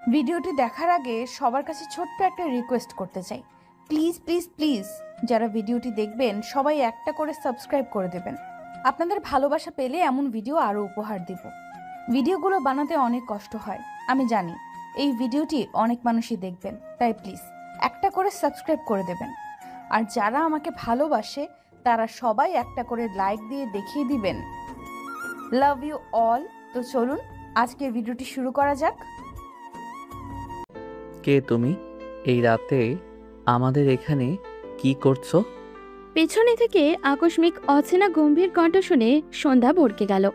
ভিডিওটি দেখার আগে সবার কাছে ছোট্ট একটা রিকোয়েস্ট করতে চাই, প্লিজ প্লিজ প্লিজ যারা ভিডিওটি দেখবেন সবাই একটা করে সাবস্ক্রাইব করে দেবেন। আপনাদের ভালোবাসা পেলে এমন ভিডিও আরও উপহার দিব। ভিডিওগুলো বানাতে অনেক কষ্ট হয়, আমি জানি। এই ভিডিওটি অনেক মানুষই দেখবেন, তাই প্লিজ একটা করে সাবস্ক্রাইব করে দেবেন। আর যারা আমাকে ভালোবাসে তারা সবাই একটা করে লাইক দিয়ে দেখিয়ে দিবেন লাভ ইউ অল। তো চলুন আজকের ভিডিওটি শুরু করা যাক। কে তুমি? এই রাতে আমাদের এখানে কি করছো? পেছনে থেকে আকস্মিক অচেনা গম্ভীর কণ্ঠ শুনে সন্ধ্যা ভড়কে গেল।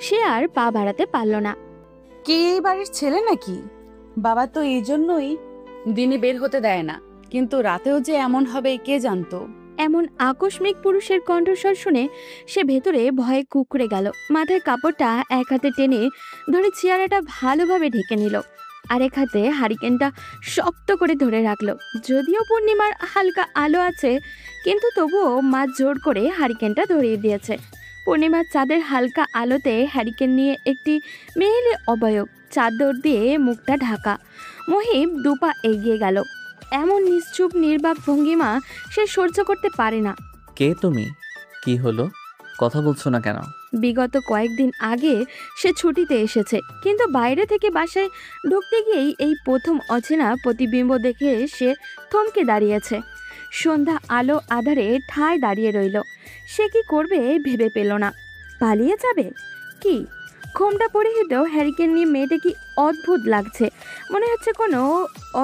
সে আর পা বাড়াতে পারল না। কে এই বাড়ির ছেলে নাকি? বাবা তো এই জন্যই দিনে বের হতে দেয় না, কিন্তু রাতেও যে এমন হবে কে জানতো। এমন আকস্মিক পুরুষের কণ্ঠস্বর শুনে সে ভেতরে ভয়ে কুঁকড়ে গেল। মাথায় কাপড়টা এক হাতে টেনে ধরে চেয়ারটা ভালোভাবে ঢেকে নিল, আরেক হাতে হারিকেনটা শক্ত করে ধরে রাখলো। যদিও পূর্ণিমার হালকা আলো আছে, কিন্তু তবুও মা জোর করে হারিকেনটা ধরিয়ে দিয়েছে। পূর্ণিমার চাঁদের হালকা আলোতে হ্যারিকেন নিয়ে একটি মেয়েলি অবয়ব, চাদর দিয়ে মুখটা ঢাকা। মহিব দুপা এগিয়ে গেল। এমন নিশ্চুপ নির্বাক ভঙ্গিমা সে সহ্য করতে পারে না। কে তুমি? কি হলো, কথা বলছো না কেন? বিগত কয়েকদিন আগে সে ছুটিতে এসেছে, কিন্তু বাইরে থেকে বাসায় ঢুকতে গিয়েই এই প্রথম অচেনা প্রতিবিম্ব দেখে সে থমকে দাঁড়িয়েছে। সন্ধ্যা আলো আধারে ঠায় দাঁড়িয়ে রইল। সে কি করবে ভেবে পেল না। পালিয়ে যাবে কি? ঘোমটা পরিহিত হ্যারিকেন নিয়ে মেয়েটা কি অদ্ভুত লাগছে। মনে হচ্ছে কোনো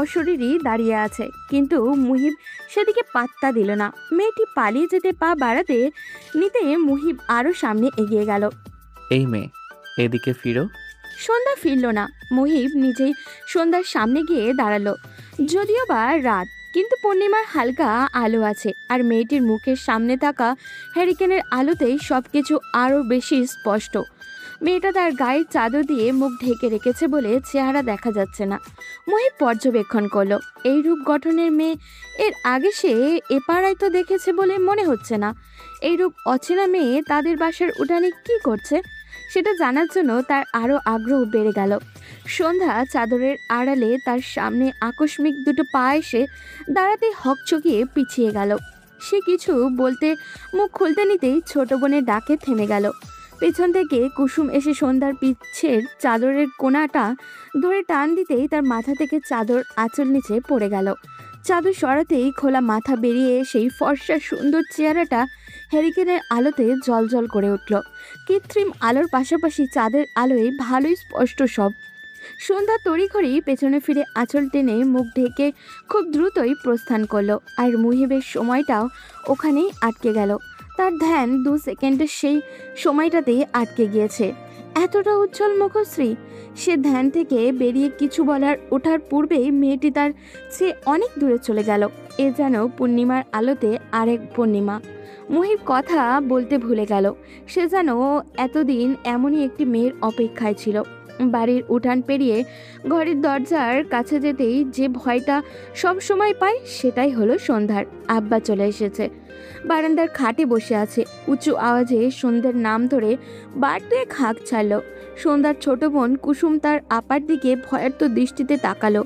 অশরীরই দাঁড়িয়ে আছে, কিন্তু মুহিব সেদিকে পাত্তা দিল না। মেয়েটি পালিয়ে যেতে পা বাড়াতে নিতে মুহিব আরও সামনে এগিয়ে গেল। এই মেয়ে, এদিকে ফিরো। সন্ধ্যা ফিরল না। মুহিব নিজেই সন্ধ্যার সামনে গিয়ে দাঁড়ালো। যদিও বা রাত, কিন্তু পূর্ণিমার হালকা আলো আছে, আর মেয়েটির মুখের সামনে থাকা হ্যারিকেনের আলোতেই সবকিছু আরও বেশি স্পষ্ট। মেয়েটা তার গায়ের চাদর দিয়ে মুখ ঢেকে রেখেছে বলে চেহারা দেখা যাচ্ছে না। মুহিব পর্যবেক্ষণ করলো। এই রূপ গঠনের মেয়ে এর আগে সে এ পাড়ায় তো দেখেছে বলে মনে হচ্ছে না। এই রূপ অচেনা মেয়ে তাদের বাসার উঠানে কি করছে সেটা জানার জন্য তার আরও আগ্রহ বেড়ে গেল। সন্ধ্যা চাদরের আড়ালে তার সামনে আকস্মিক দুটো পা এসে দাঁড়াতে হকচকিয়ে পিছিয়ে গেল। সে কিছু বলতে মুখ খুলতে নিতেই ছোট বোনের ডাকে থেমে গেল। পেছন থেকে কুসুম এসে সন্ধ্যার পিছের চাদরের কোণাটা ধরে টান দিতেই তার মাথা থেকে চাদর আঁচল নিচে পড়ে গেল। চাদর সরাতেই খোলা মাথা বেরিয়ে সেই ফর্সা সুন্দর চেহারাটা হ্যারিকেনের আলোতে জলজল করে উঠল। কৃত্রিম আলোর পাশাপাশি চাঁদের আলোয় ভালোই স্পষ্ট সব। সন্ধ্যা তড়িঘড়ি পেছনে ফিরে আঁচল টেনে মুখ ঢেকে খুব দ্রুতই প্রস্থান করলো। আর মুহিবের সময়টাও ওখানেই আটকে গেল। তার ধ্যান 2 সেকেন্ডের সেই সময়টাতেই আটকে গিয়েছে। এতটা উজ্জ্বল মুখশ্রী! সে ধ্যান থেকে বেরিয়ে কিছু বলার ওঠার পূর্বেই মেয়েটি তার চেয়ে অনেক দূরে চলে গেল। এ যেন পূর্ণিমার আলোতে আরেক পূর্ণিমা। মুহিব কথা বলতে ভুলে গেল। সে যেন এতদিন এমনই একটি মেয়ের অপেক্ষায় ছিল। বাড়ির উঠান পেরিয়ে ঘরের দরজার কাছে যেতেই যে ভয়টা সব সময় পায়, সেটাই হলো সন্ধ্যার। আব্বা চলে এসেছে। বারান্দার খাটে বসে আছে। উঁচু আওয়াজে সন্ধ্যার নাম ধরে বাড়তে হাঁক ছাড়ল। সন্ধ্যার ছোট বোন কুসুম তার আপার দিকে ভয়ার্ত দৃষ্টিতে তাকালো।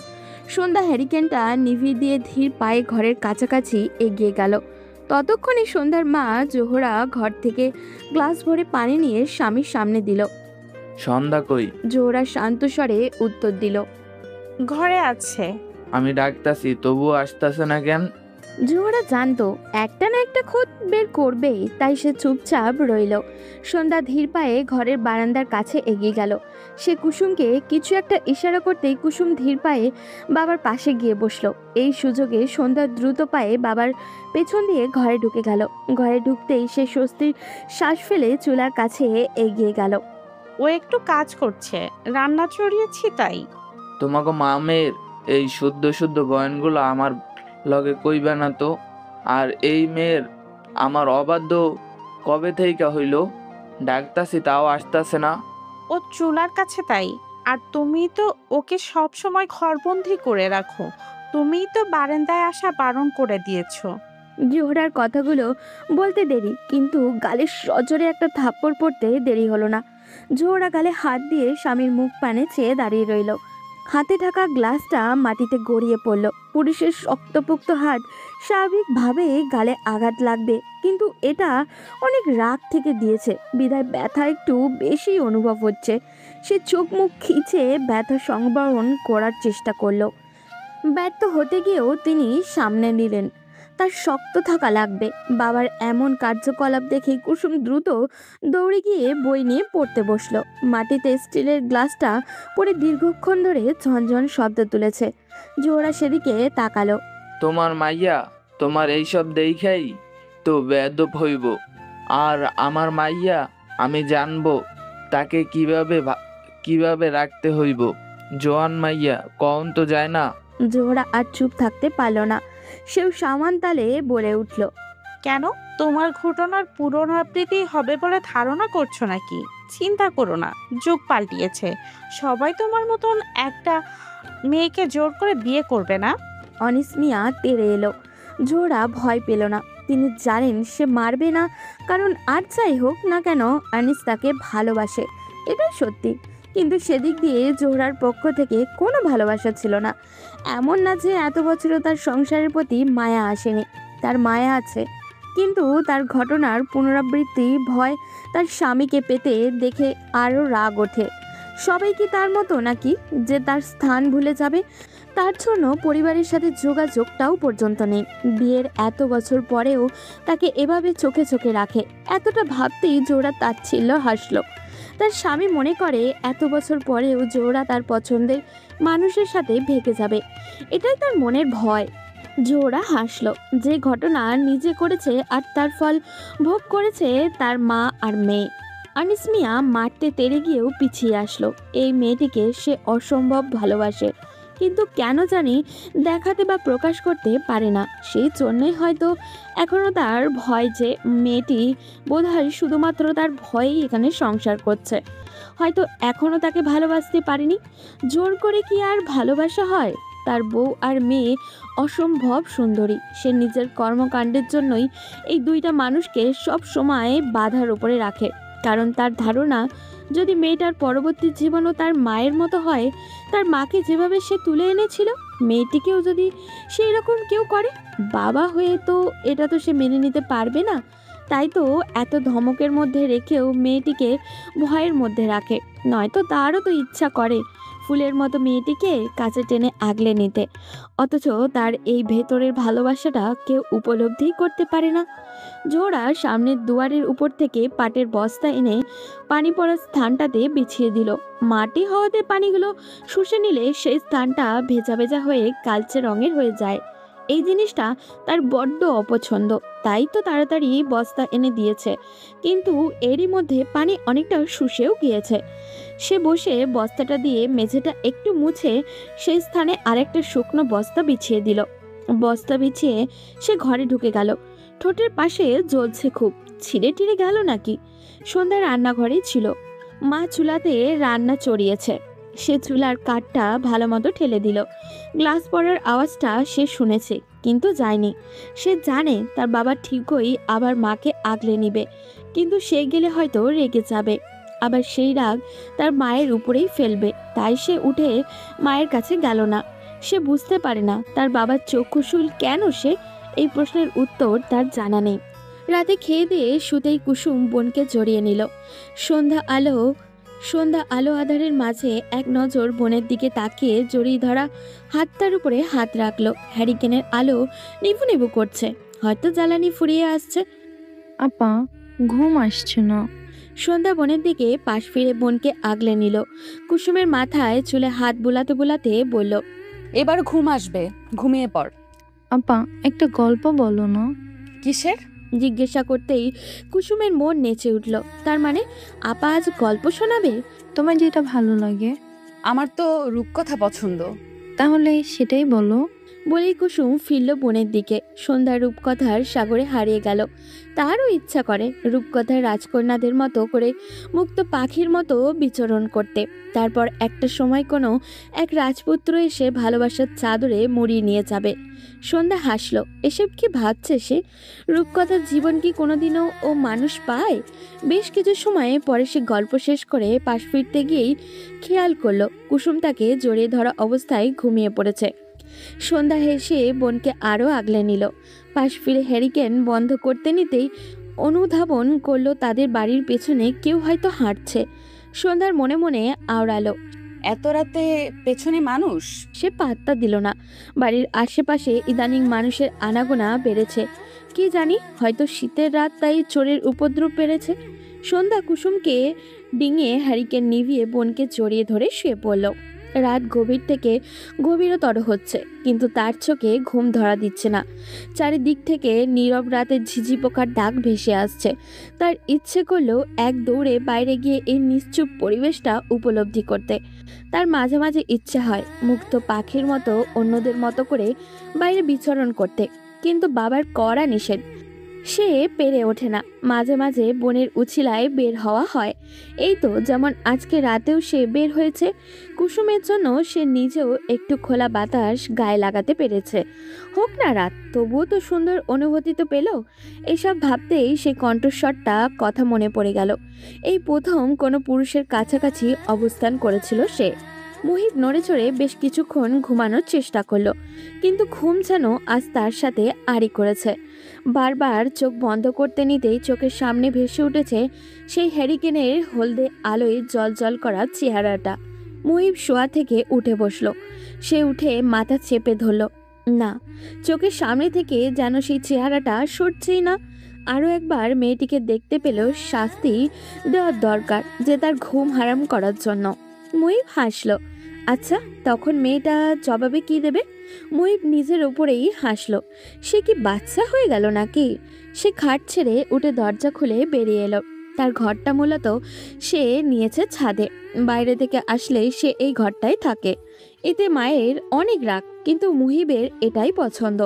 সন্ধ্যা হ্যারিকেনটা নিভিয়ে দিয়ে ধীর পায়ে ঘরের কাছাকাছি এগিয়ে গেল। ততক্ষণে সন্ধ্যার মা জোহরা ঘর থেকে গ্লাস ভরে পানি নিয়ে স্বামীর সামনে দিল। সন্ধ্যা কই? জোহরা শান্ত স্বরে উত্তর দিল, ঘরে আছে। আমি ডাকতাছি, তবুও আসতেছে না কেন? জোহরা জানতো একটা না একটা খোঁজ বের করবেই, তাই সে চুপচাপ রইল। সন্ধ্যা ধীর পায়ে ঘরের বারান্দার কাছে এগিয়ে গেল। সে কুসুমকে কিছু একটা ইশারা করতেই কুসুম ধীর পায়ে বাবার পাশে গিয়ে বসলো। এই সুযোগে সন্ধ্যা দ্রুত পায়ে বাবার পেছন দিয়ে ঘরে ঢুকে গেল। ঘরে ঢুকতেই সে স্বস্তির শ্বাস ফেলে চুলার কাছে এগিয়ে গেল। ও একটু কাজ করছে, রান্না চড়িয়েছি তাই। তোমাকে মামের এই শুদ্ধ শুদ্ধ বয়ানগুলো আমার লগে কইবা না তো। আর এই মেয়ের আমার অবাধ্য কবে থেকে হইল? ডাকতাছি তাও আসতাছে না। ও চুলার কাছে তাই। আর তুমি তো ওকে সব সময় ঘরবন্দি করে রাখো। তুমিই তো বারান্দায় আসা বারণ করে দিয়েছো। জোহরার কথাগুলো বলতে দেরি, কিন্তু গালে সজোরে একটা থাপ্পড় পড়তে দেরি হলো না। জোহরা গালে হাত দিয়ে স্বামীর মুখ পানে চেয়ে দাঁড়িয়ে রইল। হাতে থাকা গ্লাসটা মাটিতে গড়িয়ে পড়ল। পুরুষের শক্তপোক্ত হাত স্বাভাবিকভাবে গালে আঘাত লাগবে, কিন্তু এটা অনেক রাগ থেকে দিয়েছে বিধায় ব্যথা একটু বেশি অনুভব হচ্ছে। সে চোখ মুখ খিচে ব্যথা সংবরণ করার চেষ্টা করলো। ব্যর্থ হতে গিয়েও তিনি সামনে নিলেন। তার শক্ত থাকা লাগবে। বাবার এমন কার্যকলাপ দেখে কুসুম দ্রুত দৌড়ে গিয়ে বই নিয়ে পড়তে বসলো। মাটিতে স্টিলের গ্লাসটা পড়ে দীর্ঘক্ষণ ধরে ঝনঝন শব্দ তুলেছে। জোহরা সেদিকে তাকালো। তোমার মাইয়া তোমার এইসব দেখাই তো বেয়াদব হইব। আর আমার মাইয়া আমি জানবো তাকে কিভাবে রাখতে হইব। জোয়ান মাইয়া কখন তো যায় না। জোহরা আর চুপ থাকতে পারল না। সেও সামান তালে বলে উঠল। কেন, তোমার ঘটনার পুনরাবৃত্তি হবে বলে ধারণা করছো নাকি? চিন্তা করো না, যুগ পাল্টিয়েছে। সবাই তোমার মতন একটা মেয়েকে জোর করে বিয়ে করবে না। অনিস মিয়া তেড়ে এলো। জোহরা ভয় পেল না। তিনি জানেন সে মারবে না, কারণ আর যাই হোক না কেন আনিস তাকে ভালোবাসে, এটাই সত্যি। কিন্তু সেদিক দিয়ে জোহরার পক্ষ থেকে কোনো ভালোবাসা ছিল না। এমন না যে এত বছরও তার সংসারের প্রতি মায়া আসেনি। তার মায়া আছে, কিন্তু তার ঘটনার পুনরাবৃত্তি ভয় তার স্বামীকে পেতে দেখে আরও রাগ ওঠে। সবাই কি তার মতো নাকি যে তার স্থান ভুলে যাবে? তার জন্য পরিবারের সাথে যোগাযোগটাও পর্যন্ত নেই। বিয়ের এত বছর পরেও তাকে এভাবে চোখে চোখে রাখে। এতটা ভাবতেই জোহরা তাচ্ছিল্য হাসলো। তার স্বামী মনে করে এত বছর পরেও জোহরা তার পছন্দের মানুষের সাথে ভেগে যাবে, এটাই তার মনের ভয়। জোহরা হাসলো। যে ঘটনা নিজে করেছে আর তার ফল ভোগ করেছে তার মা আর মেয়ে। আনিস মিয়া মারতে তেড়ে গিয়েও পিছিয়ে আসলো। এই মেয়েটিকে সে অসম্ভব ভালোবাসে, কিন্তু কেন জানি দেখাতে বা প্রকাশ করতে পারে না। সেই জন্যই হয়তো এখনও তার ভয় যে মেয়েটি বোধহয় শুধুমাত্র তার ভয়েই এখানে সংসার করছে। হয়তো এখনও তাকে ভালোবাসতে পারেনি। জোর করে কি আর ভালোবাসা হয়? তার বউ আর মেয়ে অসম্ভব সুন্দরী। সে নিজের কর্মকাণ্ডের জন্যই এই দুইটা মানুষকে সব সময় বাধার উপরে রাখে, কারণ তার ধারণা যদি মেয়েটার পরবর্তী জীবনও তার মায়ের মতো হয়, তার মাকে যেভাবে সে তুলে এনেছিল, মেয়েটিকেও যদি সেই রকম কেউ করে, বাবা হয়ে তো এটা তো সে মেনে নিতে পারবে না। তাই তো এত ধমকের মধ্যে রেখেও মেয়েটিকে ভয়ের মধ্যে রাখে। নয়তো তারও তো ইচ্ছা করে ফুলের মতো মেয়েটিকে কাছে টেনে আগলে নিতে, অথচ তার এই ভেতরের ভালোবাসাটা কেউ উপলব্ধি করতে পারে না। জোহরা সামনের দুয়ারের উপর থেকে পাটের বস্তা এনে পানি পড়ার স্থানটাতে বিছিয়ে দিল। মাটি হওয়াতে পানিগুলো শুষে নিলে সেই স্থানটা ভেজা ভেজা হয়ে কালচে রঙের হয়ে যায়। এই জিনিসটা তার বড্ড অপছন্দ, তাই তো তাড়াতাড়ি বস্তা এনে দিয়েছে। কিন্তু এরই মধ্যে পানি অনেকটা শুষেও গিয়েছে। সে বসে বস্তাটা দিয়ে মেঝেটা একটু মুছে সেই স্থানে আরেকটা শুকনো বস্তা বিছিয়ে দিল। বস্তা বিছিয়ে সে ঘরে ঢুকে গেল। ঠোঁটের পাশে জ্বলছে খুব, ছিঁড়ে টিড়ে গেল নাকি? সন্ধ্যায় রান্নাঘরেই ছিল। মা চুলাতে রান্না চড়িয়েছে। সে চুলার কাঠটা ভালো মতো ঠেলে দিল। গ্লাস পড়ার আওয়াজটা সে শুনেছে, কিন্তু যায়নি। সে জানে তার বাবা ঠিকই আবার মাকে আগলে নিবে, কিন্তু সে গেলে হয়তো রেগে যাবে, আবার সেই রাগ তার মায়ের উপরেই ফেলবে। তাই সে উঠে মায়ের কাছে গেল না। সে বুঝতে পারে না তার বাবার চক্ষুশূল কেন সে, এই প্রশ্নের উত্তর তার জানা নেই। রাতে খেয়ে দিয়ে শুতেই কুসুম বোনকে জড়িয়ে নিল। সন্ধ্যা আলো আধারের মাঝে এক নজর বোনের দিকে তাকিয়ে জড়িয়ে ধরা হাতটার উপরে হাত রাখলো। হ্যারিকেনের আলো নিভু নিভু করছে, হয়তো জ্বালানি ফুরিয়ে আসছে। আপা, ঘুম আসছে না। সন্ধ্যা বোনের দিকে পাশ ফিরে বোনকে আগলে নিল। কুসুমের মাথায় চুলে হাত বুলাতে বুলাতে বলল, এবার ঘুম আসবে, ঘুমিয়ে পড়। আপা, একটা গল্প বলো না। কিসের? জিজ্ঞাসা করতেই কুসুমের মন নেচে উঠল। তার মানে আপা আজ গল্প শোনাবে? তোমার যেটা ভালো লাগে। আমার তো রূপকথা পছন্দ। তাহলে সেটাই বলো। বলেই কুসুম ফিরল বোনের দিকে। সন্ধ্যা রূপকথার সাগরে হারিয়ে গেল। তারও ইচ্ছা করে রূপকথার রাজকন্যাদের মতো করে মুক্ত পাখির মতো বিচরণ করতে। তারপর একটা সময় কোনো এক রাজপুত্র এসে ভালোবাসার চাদরে মুড়িয়ে নিয়ে যাবে। সন্ধ্যা হাসলো। এসব কি ভাবছে সে? রূপকথার জীবন কি কোনোদিনও ও মানুষ পায়? বেশ কিছু সময় পরে সে গল্প শেষ করে পাশ ফিরতে গিয়েই খেয়াল করলো কুসুম তাকে জড়িয়ে ধরা অবস্থায় ঘুমিয়ে পড়েছে। সন্ধ্যা হেসে বোনকে আরও আগলে নিল। পাশ ফিরে হ্যারিকেন বন্ধ করতে নিতেই অনুধাবন করলো তাদের বাড়ির পেছনে কেউ হয়তো হাঁটছে। সন্ধ্যার মনে মনে আওড়ালো, এত রাতে পেছনে মানুষ? সে পাত্তা দিল না। বাড়ির আশেপাশে ইদানিং মানুষের আনাগোনা বেড়েছে। কি জানি, হয়তো শীতের রাত, তাই চোরের উপদ্রব বেড়েছে। সন্ধ্যা কুসুমকে ডিঙিয়ে হ্যারিকেন নিভিয়ে বোনকে জড়িয়ে ধরে শুয়ে পড়ল। রাত গভীর থেকে গভীরতর হচ্ছে, কিন্তু তার চোখে ঘুম ধরা দিচ্ছে না। চারিদিক থেকে নীরব রাতের ঝিঝি পোকার ডাক ভেসে আসছে। তার ইচ্ছে করলো এক দৌড়ে বাইরে গিয়ে এই নিশ্চুপ পরিবেশটা উপলব্ধি করতে। তার মাঝে মাঝে ইচ্ছে হয় মুক্ত পাখির মতো অন্যদের মতো করে বাইরে বিচরণ করতে, কিন্তু বাবার কড়া নিষেধ। সে পেরে ওঠে না। মাঝে মাঝে বনের উছিলায় বের হওয়া হয়। এই তো যেমন আজকে রাতেও সে বের হয়েছে। কুসুমের জন্য সে নিজেও একটু খোলা বাতাস গায়ে লাগাতে পেরেছে। হোক না রাত, তবুও তো সুন্দর অনুভূতি তো পেল। এসব ভাবতেই সে কণ্ঠস্বরটা কথা মনে পড়ে গেল। এই প্রথম কোনো পুরুষের কাছাকাছি অবস্থান করেছিল সে। মুহিব নড়ে চড়ে বেশ কিছুক্ষণ ঘুমানোর চেষ্টা করলো, কিন্তু ঘুম যেন আজ তার সাথে আড়ি করেছে। বারবার চোখ বন্ধ করতে নিতেই চোখের সামনে ভেসে উঠেছে সেই হ্যারিকেনের হলদে আলোয় জলজল করা চেহারাটা। মুহিব শোয়া থেকে উঠে বসলো। সে উঠে মাথা চেপে ধরল। না, চোখের সামনে থেকে যেন সেই চেহারাটা সরছেই না। আরও একবার মেয়েটিকে দেখতে পেল শাস্তি দেওয়ার দরকার, যে তার ঘুম হারাম করার জন্য। মুহিব হাসলো। আচ্ছা, তখন মেয়েটা জবাবে কি দেবে? মুহিব নিজের ওপরেই হাসলো। সে কি বাচ্চা হয়ে গেল নাকি? সে খাট ছেড়ে উঠে দরজা খুলে বেরিয়ে এলো। তার ঘরটা মূলত সে নিয়েছে ছাদে। বাইরে থেকে আসলে সে এই ঘরটায় থাকে। এতে মায়ের অনেক রাগ, কিন্তু মুহিবের এটাই পছন্দ।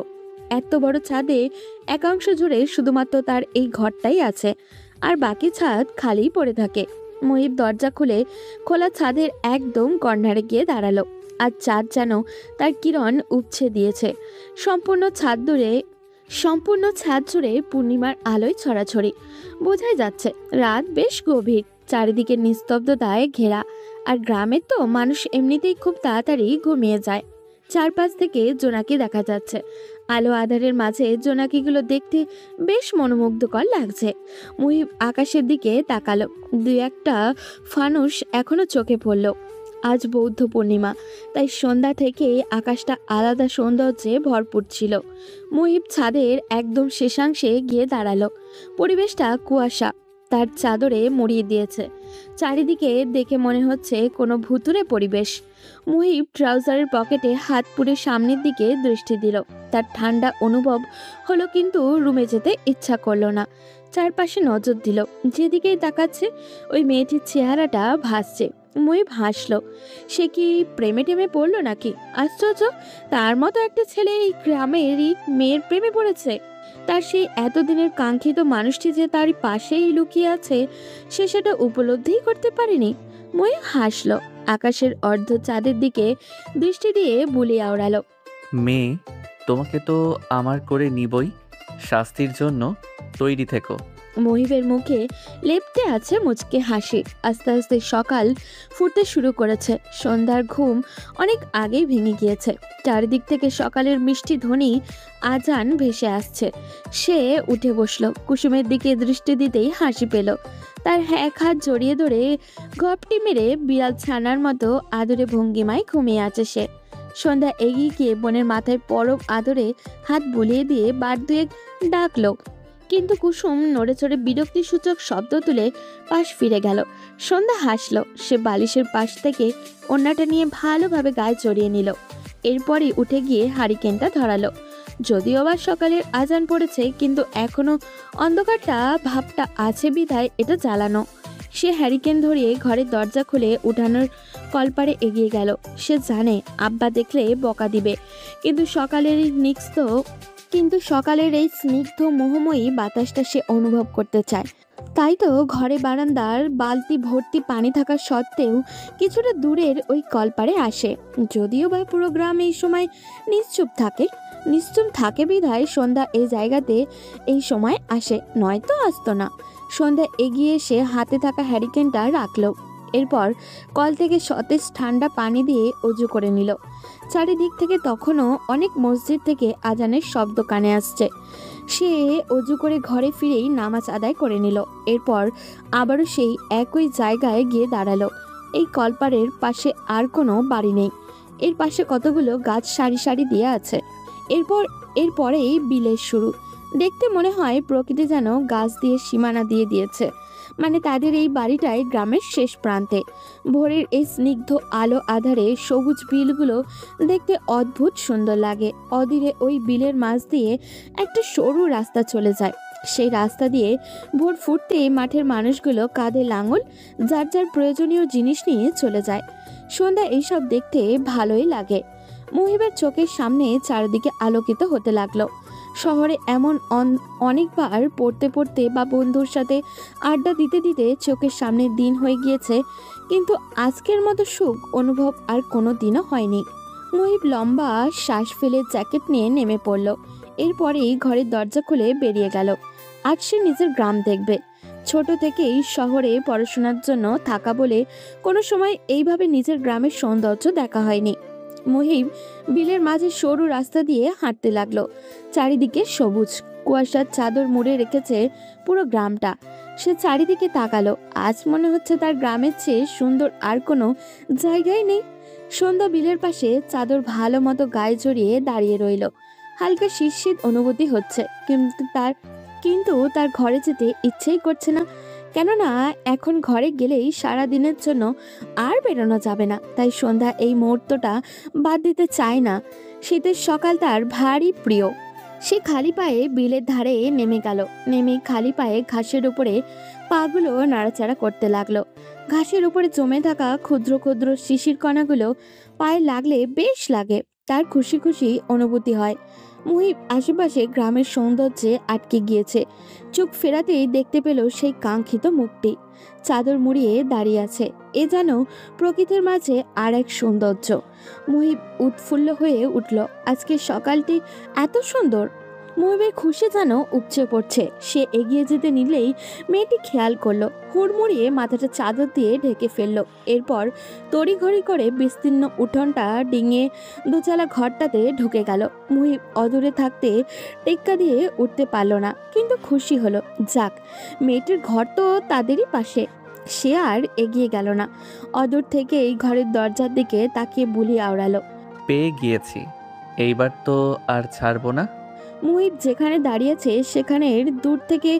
এত বড় ছাদে একাংশ জুড়ে শুধুমাত্র তার এই ঘরটাই আছে, আর বাকি ছাদ খালি পড়ে থাকে। মুহিব দরজা খুলে খোলা ছাদের একদম কর্নারে গিয়ে দাঁড়ালো। আর চাঁদ যেন তার কিরণ উপছে দিয়েছে। সম্পূর্ণ ছাদ জুড়ে পূর্ণিমার আলোয় ছড়াছড়ি। বোঝাই যাচ্ছে রাত বেশ গভীর, চারিদিকে নিস্তব্ধতায় ঘেরা। আর গ্রামের তো মানুষ এমনিতেই খুব তাড়াতাড়ি ঘুমিয়ে যায়। চারপাশ থেকে জোনাকি দেখা যাচ্ছে। আলো আধারের মাঝে জোনাকিগুলো দেখতে বেশ মনোমুগ্ধকর লাগছে। মুহিব আকাশের দিকে তাকালো। দুই একটা ফানুস এখনো চোখে পড়ল। আজ বৌদ্ধ পূর্ণিমা, তাই সন্ধ্যা থেকে আকাশটা আলাদা সৌন্দর্যে ভরপুর ছিল। মুহিব ছাদের একদম শেষাংশে গিয়ে দাঁড়ালো। পরিবেশটা কুয়াশা তার চাদরে মুড়িয়ে দিয়েছে। চারিদিকে দেখে মনে হচ্ছে কোনো ভুতুরে পরিবেশ। মুহিব ট্রাউজারের পকেটে হাত পুরে সামনের দিকে দৃষ্টি দিল। তার ঠান্ডা অনুভব হলো, কিন্তু রুমে যেতে ইচ্ছা করলো না। চারপাশে নজর দিল। যেদিকেই তাকাচ্ছে ওই মেয়েটির চেহারাটা ভাসছে। মুহিব হাসলো। সে কি প্রেমে টেমে পড়লো নাকি? আশ্চর্য, তার মতো একটা ছেলে এই গ্রামেরই মেয়ের প্রেমে পড়েছে। তার সেই এতদিনের কাঙ্ক্ষিত মানুষটি যে তার পাশেই লুকিয়ে আছে, সে সেটা উপলব্ধিই করতে পারেনি। মুহিব হাসলো। আকাশের অর্ধ চাঁদের দিকে দৃষ্টি দিয়ে বুলি আওড়ালো। মেয়ে, তোমাকে তো আমার করে নিবই। শাস্তির জন্য তৈরি থেকো। মুহিবের মুখে লেপ্টে আছে মুচকে হাসি। আস্তে আস্তে সকাল ফুটতে শুরু করেছে। সন্ধ্যার ঘুম অনেক আগেই ভেঙে গিয়েছে। চারিদিক থেকে সকালের মিষ্টি ধ্বনি আজান ভেসে আসছে। সে উঠে বসলো। কুসুমের দিকে দৃষ্টি দিতেই হাসি পেল। তার এক হাত জড়িয়ে ধরে গপটি মেরে বিড়াল ছানার মতো আদরে ভঙ্গিমায় ঘুমিয়ে আছে সে। সন্ধ্যা এগিয়ে গিয়ে বোনের মাথায় পরব আদরে হাত বুলিয়ে দিয়ে বার দুয়েক ডাকলো, কিন্তু কুসুম নড়ে চড়ে বিরক্তিসূচক শব্দ তুলে পাশ ফিরে গেল। সন্ধ্যা হাসলো। সে বালিশের পাশ থেকে ওড়নাটা নিয়ে ভালোভাবে গায়ে জড়িয়ে নিল। এরপরই উঠে গিয়ে হারিকেনটা ধরালো। যদিও বা সকালের আজান পড়েছে, কিন্তু এখনো অন্ধকারটা ভাবটা আছে বিধায় এটা জ্বালানো। সে হ্যারিকেন ধরিয়ে ঘরের দরজা খুলে উঠানোর কলপারে এগিয়ে গেল। সে জানে আব্বা দেখলে বকা দিবে, কিন্তু সকালের এই স্নিগ্ধ মোহময়ী বাতাসটা সে অনুভব করতে চায়। তাই তো ঘরে বারান্দার বালতি ভর্তি পানি থাকা সত্ত্বেও কিছুটা দূরের ওই কলপারে আসে। যদিও বা পুরো গ্রাম এই সময় নিশ্চুপ থাকে বিধায় সন্ধ্যা এই জায়গাতে এই সময় আসে, নয়তো আসতো না। সন্ধ্যা এগিয়ে এসে হাতে থাকা হ্যারিকেনটা রাখলো। এরপর কল থেকে সতেজ ঠান্ডা পানি দিয়ে অজু করে নিল। চারিদিক থেকে তখনও অনেক মসজিদ থেকে আজানের শব্দ কানে আসছে। সে অজু করে ঘরে ফিরেই নামাজ আদায় করে নিল। এরপর আবারও সেই একই জায়গায় গিয়ে দাঁড়ালো। এই কলপারের পাশে আর কোনো বাড়ি নেই। এর পাশে কতগুলো গাছ সারি সারি দিয়ে আছে। এরপরেই বিলের শুরু। দেখতে মনে হয় প্রকৃতি যেন গাছ দিয়ে সীমানা দিয়ে দিয়েছে। মানে তাদের এই বাড়িটাই গ্রামের শেষ প্রান্তে। ভোরের এই স্নিগ্ধ আলো আধারে সবুজ বিলগুলো দেখতে অদ্ভুত সুন্দর লাগে। অধীরে ওই বিলের মাঝ দিয়ে একটা সরু রাস্তা চলে যায়। সেই রাস্তা দিয়ে ভোর ফুটতেই মাঠের মানুষগুলো কাঁধে লাঙল যার যার প্রয়োজনীয় জিনিস নিয়ে চলে যায়। সন্ধ্যা এইসব দেখতে ভালোই লাগে। মুহিবের চোখের সামনে চারিদিকে আলোকিত হতে লাগলো। শহরে এমন অনেকবার পড়তে বা বন্ধুর সাথে আড্ডা দিতে চোখের সামনে দিন হয়ে গিয়েছে, কিন্তু আজকের মতো সুখ অনুভব আর কোনো দিনও হয়নি। মুহিব লম্বা শ্বাস ফেলে জ্যাকেট নিয়ে নেমে পড়ল। এরপরেই ঘরের দরজা খুলে বেরিয়ে গেল। আজ সে নিজের গ্রাম দেখবে। ছোট থেকেই শহরে পড়াশোনার জন্য থাকা বলে কোনো সময় এইভাবে নিজের গ্রামের সৌন্দর্য দেখা হয়নি। মুহিব বিলের মাঝে সরু রাস্তা দিয়ে হাঁটতে লাগলো। চারিদিকে সবুজ কুয়াশার চাদর মুড়ে রেখেছে পুরো গ্রামটা। সে চারিদিকে তাকালো। আজ মনে হচ্ছে তার গ্রামের চেয়ে সুন্দর আর কোনো জায়গায় নেই। সন্ধ্যা বিলের পাশে চাদর ভালো মতো গায়ে জড়িয়ে দাঁড়িয়ে রইল। হালকা শীত অনুভূতি হচ্ছে, কিন্তু তার ঘরে যেতে ইচ্ছেই করছে না। কেননা এখন ঘরে গেলেই সারা দিনের জন্য আর বেরোনো যাবে না। তাই সন্ধ্যা এই মুহূর্তটা বাদ দিতে চায় না। শীতের সকাল তার ভারী প্রিয়। সে খালি পায়ে বিলের ধারে নেমে খালি পায়ে ঘাসের উপরে পাগুলো নাড়াচাড়া করতে লাগলো। ঘাসের উপরে জমে থাকা ক্ষুদ্র ক্ষুদ্র শিশির কণাগুলো পায়ে লাগলে বেশ লাগে। তার খুশি খুশি অনুভূতি হয়। মুহিব আশেপাশে গ্রামের সৌন্দর্যে আটকে গিয়েছে। চোখ ফেরাতেই দেখতে পেল সেই কাঙ্ক্ষিত মুখটি চাদর মুড়িয়ে দাঁড়িয়ে আছে। এ যেন প্রকৃতির মাঝে আর এক সৌন্দর্য। মুহিব উৎফুল্ল হয়ে উঠল। আজকের সকালটি এত সুন্দর। মুহিবের খুশি যেন উপচে পড়ছে। সে এগিয়ে যেতে নিলেই মেয়েটি খেয়াল করলো, হুড়মুড়িয়ে মাথাটা চাদর দিয়ে ঢেকে ফেললো। এরপর তড়িঘড়ি করে বিস্তীর্ণ উঠোনটা ডিঙিয়ে দোচালা ঘরটাতে ঢুকে গেল। মুহিব অদূরে থাকতে টেক্কা দিয়ে উঠতে পারল না, কিন্তু খুশি হলো। যাক, মেয়েটির ঘর তো তাদেরই পাশে। সে আর এগিয়ে গেল না। অদূর থেকে এই ঘরের দরজার দিকে তাকিয়ে বুলি আওড়ালো। পেয়ে গিয়েছি, এইবার তো আর ছাড়বো না। মুহিব যেখানে দাঁড়িয়েছে সেখানের দূর থেকে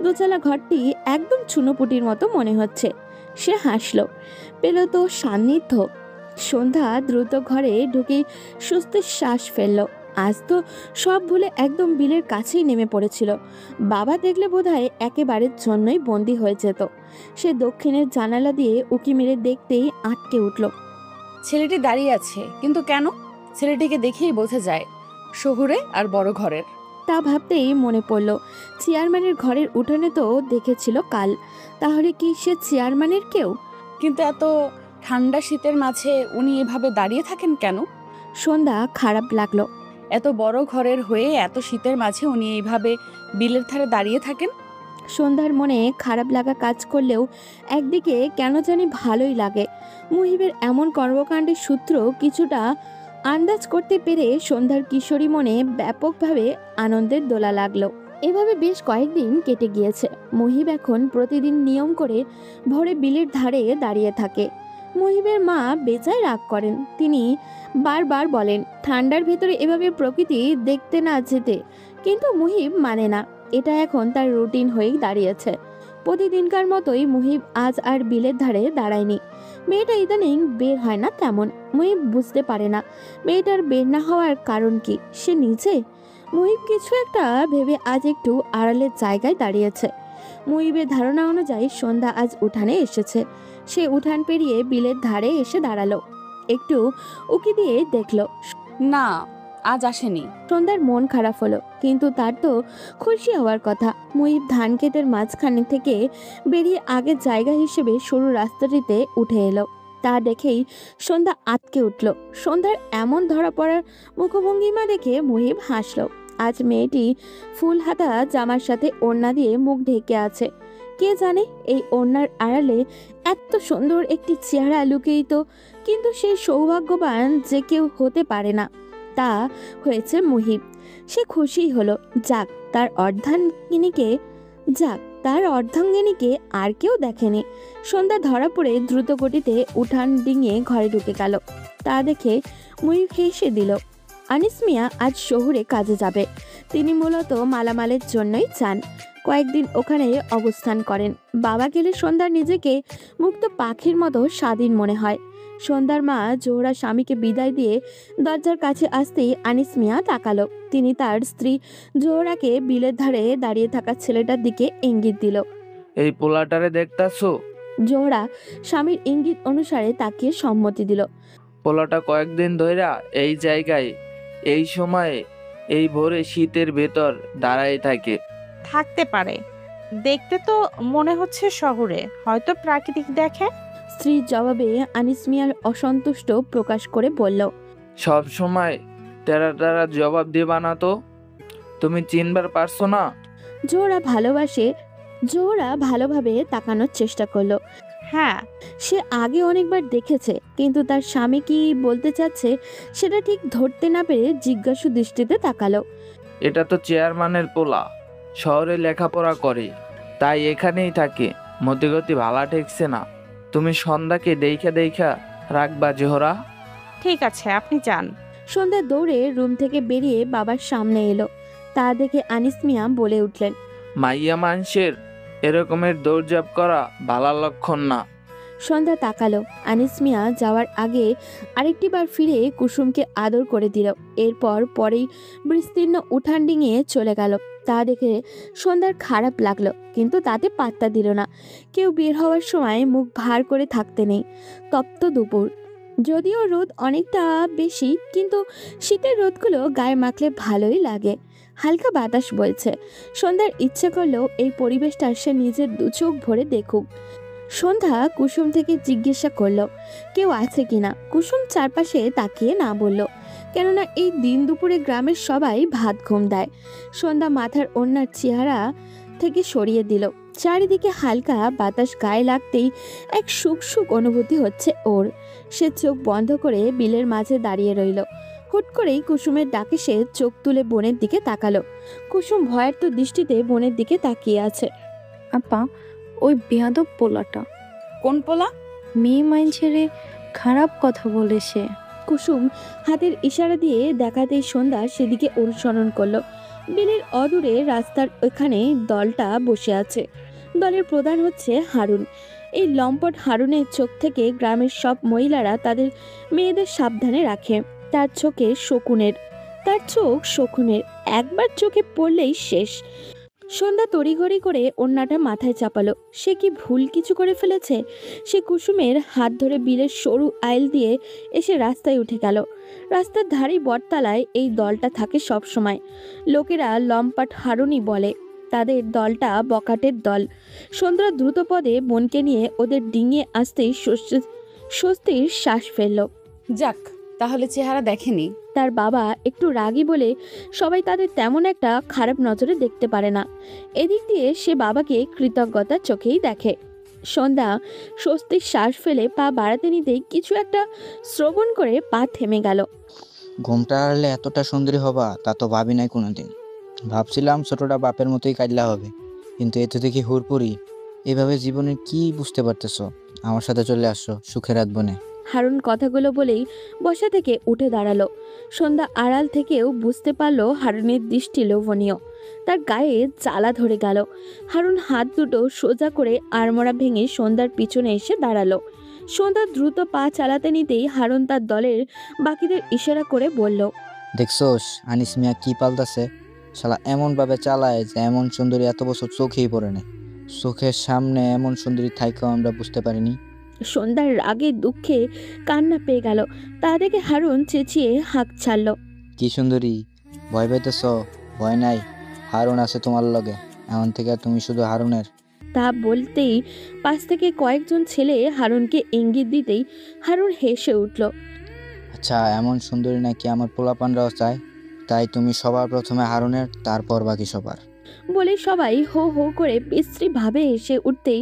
দোচালা ঘরটি একদম চুনোপুটির মতো মনে হচ্ছে। সে হাসল, পেল তো সান্নিধ্য। সন্ধ্যা দ্রুত ঘরে ঢুকে স্বস্তির শ্বাস ফেলল। আজ তো সব ভুলে একদম বিলের কাছেই নেমে পড়েছিল। বাবা দেখলে বোধহয় একেবারের জন্যই বন্দি হয়ে যেত। সে দক্ষিণের জানালা দিয়ে উঁকি মেরে দেখতেই আটকে উঠল। ছেলেটি দাঁড়িয়ে আছে, কিন্তু কেন? ছেলেটিকে দেখেই বোঝা যায় শহুরে আর বড় ঘরের। তা ভাবতেই মনে পড়ল, চেয়ারম্যানের ঘরের উঠোনে তো দেখেছিল কাল। তাহলে কি সে চেয়ারম্যানের কেউ? কিন্তু এত ঠান্ডা শীতের মাঝে উনি এভাবে দাঁড়িয়ে থাকেন কেন? সন্ধ্যা খারাপ লাগলো। এত বড় ঘরের হয়ে এত শীতের মাঝে উনি এইভাবে বিলের ধারে দাঁড়িয়ে থাকেন? সন্ধ্যার মনে খারাপ লাগা কাজ করলেও একদিকে কেন জানি ভালোই লাগে। মুহিবের এমন কর্মকাণ্ডের সূত্র কিছুটা আন্দাজ করতে পেরে সন্ধ্যার কিশোরী মনে ব্যাপকভাবে আনন্দের দোলা লাগলো। এভাবে বেশ কয়েকদিন কেটে গিয়েছে। মুহিব এখন প্রতিদিন নিয়ম করে ভোরে বিলের ধারে দাঁড়িয়ে থাকে। মুহিবের মা বেজায় রাগ করেন। তিনি বারবার বলেন ঠান্ডার ভেতরে এভাবে প্রকৃতি দেখতে না যেতে, কিন্তু মুহিব মানে না। এটা এখন তার রুটিন হয়েই দাঁড়িয়েছে। প্রতিদিনকার মতোই মুহিব আজ আর বিলের ধারে দাঁড়ায়নি। মেয়েটা ইদানিং বের হয় না তেমন। মুহিব বুঝতে পারে না মেয়েটার বের না হওয়ার কারণ কি। সে নিজে মুহিব কিছু একটা ভেবে আজ একটু আড়ালের জায়গায় দাঁড়িয়েছে। মুহিবের ধারণা অনুযায়ী সন্ধ্যা আজ উঠানে এসেছে। সে উঠান পেরিয়ে বিলের ধারে এসে দাঁড়ালো। একটু উকি দিয়ে দেখলো না, আজ আসেনি। সন্ধ্যার মন খারাপ হলো, কিন্তু তার তো খুশি হওয়ার কথা। মুহিব ধান ক্ষেতের মাঝখানে থেকে বেরিয়ে আগের জায়গা হিসেবে সরু রাস্তাটিতে উঠে এলো। তা দেখেই সন্ধ্যা আঁতকে উঠল। সন্ধ্যার এমন ধরা পড়ার মুখভঙ্গিমা দেখে মুহিব হাসলো। আজ মেয়েটি ফুল হাতা জামার সাথে ওড়না দিয়ে মুখ ঢেকে আছে। কে জানে এই ওড়নার আড়ালে এত সুন্দর একটি চেহারা লুকিয়ে, কিন্তু সে সৌভাগ্যবান যে কেউ হতে পারে না। তা হয়েছে মুহিব। সে খুশি হলো। যাক তার অর্ধাঙ্গিনীকে আর কেউ দেখেনি। সন্ধ্যা ধরা পড়ে দ্রুত গতিতে উঠান ডিঙিয়ে ঘরে ঢুকে গেল। তা দেখে মুহিব হেসে দিল। আনিস মিয়া আজ শহুরে কাজে যাবে। তিনি মূলত মালামালের জন্যই চান। কয়েকদিন ওখানে অবস্থান করেন। বাবা গেলে সন্ধ্যার নিজেকে মুক্ত পাখির মতো স্বাধীন মনে হয়। সন্ধ্যার মা জোহরা স্বামীকে বিদায় দিয়ে দরজার কাছে আসতেই আনিস মিয়া তাকালো। তিনি তার স্ত্রী জোহরাকে বিলের ধারে দাঁড়িয়ে থাকা ছেলেটার দিকে ইঙ্গিত দিল। এই পোলাটারে দেখতাছো? জোহরা স্বামীর ইঙ্গিত অনুসারে তাকিয়ে সম্মতি দিল। পোলাটা কয়েকদিন ধইরা এই জায়গায় এই সময়ে এই ভোরে শীতের ভেতর দাঁড়ায় থাকে। থাকতে পারে, দেখতে তো মনে হচ্ছে শহরে, হয়তো প্রাকৃতিক দেখে। স্ত্রীর জবাবে আনিস মিয়ার অসন্তুষ্ট প্রকাশ করে বলল, সব সময় তেরা জবাব দিবা না তো? তুমি চিনবার পারছো না? জোহরা ভালোভাবে তাকানোর চেষ্টা করলো। হ্যাঁ, সে আগে অনেকবার দেখেছে, কিন্তু তার স্বামী কি বলতে চাচ্ছে সেটা ঠিক ধরতে না পেরে জিজ্ঞাসু দৃষ্টিতে তাকালো। এটা তো চেয়ারম্যানের পোলা, শহরে লেখাপড়া করে, তাই এখানেই থাকে। মতিগতি ভালা ঠেকছে না। তুমি সন্ধ্যাকে দেখা রাখবা জোহরা। ঠিক আছে, আপনি যান। সন্ধ্যা দৌড়ে রুম থেকে বেরিয়ে বাবার সামনে এলো। তা দেখে আনিস মিয়া বলে উঠলেন, মাইয়া মানুষের এরকমের দৌড়ঝাঁপ করা ভালা লক্ষণ না। সন্ধ্যা তাকালো। আনিস মিয়া যাওয়ার আগে আরেকটিবার ফিরে কুসুমকে আদর করে দিল। পরেই বিস্তীর্ণ উঠান ডিঙিয়ে চলে গেল। তা দেখে সন্ধ্যার খারাপ লাগলো, কিন্তু তাতে পাত্তা দিল না। কেউ বের হওয়ার সময় মুখ ভার করে থাকতে নেই। তপ্ত দুপুর, যদিও রোদ অনেকটা বেশি, কিন্তু শীতের রোদগুলো গায়ে মাখলে ভালোই লাগে। হালকা বাতাস বলছে। সন্ধ্যার ইচ্ছে করলো এই পরিবেশটা সে নিজের দু চোখ ভরে দেখুক। সন্ধ্যা কুসুম থেকে জিজ্ঞাসা করলো কেউ আছে কিনা। কুসুম চারপাশে তাকিয়ে না বলল, কেননা এই দিন দুপুরে গ্রামের সবাই ভাত ঘুম দেয়। সন্ধ্যা মাথার ওড়নার চেহারা থেকে সরিয়ে দিল। চারিদিকে হালকা বাতাস গায়ে লাগতেই এক সুখ সুখ অনুভূতি হচ্ছে ওর। সে চোখ বন্ধ করে বিলের মাঝে দাঁড়িয়ে রইল। হুট করেই কুসুমের ডাকে সে চোখ তুলে বোনের দিকে তাকালো। কুসুম ভয়ার্ত দৃষ্টিতে বোনের দিকে তাকিয়ে আছে। আপা, ওই বেয়াদব পোলাটা কোন পোলা? মেয়ে মাইনছেরে খারাপ কথা বলেছে। কুসুম হাতের ইশারা দিয়ে দেখাতেই সন্ধ্যা সেদিকে অনুসরণ করলো। বিলের অদূরে রাস্তার ওখানে দলটা বসে আছে। দলের প্রধান হচ্ছে হারুন। এই লম্পট হারুনের চোখ থেকে গ্রামের সব মহিলারা তাদের মেয়েদের সাবধানে রাখে। তার চোখ শকুনের, একবার চোখে পড়লেই শেষ। সন্ধ্যা তড়িঘড়ি করে ওড়নাটা মাথায় চাপালো। সে কি ভুল কিছু করে ফেলেছে? সে কুসুমের হাত ধরে বিলের সরু আইল দিয়ে এসে রাস্তায় উঠে গেল। রাস্তার ধারে বটতলায় এই দলটা থাকে সব সময়। লোকেরা লম্পাট হারুনি বলে। তাদের দলটা বকাটের দল। সন্ধ্যা দ্রুত পদে বোনকে নিয়ে ওদের ডিঙিয়ে আসতেই স্বস্তির শ্বাস ফেলল। যাক, তাহলে চেহারা দেখেনি। তার বাবা একটু রাগী বলে সবাই তাদের তেমন একটা খারাপ নজরে দেখতে পারে না। এদিক দিয়ে সে বাবাকে কৃতজ্ঞতার চোখেই দেখে। সন্ধ্যা স্বস্তির শ্বাস ফেলে পা বাড়াতে নিতেই কিছু একটা শ্রবণ করে পা থেমে গেল। ঘুমটা হারলে এতটা সুন্দরী হবা তা তো ভাবি নাই কোনোদিন। ভাবছিলাম ছোটটা বাপের মতোই কাটলা হবে, কিন্তু এতে দেখি হুড়পুরি। এভাবে জীবনে কি বুঝতে পারতেছো? আমার সাথে চলে আসছো, সুখে রাত বনে। হারুন কথাগুলো বলেই বসা থেকে উঠে দাঁড়ালো। সন্ধ্যা আড়াল থেকেও বুঝতে পারলো হারুনের দৃষ্টি লোভনীয়। তার গায়ে জ্বালা ধরে গেল। হারুন হাত দুটো সোজা করে আড়মোড়া ভেঙে সন্ধ্যার পিছনে এসে দাঁড়ালো। সন্ধ্যা দ্রুত পা চালাতে নিতেই হারুন তার দলের বাকিদের ইশারা করে বলল, দেখছোস আনিস মিয়া কি পাল্টাছে? শালা এমন ভাবে চালায় যে এমন সুন্দরী এত বছর চোখেই পড়ে না। চোখের সামনে এমন সুন্দরী থাইকেও আমরা বুঝতে পারিনি। সন্ধ্যার রাগে দুঃখে কান্না পেয়ে গেল। তা দেখে হারুন চেঁচিয়ে হাঁক ছাড়ল। কি সুন্দরী, ভয় পাইতেছ? ভয় নাই, হারুন আছে তোমার লগে। এখন থেকে তুমি শুধু হারুনের। তা বলতেই পাশ থেকে কয়েকজন ছেলে হারুনকে ইঙ্গিত দিতেই হারুন হেসে উঠল। আচ্ছা, এমন সুন্দরী নাকি আমার পোলাপানরাও চায়? তাই তুমি সবার প্রথমে হারুনের, তারপর বাকি সবার। বলে সবাই হো হো করে বিশ্রীভাবে এসে উঠতেই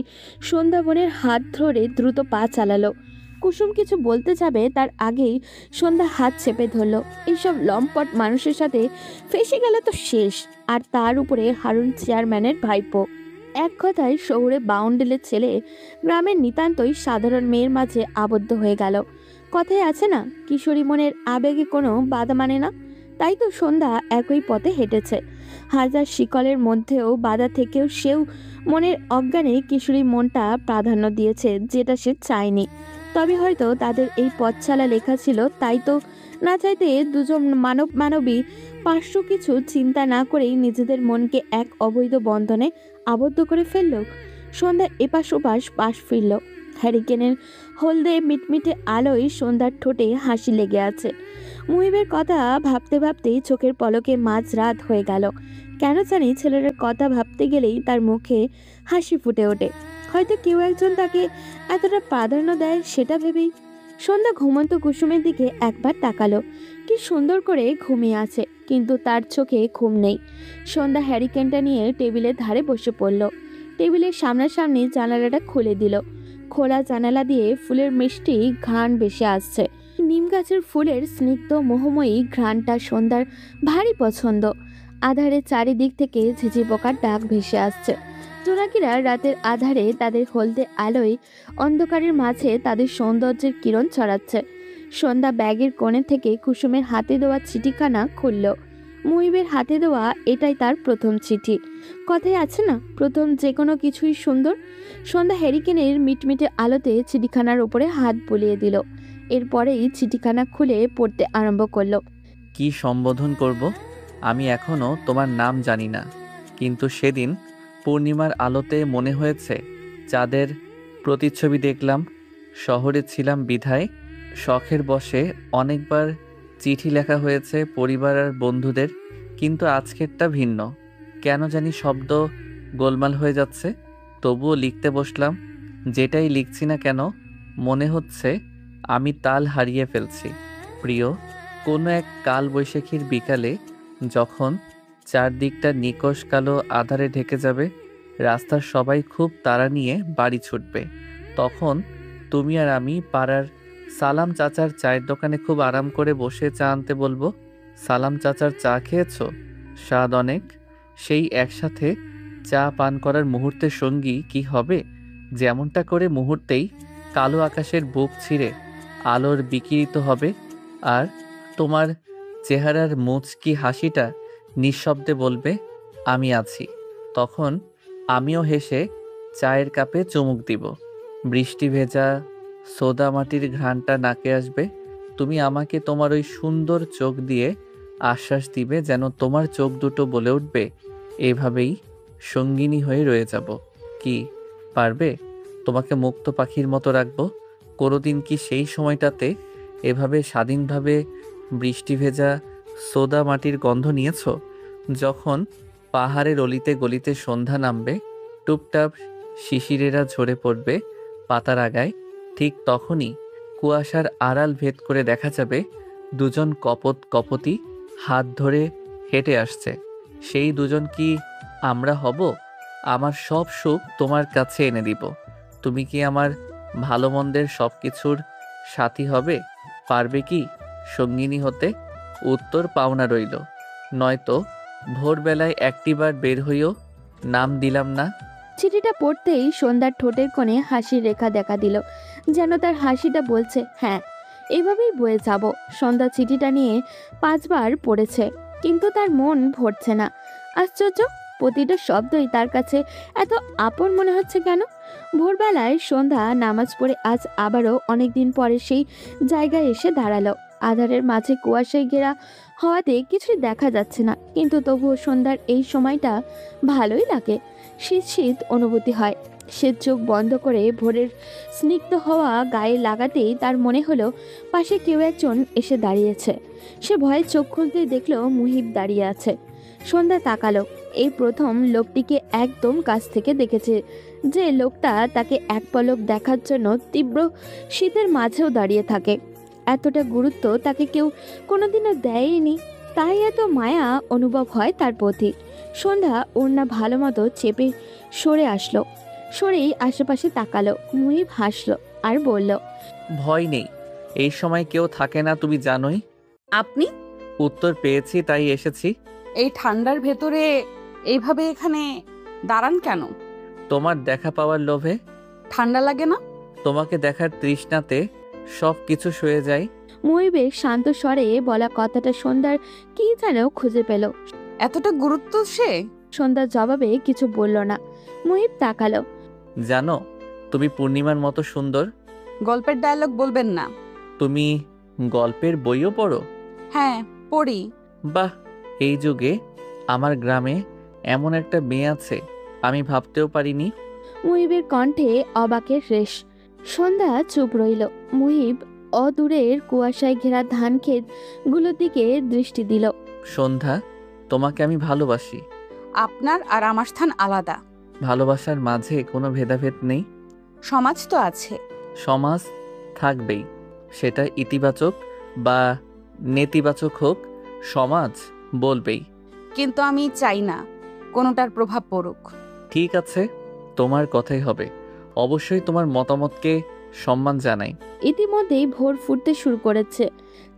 সন্ধ্যা বোনের হাত ধরে দ্রুত পা চালালো। কুসুম কিছু বলতে যাবে তার আগেই সন্ধ্যা হাত চেপে ধরল। এইসব লম্পট মানুষের সাথে ফেসে গেলে তো শেষ। আর তার উপরে হারুন চেয়ারম্যানের ভাইপো। এক কথায় শহুরে বাউন্ডেলের ছেলে গ্রামের নিতান্তই সাধারণ মেয়ের মাঝে আবদ্ধ হয়ে গেল। কথায় আছে না, কিশোরী মনের আবেগে কোনো বাধা মানে না। তাই তো সন্ধ্যা একই পথে হেঁটেছে। হাজার শিকলের মধ্যেও বাধা থেকেও সেও মনের অজ্ঞানে কিশোরী মনটা প্রাধান্য দিয়েছে, যেটা সে চায়নি। তবে হয়তো তাদের এই পথছালা লেখা ছিল, তাই তো না চাইতে দুজন মানবী পার্শ্ব কিছু চিন্তা না করেই নিজেদের মনকে এক অবৈধ বন্ধনে আবদ্ধ করে ফেলল। সন্ধ্যা এপাশ ওপাশ পাশ ফিরল। হ্যারিকেনের হলদে মিটমিটে আলোয় সন্ধ্যার ঠোঁটে হাসি লেগে আছে। মুহিবের কথা ভাবতে ভাবতেই চোখের পলকে মাঝরাত হয়ে গেল। কেন জানি ছেলেটার কথা ভাবতে গেলেই তার মুখে হাসি ফুটে ওঠে। হয়তো কেউ একজন তাকে এতটা প্রাধান্য দেয় সেটা ভেবেই। সন্ধ্যা ঘুমন্ত কুসুমের দিকে একবার তাকালো। কি সুন্দর করে ঘুমিয়ে আছে, কিন্তু তার চোখে ঘুম নেই। সন্ধ্যা হ্যারিকেনটা নিয়ে টেবিলের ধারে বসে পড়ল। টেবিলের সামনাসামনি জানালাটা খুলে দিল। খোলা জানালা দিয়ে ফুলের মিষ্টি ঘ্রাণ ভেসে আসছে। নিম গাছের ফুলের স্নিগ্ধ মোহময়ী ঘ্রাণটা সন্ধ্যার ভারী পছন্দ। আধারে চারিদিক থেকে ঝিঝি পোকার ডাক ভেসে আসছে। জোনাকিরা রাতের আধারে তাদের হলদে আলোয় অন্ধকারের মাঝে তাদের সৌন্দর্যের কিরণ ছড়াচ্ছে। সন্ধ্যা ব্যাগের কোণে থেকে কুসুমের হাতে দেওয়া চিঠিখানা খুলল। মুহিবের হাতে দেওয়া এটাই তার প্রথম চিঠি। কথায় আছে না, প্রথম যে কোনো কিছুই সুন্দর। সন্ধ্যা হ্যারিকেনের মিটমিটে আলোতে চিঠিখানার উপরে হাত বুলিয়ে দিল। এরপরেই চিঠিখানা খুলে পড়তে আরম্ভ করলো। কি সম্বোধন করব? আমি এখনো তোমার নাম জানি না, কিন্তু সেদিন পূর্ণিমার আলোতে মনে হয়েছে চাঁদের প্রতিচ্ছবি দেখলাম। শহরে ছিলাম বিধায় শখের বশে অনেকবার চিঠি লেখা হয়েছে পরিবার আর বন্ধুদের, কিন্তু আজকেরটা ভিন্ন। কেন জানি শব্দ গোলমাল হয়ে যাচ্ছে। তবুও লিখতে বসলাম। যেটাই লিখছি না কেন মনে হচ্ছে আমি তাল হারিয়ে ফেলছি। প্রিয়, কোনো এক কাল বৈশাখীর বিকালে যখন চারদিকটা নিকষ কালো আধারে ঢেকে যাবে, রাস্তার সবাই খুব তাড়া নিয়ে বাড়ি ছুটবে, তখন তুমি আর আমি পাড়ার সালাম চাচার চায়ের দোকানে খুব আরাম করে বসে চা আনতে বলবো। সালাম চাচার চা খেয়েছো? স্বাদ অনেক। সেই একসাথে চা পান করার মুহূর্তের সঙ্গী কি হবে? যেমনটা করে মুহূর্তেই কালো আকাশের বুক ছিঁড়ে আলোর বিকিরিত হবে, আর তোমার চেহারার মুচকি হাসিটা নিঃশব্দে বলবে আমি আছি। তখন আমিও হেসে চায়ের কাপে চুমুক দিব। বৃষ্টি ভেজা সোদা মাটির ঘ্রাণটা নাকে আসবে। তুমি আমাকে তোমার ওই সুন্দর চোখ দিয়ে আশ্বাস দিবে, যেন তোমার চোখ দুটো বলে উঠবে এভাবেই সঙ্গিনী হয়ে রয়ে যাব। কি পারবে? তোমাকে মুক্ত পাখির মতো রাখবো। কোনোদিন কি সেই সময়টাতে এভাবে স্বাধীনভাবে বৃষ্টি ভেজা সোদা মাটির গন্ধ নিয়েছ? যখন পাহাড়ের অলিতে গলিতে সন্ধ্যা নামবে, টুপটাপ শিশিরেরা ঝরে পড়বে পাতার আগায়, ঠিক তখনই কুয়াশার আড়াল ভেদ করে দেখা যাবে দুজন কপতি হাত ধরে হেঁটে আসছে। সেই দুজন কি আমরা হব? আমার সব সুখ তোমার কাছে এনে দিব। তুমি কি আমার ভালো মন্দের সব কিছুর সাথী হবে? পারবে কি সঙ্গিনী হতে? উত্তর পাওনা রইল। নয়তো ভোরবেলায় একটিবার বের হইও, নাম দিলাম না। চিঠিটা পড়তেই সন্ধ্যার ঠোঁটের কোণে হাসির রেখা দেখা দিল, যেন তার হাসিটা বলছে হ্যাঁ, এভাবেই বয়ে যাব। সন্ধ্যা চিঠিটা নিয়ে 5 বার পড়েছে, কিন্তু তার মন ভরছে না। আশ্চর্য, প্রতিটা শব্দই তার কাছে এত আপন মনে হচ্ছে কেন? ভোরবেলায় সন্ধ্যা নামাজ পড়ে আজ আবারও অনেকদিন পরে সেই জায়গায় এসে দাঁড়ালো। আধারের মাঝে কুয়াশায় ঘেরা হওয়াতে কিছুই দেখা যাচ্ছে না, কিন্তু তবুও সন্ধ্যার এই সময়টা ভালোই লাগে। শীত শীত অনুভূতি হয়। সে চোখ বন্ধ করে ভোরের স্নিগ্ধ হওয়া গায়ে লাগাতেই তার মনে হলো পাশে কেউ একজন এসে দাঁড়িয়েছে। সে ভয়ে চোখ খুলতেই দেখলো মুহিব দাঁড়িয়ে আছে। সন্ধ্যা তাকালো। এই প্রথম লোকটিকে একদম কাছ থেকে দেখেছে, যে লোকটা তাকে এক পলক দেখার জন্য তীব্র শীতের মাঝেও দাঁড়িয়ে থাকে। এতটা গুরুত্ব তাকে কেউ কোনোদিনও দেয়নি, তাই এত মায়া অনুভব হয় তার প্রতি। সন্ধ্যা ওড়না ভালো মতো চেপে সরে আসলো। সরেই আশেপাশে তাকালো। মুহিব হাসলো আর বলল, ভয় নেই, এই সময় কেউ থাকে না, তুমি জানোই। আপনি উত্তর পেয়েছি তাই এসেছি। এই ঠান্ডার ভেতরে এইভাবে এখানে দাঁড়ান কেন? তোমার দেখা পাওয়ার লোভে। ঠান্ডা লাগে না? তোমাকে দেখার তৃষ্ণাতে সব কিছু সয়ে যায়। মুহিবের শান্ত স্বরে বলা কথাটা সন্ধ্যার কি যেন খুঁজে পেল। এতটা গুরুত্ব সে? সন্ধ্যার জবাবে কিছু বলল না। মুহিব তাকালো। জানো, তুমি পূর্ণিমার মতো সুন্দর। গল্পের ডায়লগ বলবেন না। তুমি গল্পের বইও পড়ো? হ্যাঁ, পড়ি। বাহ, এই যুগে আমার গ্রামে এমন একটা মেয়ে আছে, আমি ভাবতেও পারিনি। মুহিবের কণ্ঠে অবাকের রেশ। সন্ধ্যা চুপ রইল। মুহিব অদূরের কুয়াশায় ঘেরা ধান ক্ষেত গুলোর দিকে দৃষ্টি দিল। সন্ধ্যা, তোমাকে আমি ভালোবাসি। আপনার আর আমার স্থান আলাদা। ভালোবাসার মাঝে কোনো ভেদাভেদ নেই। সমাজ তো আছে। সমাজ থাকবেই, সেটা ইতিবাচক বা নেতিবাচক হোক, সমাজ বলবেই। কিন্তু আমি চাই না কোনোটার প্রভাব পড়ুক। ঠিক আছে, তোমার কথাই হবে। অবশ্যই তোমার মতামতকে সম্মান জানাই। ইতিমধ্যেই ভোর ফুটতে শুরু করেছে।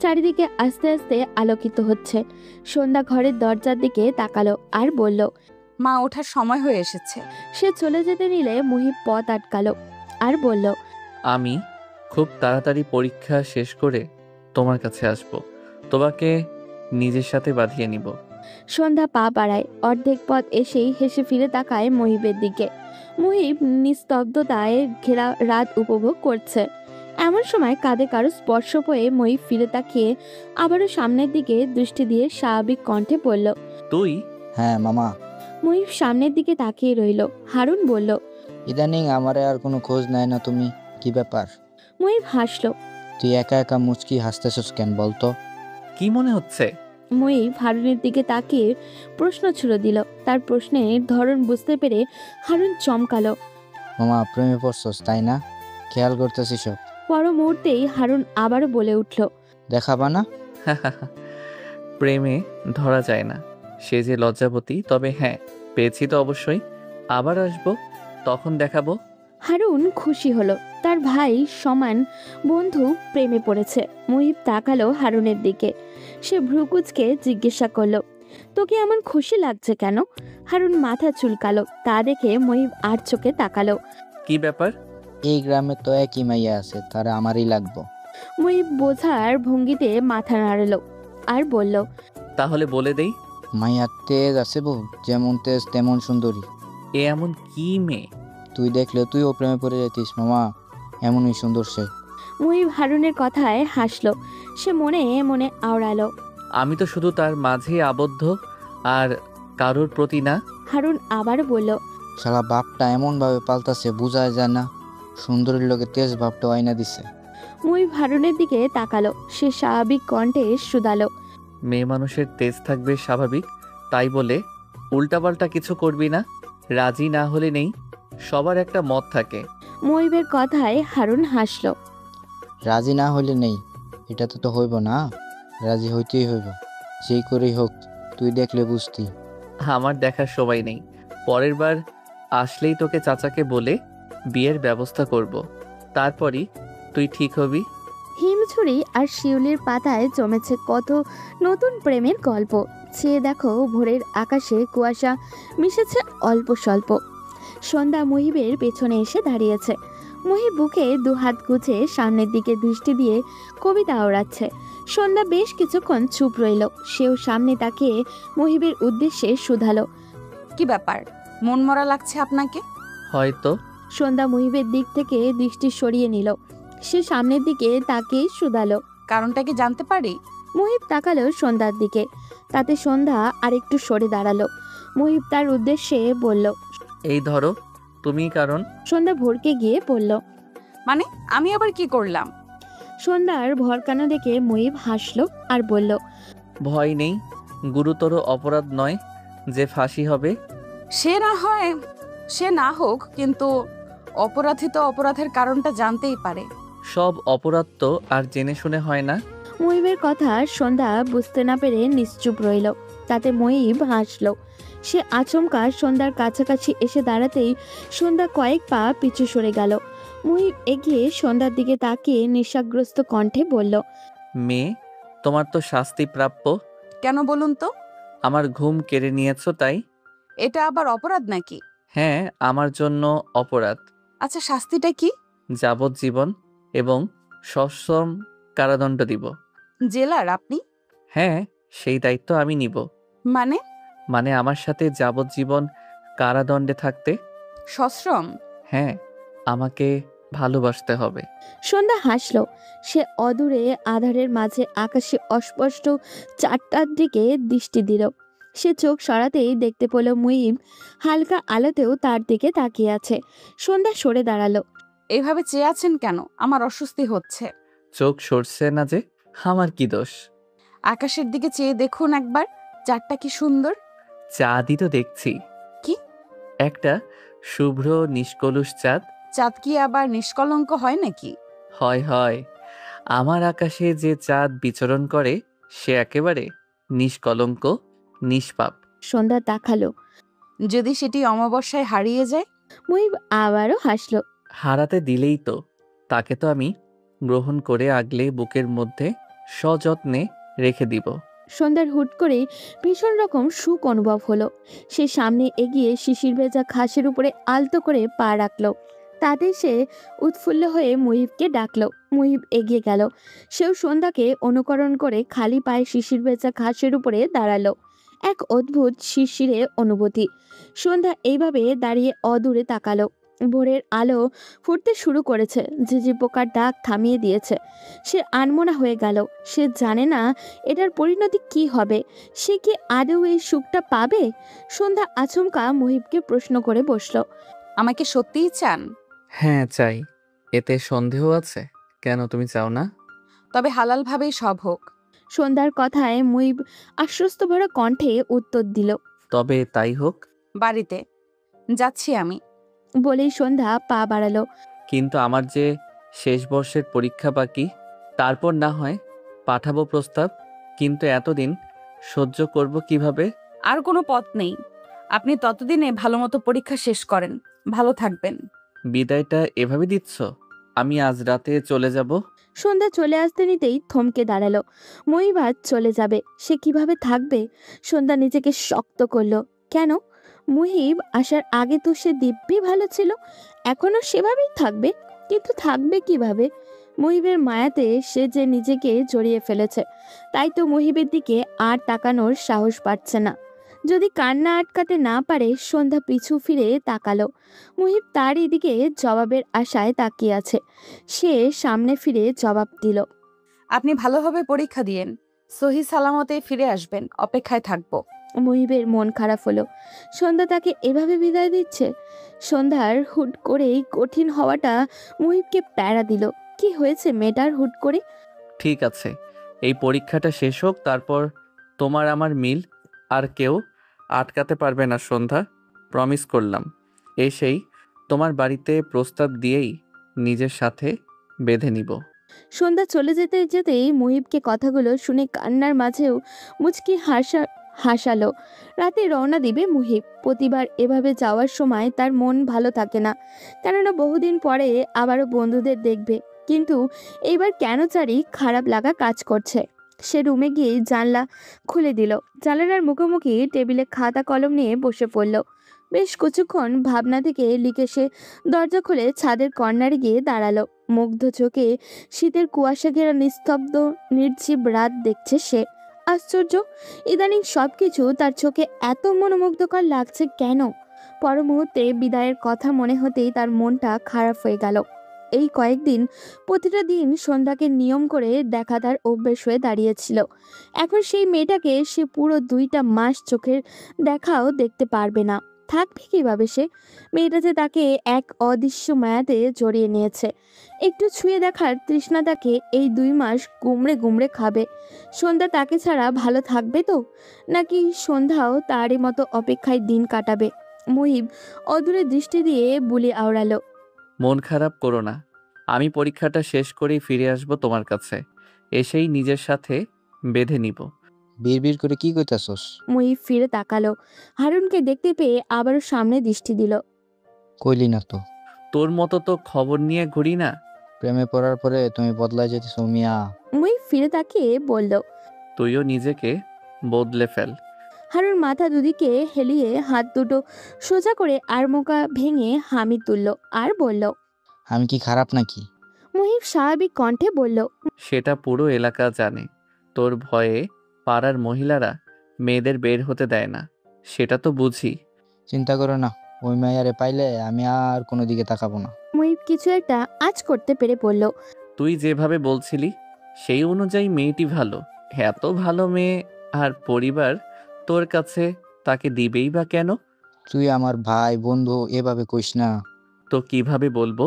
চারিদিকে আস্তে আস্তে আলোকিত হচ্ছে। সন্ধ্যা ঘরের দরজার দিকে তাকালো আর বলল, মা ওঠার সময় হয়ে এসেছে। সে চলে যেতে নিলে মুহিব পথ আটকালো আর বলল, আমি খুব তাড়াতাড়ি পরীক্ষা শেষ করে তোমার কাছে আসব, তোমাকে নিজের সাথে বাঁধিয়ে নিব। সন্ধ্যা পা বাড়ায়। অর্ধেক পথ এসেই হেসে ফিরে তাকায় মুহিবের দিকে। মুহিব নিস্তব্ধতায় ঘেরা রাত উপভোগ করছে। এমন সময় কাঁধে কারো স্পর্শ পেয়ে মুহিব ফিরে তাকিয়ে আবারও সামনের দিকে দৃষ্টি দিয়ে স্বাভাবিক কণ্ঠে বলল, তুই? হ্যাঁ মামা। মুহিব সামনের দিকে তাকিয়ে রইল। হারুন বলল, ইদানিং আমারে আর কোনো খোঁজ নেয় না তুমি, কি ব্যাপার? মুহিব হাসলো। তুই একা একা মুচকি হাসতেছস কেন বলতো? কি মনে হচ্ছে? মুহিব হারুনের দিকে তাকিয়ে প্রশ্ন ছুড়ে দিল। তার প্রশ্নের ধরন বুঝতে পেরে হারুন চমকালো। মামা প্রেমে পড়ছস তাই না? খেয়াল করতেছি সব। পর মুহূর্তেই হারুন আবারও বলে উঠল, দেখাবা না? প্রেমে ধরা যায় না, সে যে লজ্জাবতী। তবে হ্যাঁ, পেয়েছি তো অবশ্যই। আবার আসবো, তখন দেখাবো। হারুন খুশি হলো। তার ভাই সমান বন্ধু প্রেমে পড়েছে। মুহিব তাকালো হারুনের দিকে। সে ভ্রুকুচকে জিজ্ঞাসা করলো, তোকে এমন খুশি লাগছে কেন? হারুন মাথা চুলকালো। তা দেখে মুহিব আর চোখে তাকালো। কি ব্যাপার? এই গ্রামে তো একই মাইয়া আছে, তারা আমারই লাগবো। মুহিব বোঝার ভঙ্গিতে মাথা নাড়ালো আর বলল, তাহলে বলে দেই। মাইয়ার তেজ আছে বহু, যেমন তেজ তেমন সুন্দরী। এ এমন কি মেয়ে? তুই দেখলে তুইও প্রেমে পড়ে যেতিস মামা, এমনই সুন্দর সে। মুহিব হারুনের কথায় হাসলো। সে মনে মনে আওড়ালো, আমি তো শুধু তার মাঝেই আবদ্ধ, আর কারোর প্রতি না। হারুন আবার বলল, শালা বাপটা এমন ভাবে পাল্টাছে বোঝা যায় না, সুন্দরীর লোকে তেজ ভাবটা আয়না দিছে। মুহিব হারুনের দিকে তাকালো। সে স্বাভাবিক কণ্ঠে শুধালো, মেয়ে মানুষের তেজ থাকবে স্বাভাবিক, তাই বলে উল্টাপাল্টা কিছু করবি না। রাজি না হলে নেই, সবার একটা মত থাকে। মুহিবের কথায় হারুন হাসলো। রাজি না হইলে নেই, এটা তো হইব না, রাজি হইতেই হইব, সেই করেই হোক। তুই দেখলে বুঝতি। আমার দেখার সময় নেই, পরের বার আসলেই তোকে চাচাকে বলে বিয়ের ব্যবস্থা করব, তারপরই তুই ঠিক হবি। হিমছড়ি আর শিউলির পাতায় জমেছে কত নতুন প্রেমের গল্প। চেয়ে দেখো ভোরের আকাশে কুয়াশা মিশেছে অল্প স্বল্প। সন্ধ্যা মুহিবের পেছনে এসে দাঁড়িয়েছে। মুহিব বুকে দুহাত গুছে সামনের দিকে দৃষ্টি দিয়ে কবিতা ওড়াচ্ছে। সন্ধ্যা বেশ কিছুক্ষণ চুপ রইল। সেও সামনে তাকিয়ে মুহিবের উদ্দেশ্যে শুধালো, কি ব্যাপার, মন মরা লাগছে আপনাকে? হয়তো। সন্ধ্যা মুহিবের দিক থেকে দৃষ্টি সরিয়ে নিল। সে সামনের দিকে তাকিয়ে শুধালো, কারণটা কি জানতে পারি? মুহিব তাকালো সন্ধ্যার দিকে। তাতে সন্ধ্যা আরেকটু সরে দাঁড়ালো। মুহিব তার উদ্দেশ্যে বলল। এই ধরো, তুমিই কারণ। সন্ধ্যা ভরকে গিয়ে বলল। মানে আমি আবার কি করলাম? সন্ধ্যার ভরকানো দেখে মুহিব হাসলো আর বলল। ভয় নেই, গুরুতর অপরাধ নয় যে ফাঁসি হবে। সে না হোক, কিন্তু অপরাধী তো অপরাধের কারণটা জানতেই পারে। সব অপরাধ তো আর জেনে শুনে হয় না। মুহিবের কথা সন্ধ্যা বুঝতে না পেরে নিশ্চুপ রইল। তাতে মুহিব হাসলো। সে আচমকা সন্ধ্যার কাছাকাছি এসে দাঁড়াতেই সন্ধ্যা কয়েক পা পিছু সরে গেল। মুহিব এগিয়ে সন্ধ্যার দিকে তাকিয়ে নেশাগ্রস্ত কণ্ঠে বলল। মেয়ে, তোমার তো শাস্তি প্রাপ্য। কেন বলুন তো? আমার ঘুম কেড়ে নিয়েছো তাই। এটা আবার অপরাধ নাকি? হ্যাঁ, আমার জন্য অপরাধ। আচ্ছা, শাস্তিটা কি? যাবজ্জীবন এবং সশ্রম কারাদণ্ড দিব। জেলার আপনি? হ্যাঁ, সেই দায়িত্ব আমি নিব। মানে আমার সাথে যাবজ্জীবন কারাদণ্ডে থাকতে। সশ্রম? হ্যাঁ, আমাকে ভালোবাসতে হবে। সন্ধ্যা হাসল। সে অদূরে আধারের মাঝে আকাশে অস্পষ্ট চারটার দিকে দৃষ্টি দিল। সে চোখ সরাতেই দেখতে পেল মুহিব হালকা আলোতেও তার দিকে তাকিয়ে আছে। সন্ধ্যা সরে দাঁড়ালো। এইভাবে চেয়ে আছেন কেন? আমার অস্বস্তি হচ্ছে। চোখ সরছে না যে, আমার কি দোষ? আকাশের দিকে চেয়ে দেখুন একবার, চাঁদটা কি সুন্দর। চাঁদই তো দেখছি। কি? একটা শুভ্র নিষ্কলুষ চাঁদ। চাঁদ কি আবার নিষ্কলঙ্ক হয় নাকি? হয় হয়, আমার আকাশে যে চাঁদ বিচরণ করে সে একেবারে নিষ্কলঙ্ক, নিষ্পাপ। সন্ধ্যা তাকালো। যদি সেটি অমাবস্যায় হারিয়ে যায়? মুহিব আবারও হাসলো। হারাতে দিলেই তো, তাকে তো আমি গ্রহণ করে আগলে বুকের মধ্যে সযত্নে রেখে দিব। সন্ধ্যার হুট করে ভীষণ রকম সুখ অনুভব হলো। সে সামনে এগিয়ে শিশির ভেজা ঘাসের উপরে আলতো করে পা রাখলো। তাতে সে উৎফুল্ল হয়ে মুহিবকে ডাকলো। মুহিব এগিয়ে গেল। সেও সন্ধ্যাকে অনুকরণ করে খালি পায়ে শিশির ভেজা ঘাসের উপরে দাঁড়ালো। এক অদ্ভুত শিরশিরে অনুভূতি। সন্ধ্যা এইভাবে দাঁড়িয়ে অদূরে তাকালো। ভোরের আলো ফুটতে শুরু করেছে। ঝিঝি পোকার ডাক থামিয়ে দিয়েছে। সে আনমনা হয়ে গেল। সে জানে না এটার পরিণতি কি হবে। সে কি আদৌ এই সুখটা পাবে? সন্ধ্যা আচমকা মুহিবকে প্রশ্ন করে বসল। আমাকে সত্যিই চান? হ্যাঁ চাই। এতে সন্দেহ আছে? কেন, তুমি চাও না? তবে হালালভাবেই সব হোক। সন্ধ্যার কথায় মুহিব আশ্বস্ত ভরা কণ্ঠে উত্তর দিল। তবে তাই হোক। বাড়িতে যাচ্ছি আমি। বলেই সন্ধ্যা পা বাড়ালো। কিন্তু আমার যে শেষ বর্ষের পরীক্ষা বাকি, তারপর না হয় পাঠাবো প্রস্তাব। কিন্তু এতদিন সহ্য করব কিভাবে? আর কোনো পথ নেই। আপনি ততদিনে ভালো মতো পরীক্ষা শেষ করেন। ভালো থাকবেন। বিদায়টা এভাবে দিচ্ছ? আমি আজ রাতে চলে যাব। সন্ধ্যা চলে আসতে নিতেই থমকে দাঁড়ালো। মুহিব আজ চলে যাবে। সে কিভাবে থাকবে? সন্ধ্যা নিজেকে শক্ত করলো। কেন? মুহিব আসার আগে তো সে দিব্যি ভালো ছিল। এখনো সেভাবেই থাকবে, কিন্তু থাকবে কিভাবে? মুহিবের মায়াতে সে যে নিজেকে জড়িয়ে ফেলেছে, তাই তো মুহিবের দিকে আর তাকানোর সাহস পাচ্ছে না। যদি কান্না আটকাতে না পারে, সন্ধ্যা পিছু ফিরে তাকালো। মুহিব তার এদিকে জবাবের আশায় তাকিয়ে আছে। সে সামনে ফিরে জবাব দিল। আপনি ভালোভাবে পরীক্ষা দিয়েন, সহি সালামতে ফিরে আসবেন। অপেক্ষায় থাকবো। মুহিবের মন খারাপ হলো। সন্ধ্যা তাকে এভাবে বিদায় দিচ্ছে। সন্ধ্যার হুট করেই কঠিন হওয়াটা মুহিবকে প্যারা দিল। কি হয়েছে মেয়েটার হুট করে? ঠিক আছে, এই পরীক্ষাটা শেষ হোক, তারপর তোমার আমার মিল আর কেউ আটকাতে পারবে না সন্ধ্যা। প্রমিস করলাম। এসেই তোমার বাড়িতে প্রস্তাব দিয়েই নিজের সাথে বেঁধে নিব। সন্ধ্যা চলে যেতে যেতেই মুহিবকে কথাগুলো শুনে কান্নার মাঝেও মুচকি হাসালো। রাতে রওনা দিবে মুহিব। প্রতিবার এভাবে যাওয়ার সময় তার মন ভালো থাকে না, কেননা বহুদিন পরে আবারও বন্ধুদের দেখবে। কিন্তু এইবার কেন জানি খারাপ লাগা কাজ করছে। সে রুমে গিয়ে জানলা খুলে দিল। জানালার মুখোমুখি টেবিলে খাতা কলম নিয়ে বসে পড়ল। বেশ কিছুক্ষণ ভাবনা থেকে লিখে সে দরজা খুলে ছাদের কর্নারে গিয়ে দাঁড়ালো। মুগ্ধ চোখে শীতের কুয়াশা ঘেরা নিস্তব্ধ নির্জীব রাত দেখছে সে। আশ্চর্য, ইদানিং সবকিছু তার চোখে এত মনোমুগ্ধকর লাগছে কেন? পর মুহূর্তে বিদায়ের কথা মনে হতেই তার মনটা খারাপ হয়ে গেল। এই কয়েকদিন প্রতিটা দিন সন্ধ্যাকে নিয়ম করে দেখা তার অভ্যেস হয়ে দাঁড়িয়েছিল। এখন সেই মেয়েটাকে সে পুরো 2টা মাস চোখের দেখাও দেখতে পারবে না। থাকবে কিভাবে সে? মেয়েটা যে তাকে এক অদৃশ্য মায়াতে জড়িয়ে নিয়েছে। একটু ছুঁয়ে দেখার তৃষ্ণা তাকে এই 2 মাস গুমড়ে গুমড়ে খাবে। সন্ধ্যা তাকে ছাড়া ভালো থাকবে তো, নাকি সন্ধ্যাও তারই মতো অপেক্ষায় দিন কাটাবে? মুহিব অদূরে দৃষ্টি দিয়ে বুলি আওড়ালো। মন খারাপ করো না, আমি পরীক্ষাটা শেষ করেই ফিরে আসব তোমার কাছে, এসেই নিজের সাথে বেঁধে নিব। বিড়বিড় করে কি কইতাছস? মুহিব ফিরে তাকালো। হারুনকে দেখতে পেয়ে আবারও সামনে দৃষ্টি দিল। কইলি না তো, তোর মতো তো খবর নিয়ে ঘুরি না। প্রেমে পড়ার পরে তুমি বদলায় যেতেছ মিয়া। মুহিব ফিরে তাকিয়ে বলল। তুইও নিজেকে বদলে ফেল। হারুন মাথা দুদিকে হেলিয়ে হাত দুটো সোজা করে আড়মোকা ভেঙে হামি তুলল আর বলল। আমি কি খারাপ নাকি? মুহিব স্বাভাবিক কণ্ঠে বলল। সেটা পুরো এলাকা জানে, তোর ভয়ে পাড়ার মহিলারা মেয়েদের বের হতে দেয় না, সেটা তো বুঝি। চিন্তা করো না, ওই মাইয়ারে পাইলে আমি আর কোনো দিকে তাকাবো না। মুহিব কিছু একটা আঁচ করতে পেরে বলল। তুই যেভাবে বলছিলি সেই অনুযায়ী মেয়েটি ভালো, এত ভালো মেয়ে, আর পরিবার তোর কাছে তাকে দিবেই বা কেন? তুই আমার ভাই বন্ধু, এভাবে কইস না। তো কিভাবে বলবো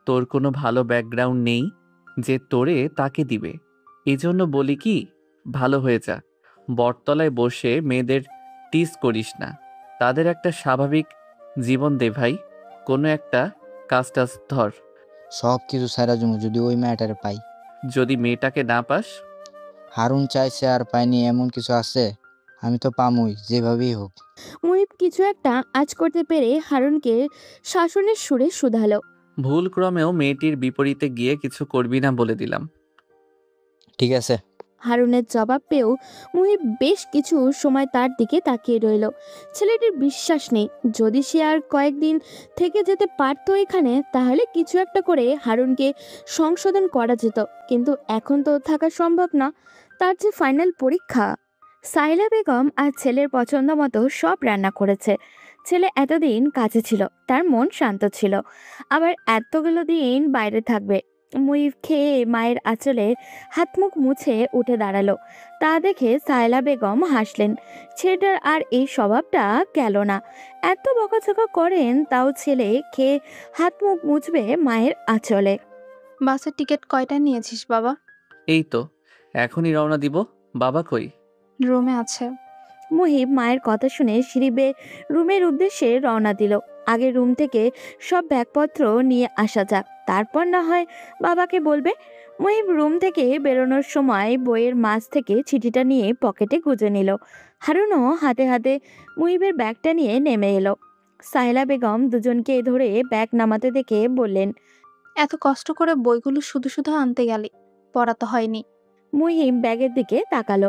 তোর কোনো ভালো ব্যাকগ্রাউন্ড নেই যে তোরে তাকে দিবে? এজন্য বলি কি, ভালো হয়ে যা, বটতলায় বসে মেয়েদের টিস করিস না, তাদের একটা স্বাভাবিক জীবন দে ভাই, কোনো একটা কাজ টাজ ধর। সব কিছু সারা জন্য যদি ওই মেয়েটারে পাই। যদি মেয়েটাকে না পাস? হারুন চাইছে আর পাইনি এমন কিছু আছে? আমি তো পামুই, যেভাবেই হোক। মুহিব কিছু একটা আঁচ করতে পেরে হারুনকে শাসনের সুরে শুধালো। ভুল ক্রমেও মেয়েটির বিপরীতে গিয়ে কিছু করবি না বলে দিলাম। ঠিক আছে। হারুনের জবাব পেয়েও মুহিব বেশ কিছু সময় তার দিকে তাকিয়ে রইল। ছেলেটির বিশ্বাস নেই, যদি সে আর কয়েকদিন থেকে যেতে পারতো এখানে, তাহলে কিছু একটা করে হারুনকে সংশোধন করা যেত। কিন্তু এখন তো থাকা সম্ভব না, তার যে ফাইনাল পরীক্ষা। সাইলা বেগম আর ছেলের পছন্দ মতো সব রান্না করেছে। ছেলে এতদিন কাছে ছিল, তার মন শান্ত ছিল, আবার এতগুলো দিন বাইরে থাকবে। মুহিব খেয়ে মায়ের আঁচলে হাত মুখ মুছে উঠে দাঁড়ালো। তা দেখে সায়লা বেগম হাসলেন। ছেলেটার আর এই স্বভাবটা গেল না। এত বকাঝকা করেন, তাও ছেলে খেয়ে হাত মুখ মুছবে মায়ের আঁচলে। বাসের টিকিট কয়টা নিয়েছিস বাবা? এই তো এখনই রওনা দিব। বাবা কই? রুমে আছে। মুহিব মায়ের কথা শুনে সিঁড়ি বেয়ে রুমের উদ্দেশ্যে রওনা দিল। আগে রুম থেকে সব ব্যাগপত্র নিয়ে আসা যাক, তারপর না হয় বাবাকে বলবে। মুহিব রুম থেকে বেরোনোর সময় বইয়ের মাঝ থেকে চিঠিটা নিয়ে পকেটে গুজে নিল। হারুনও হাতে হাতে মুহিবের ব্যাগটা নিয়ে নেমে এলো। সাহেলা বেগম দুজনকে ধরে ব্যাগ নামাতে দেখে বললেন। এত কষ্ট করে বইগুলো শুধু শুধু আনতে গেলি, পড়া তো হয়নি। মুহিব ব্যাগের দিকে তাকালো।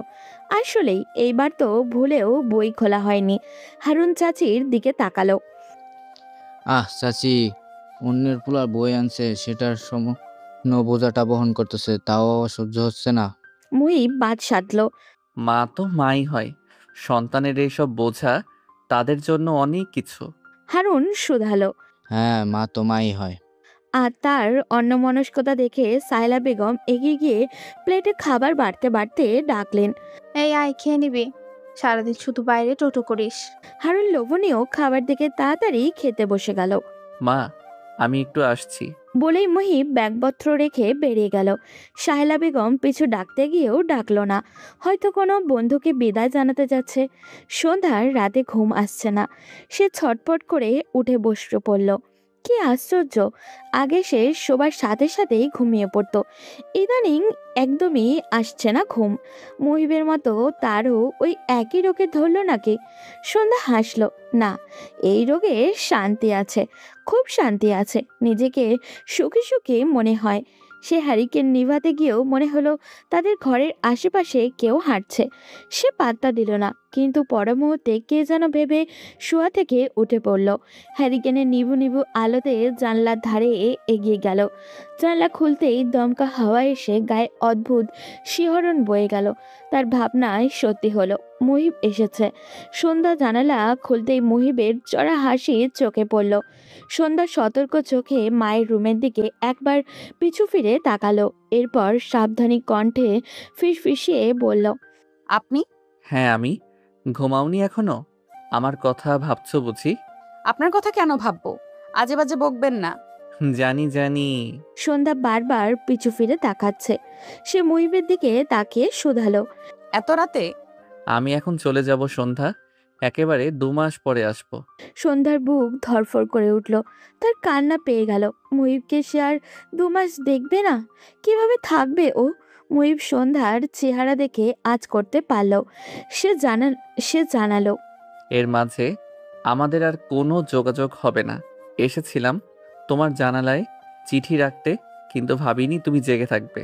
আসলেই এইবার তো ভুলেও বই খোলা হয়নি। হারুন চাচির দিকে তাকালো। চাচি, অন্যের পোলার বই আনছে, সেটার বোঝাটা বহন করতেছে, তাও সহ্য হচ্ছে না। মুহিব বাদ সাধলো। মা তো মাই হয়, সন্তানের এইসব বোঝা তাদের জন্য অনেক কিছু। হারুন শুধালো। হ্যাঁ, মা তো মাই হয়। আর তার অন্যমনস্কতা দেখে সায়লা বেগম এগিয়ে গিয়ে প্লেটে খাবার বাড়তে বাড়তে ডাকলেন। এই আয়, খেয়ে নিবি, সারাদিন শুধু বাইরে টোটো করিস। হারুন লোভনীয় খাবার দেখে তাড়াতাড়ি খেতে বসে গেল। মা, আমি একটু আসছি বলেই মুহিব ব্যাগপত্র রেখে বেরিয়ে গেল। সাহেলা বেগম পিছু ডাকতে গিয়েও ডাকলো না। হয়তো কোনো বন্ধুকে বিদায় জানাতে যাচ্ছে। সন্ধ্যার রাতে ঘুম আসছে না। সে ছটপট করে উঠে বসে পড়ল। কি আশ্চর্য, আগে সে শোবার সাথে সাথেই ঘুমিয়ে পড়তো, ইদানিং একদমই আসছে না ঘুম। মুহিবের মতো তারও ওই একই রোগে ধরল নাকি? সন্ধ্যা হাসলো। না, এই রোগে শান্তি আছে, খুব শান্তি আছে। নিজেকে সুখী সুখী মনে হয়। সে হ্যারিকেন নিভাতে গিয়েও মনে হলো তাদের ঘরের আশেপাশে কেউ হাঁটছে। সে পাত্তা দিল না, কিন্তু পর মুহূর্তে কে যেন ভেবে শোয়া থেকে উঠে পড়ল। হ্যারিকেনের নিভু নিভু আলোতে জানলার ধারে এগিয়ে গেল। জানলা খুলতেই দমকা হাওয়া এসে গায়ে অদ্ভুত শিহরণ বয়ে গেল। তার ভাবনায় সত্যি হলো, মুহিব এসেছে। সন্ধ্যা জানালা খুলতেই মুহিবের চড়া হাসি চোখে পড়ল। সন্ধ্যা সতর্ক চোখে মায়ের রুমের দিকে একবার পিছু ফিরে তাকালো, এরপর সাবধানী কণ্ঠে ফিসফিসিয়ে বলল, আপনি? হ্যাঁ আমি। ঘুমাওনি এখনো? আমার কথা ভাবছো বুঝি? আপনার কথা কেন ভাববো? আজে বাজে বকবেন না। জানি জানি। সন্ধ্যা বারবার পিছু ফিরে তাকাচ্ছে। সে মুহিবের দিকে তাকিয়ে শুধালো, এত রাতে? আমি এখন চলে যাব সন্ধ্যা, একেবারে 2 মাস পরে আসবো। সন্ধ্যার বুক ধরফর করে উঠল। তার কান্না পেয়ে গেল। মুহিবকে সে আর 2 মাস দেখবে না? কিভাবে থাকবে ও? মুহিব সন্ধ্যার চেহারা দেখে আজ করতে পারল। সে জানালো, এর মাঝে আমাদের আর কোনো যোগাযোগ হবে না। এসেছিলাম তোমার জানালায় চিঠি রাখতে, কিন্তু ভাবিনি তুমি জেগে থাকবে।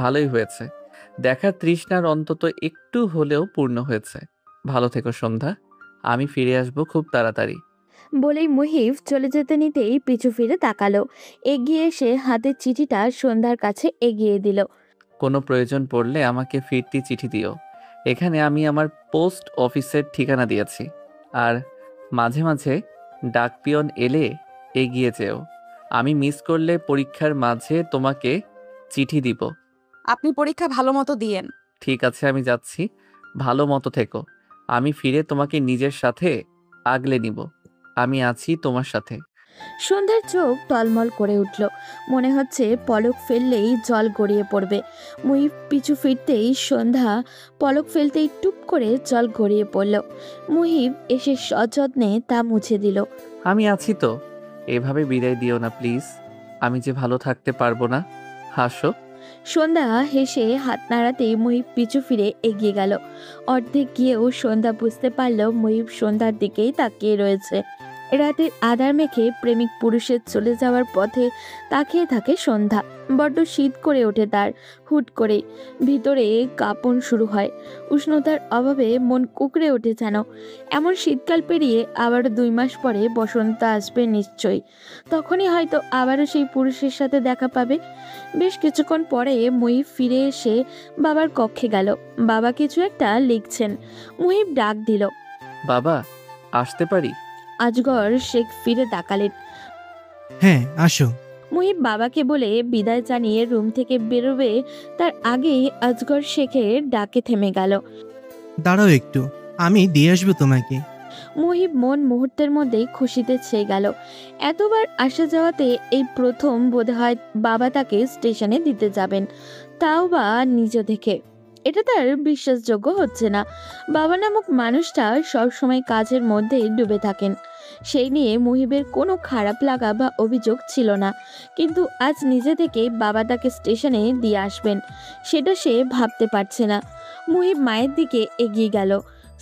ভালোই হয়েছে, দেখার তৃষ্ণার অন্তত একটু হলেও পূর্ণ হয়েছে। ভালো থেকো সন্ধ্যা, আমি ফিরে আসবো খুব তাড়াতাড়ি। বলেই মুহিব চলে যেতে নিতেই পিছু ফিরে তাকালো। এগিয়ে এসে হাতের চিঠিটা সন্ধ্যার কাছে এগিয়ে দিল। কোনো প্রয়োজন পড়লে আমাকে ফিরতি চিঠি দিও। এখানে আমি আমার পোস্ট অফিসের ঠিকানা দিয়েছি। আর মাঝে মাঝে ডাকপিয়ন এলে এগিয়ে যেও। আমি মিস করলে পরীক্ষার মাঝে তোমাকে চিঠি দিব। আপনি পরীক্ষা ভালো মতো দিয়েন। ঠিক আছে, আমি যাচ্ছি। ভালো মতো থেকো। আমি ফিরে তোমাকে নিজের সাথে আগলে নিব। আমি আছি তোমার সাথে। সন্ধ্যার চোখ টলমল করে উঠল। মনে হচ্ছে পলক ফেললেই জল গড়িয়ে পড়বে। মুহিব পিছু ফিরতেই সন্ধ্যা পলক ফেলতেই টুপ করে জল গড়িয়ে পড়ল। মুহিব এসে সযত্নে তা মুছে দিল। আমি আছি তো, এভাবে বিদায় দিও না প্লিজ। আমি যে ভালো থাকতে পারবো না। হাসো। সন্ধ্যা হেসে হাত নাড়াতেই মুহিব পিছু ফিরে এগিয়ে গেল। অর্ধেক গিয়েও সন্ধ্যা বুঝতে পারল মুহিব সন্ধ্যার দিকেই তাকিয়ে রয়েছে। রাতের আধার মেখে প্রেমিক পুরুষের চলে যাওয়ার পথে তাকিয়ে থাকে সন্ধ্যা। বড্ড শীত করে ওঠে তার। হুট করে ভিতরে কাঁপন শুরু হয়। উষ্ণতার অভাবে মন কুকড়ে ওঠে যেন। এমন শীতকাল পেরিয়ে আবার 2 মাস পরে বসন্ত আসবে নিশ্চয়ই। তখনই হয়তো আবারও সেই পুরুষের সাথে দেখা পাবে। বেশ কিছুক্ষণ পরে মুহিব ফিরে এসে বাবার কক্ষে গেল। বাবা কিছু একটা লিখছেন। মুহিব ডাক দিল, বাবা, আসতে পারি? আজগর শেখ ফিরে তাকালেন। হ্যাঁ আসো। মুহিব বাবাকে বলে বিদায় জানিয়ে রুম থেকে বেরোবে তার আগেই আজগর শেখের ডাকে থেমে গেল। দাঁড়াও একটু, আমি দিয়ে আসবো তোমাকে। মুহিব মন মুহূর্তের মধ্যেই খুশিতে ছেয়ে গেল। এতবার আসা যাওয়াতে এই প্রথম বোধহয় বাবা তাকে স্টেশনে দিতে যাবেন, তাও বা নিজ দেখে। এটা তার বিশ্বাসযোগ্য হচ্ছে না। বাবা নামক মানুষটা সবসময় কাজের মধ্যে ডুবে থাকেন। সেই নিয়ে মুহিবের কোনো খারাপ লাগা বা অভিযোগ ছিল না, কিন্তু আজ নিজে থেকে বাবা তাকে স্টেশনে দিয়ে আসবেন সেটা সে ভাবতে পারছে না। মুহিব মায়ের দিকে এগিয়ে গেল।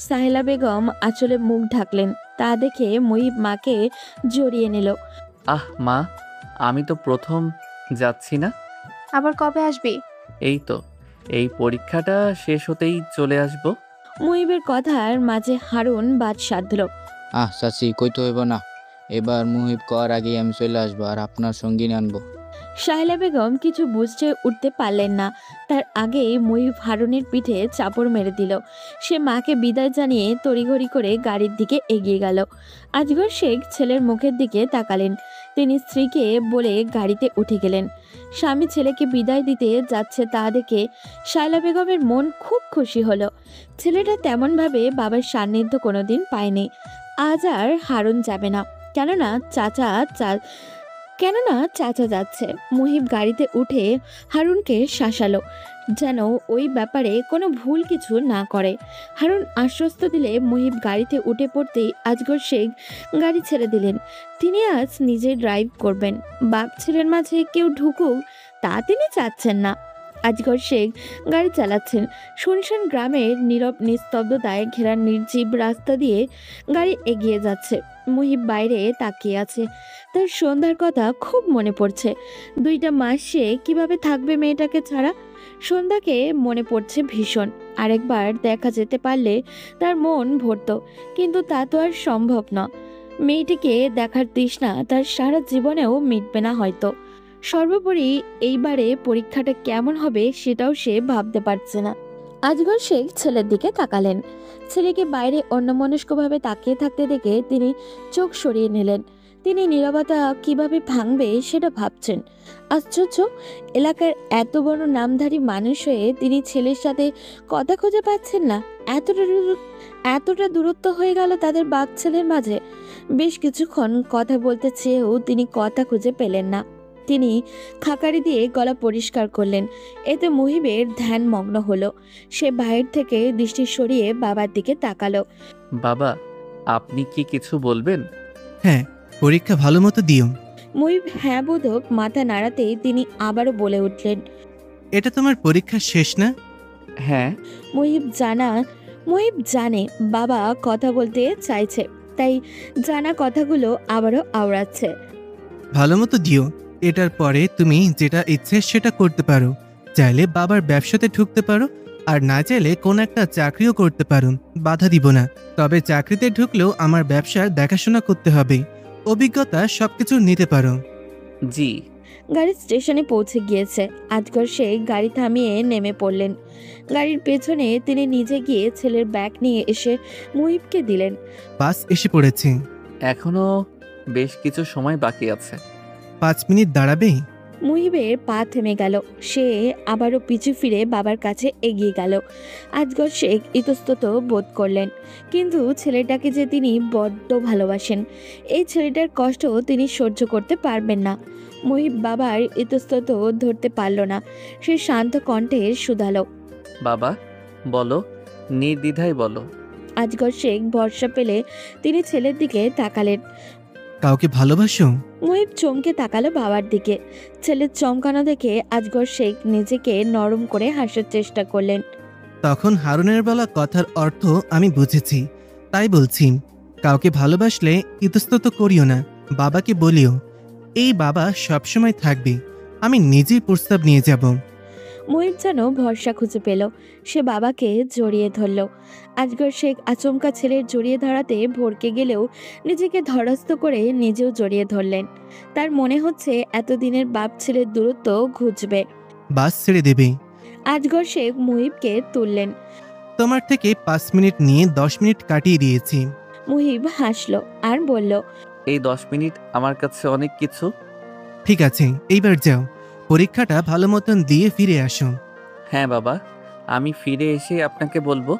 সাহেলা বেগম আঁচলে মুখ ঢাকলেন। তা দেখে মুহিব মাকে জড়িয়ে নিল। আহ মা, আমি তো প্রথম যাচ্ছি না। আবার কবে আসবি? এই তো, এই পরীক্ষাটা শেষ হতেই চলে আসবো। মুহিবের কথার মাঝে হারুন বাদ সাধল। চাচি কইতে হইব না, এবার মুহিব কর আগেই আমি চলে আসবো আর আপনার সঙ্গিনী আনবো। সাহেলা বেগম কিছু বুঝতে উঠতে পারলেন না। তার আগেই মুহিব হারুনের পিঠে চাপড় মেরে দিল। সে মাকে বিদায় জানিয়ে তড়িঘড়ি করে গাড়ির দিকে এগিয়ে গেল। আজগর শেখ ছেলের মুখের দিকে তাকালেন। তিনি স্ত্রীকে বলে গাড়িতে উঠে গেলেন। স্বামী ছেলেকে বিদায় দিতে যাচ্ছে তা দেখে শায়লা বেগমের মন খুব খুশি হলো। ছেলেটা তেমনভাবে বাবার সান্নিধ্য কোনোদিন পায়নি। আজ আর হারুন যাবে না, কেননা চাচা যাচ্ছে। মুহিব গাড়িতে উঠে হারুনকে শাসালো যেন ওই ব্যাপারে কোনো ভুল কিছু না করে। হারুন আশ্বস্ত দিলে মুহিব গাড়িতে উঠে পড়তেই আজগর শেখ গাড়ি ছেড়ে দিলেন। তিনি আজ নিজে ড্রাইভ করবেন। বাপ ছেলের মাঝে কেউ ঢুকুক তা তিনি চাচ্ছেন না। আজগর শেখ গাড়ি চালাচ্ছেন। শুনশান গ্রামের নীরব নিস্তব্ধতায় ঘেরা নির্জীব রাস্তা দিয়ে গাড়ি এগিয়ে যাচ্ছে। মুহিব বাইরে তাকিয়ে আছে। তার সন্ধ্যার কথা খুব মনে পড়ছে। 2টা মাস সে কিভাবে থাকবে মেয়েটাকে ছাড়া। সন্ধ্যাকে মনে পড়ছে ভীষণ। আরেকবার দেখা যেতে পারলে তার মন ভরত, কিন্তু তা তো আর সম্ভব না। মেয়েটিকে দেখার তৃষ্ণা তার সারা জীবনেও মিটবে না হয়তো। সর্বোপরি এইবারে পরীক্ষাটা কেমন হবে সেটাও সে ভাবতে পারছে না। আজগর শেখ ছেলের দিকে তাকালেন। ছেলেকে বাইরে অন্যমনস্কভাবে তাকিয়ে থাকতে দেখে তিনি চোখ সরিয়ে নিলেন। তিনি নীরবতা কিভাবে ভাঙবে সেটা ভাবছেন। আশ্চর্য, এলাকার এত বড় নামধারী মানুষ হয়ে তিনি ছেলের সাথে কথা খুঁজে পাচ্ছেন না। এতটা দূরত্ব হয়ে গেল তাদের বাপ ছেলের মাঝে। বেশ কিছুক্ষণ কথা বলতে চেয়েও তিনি কথা খুঁজে পেলেন না। তিনি খাকারি দিয়ে গলা পরিষ্কার করলেন। এতে মুহিবের ধ্যান মগ্ন হলো। সে বাইরে থেকে দৃষ্টি সরিয়ে বাবার দিকে তাকালো। বাবা, আপনি কি কিছু বলবেন? হ্যাঁ, পরীক্ষা ভালো মতো দিও। মুহিব হ্যাঁ বোধক মাথা নাড়াতেই তিনি আবারও বলে উঠলেন, এটা তোমার পরীক্ষা শেষ না? হ্যাঁ। মুহিব জানে বাবা কথা বলতে চাইছে, তাই জানা কথাগুলো আবারও আওড়াচ্ছে। ভালো মতো দিও। এটার পরে তুমি যেটা ইচ্ছে সেটা করতে পারো। চাইলে বাবার ব্যবসাতে ঢুকতে পারো, আর না চাইলে কোন একটা চাকরিও করতে পারো, বাধা দিব না। তবে চাকরিতে ঢুকলেও আমার ব্যবসার দেখাশোনা করতে হবে। অভিজ্ঞতা সবকিছু নিতে পারো। জি। গাড়ি স্টেশনে পৌঁছে গিয়েছে। আজগর শেখ গাড়ি থামিয়ে নেমে পড়লেন। গাড়ির পেছনে তিনি নিজে গিয়ে ছেলের ব্যাগ নিয়ে এসে মুহিবকে দিলেন। বাস এসে পড়েছে। এখনো বেশ কিছু সময় বাকি আছে। 5 মিনিট দাঁড়াবে? মুহিবের পা থেমে গেল। সে আবারও পিছু ফিরে বাবার কাছে এগিয়ে গেল। আজগর শেখ ইতস্তত বোধ করলেন, কিন্তু ছেলেটাকে যে তিনি বড্ড ভালোবাসেন, এই ছেলেটার কষ্ট তিনি সহ্য করতে পারবেন না। মুহিব বাবার ইতস্তত ধরতে পারল না। সে শান্ত কণ্ঠে শুধালো, বাবা বলো, নির্দ্বিধায় বলো। আজগর শেখ ভরসা পেলে তিনি ছেলের দিকে তাকালেন। কাউকে ভালোবাসো? মুহিব চমকে তাকালো বাবার দিকে। ছেলের চমকানো দেখে আজগর শেখ নিজেকে নরম করে হাসার চেষ্টা করলেন। তখন হারুনের বলা কথার অর্থ আমি বুঝেছি, তাই বলছি, কাউকে ভালোবাসলে ইতস্তত করিও না, বাবাকে বলিও। এই বাবা সবসময় থাকবে। আমি নিজেই প্রস্তাব নিয়ে যাব। মুহিব যেন ভরসা খুঁজে পেল। সে বাবাকে জড়িয়ে ধরল। আজগর শেখ আচমকা ছেলের জড়িয়ে ধরাতে ভরকে গেলেও নিজেকে ধরাস্ত করে নিজেও জড়িয়ে ধরলেন। তার মনে হচ্ছে এতদিনের বাপ ছেলের দূরত্ব ঘুচবে। বাস ছেড়ে দেবে। আজগর শেখ মুহিবকে তুললেন। তোমার থেকে 5 মিনিট নিয়ে 10 মিনিট কাটিয়ে দিয়েছি। মুহিব হাসলো আর বলল, এই 10 মিনিট আমার কাছে অনেক কিছু। ঠিক আছে, এইবার যাও, পরীক্ষাটা ভালো মতন দিয়ে ফিরে আসো। হ্যাঁ বাবা, আমি ফিরে এসে আপনাকে বলবো।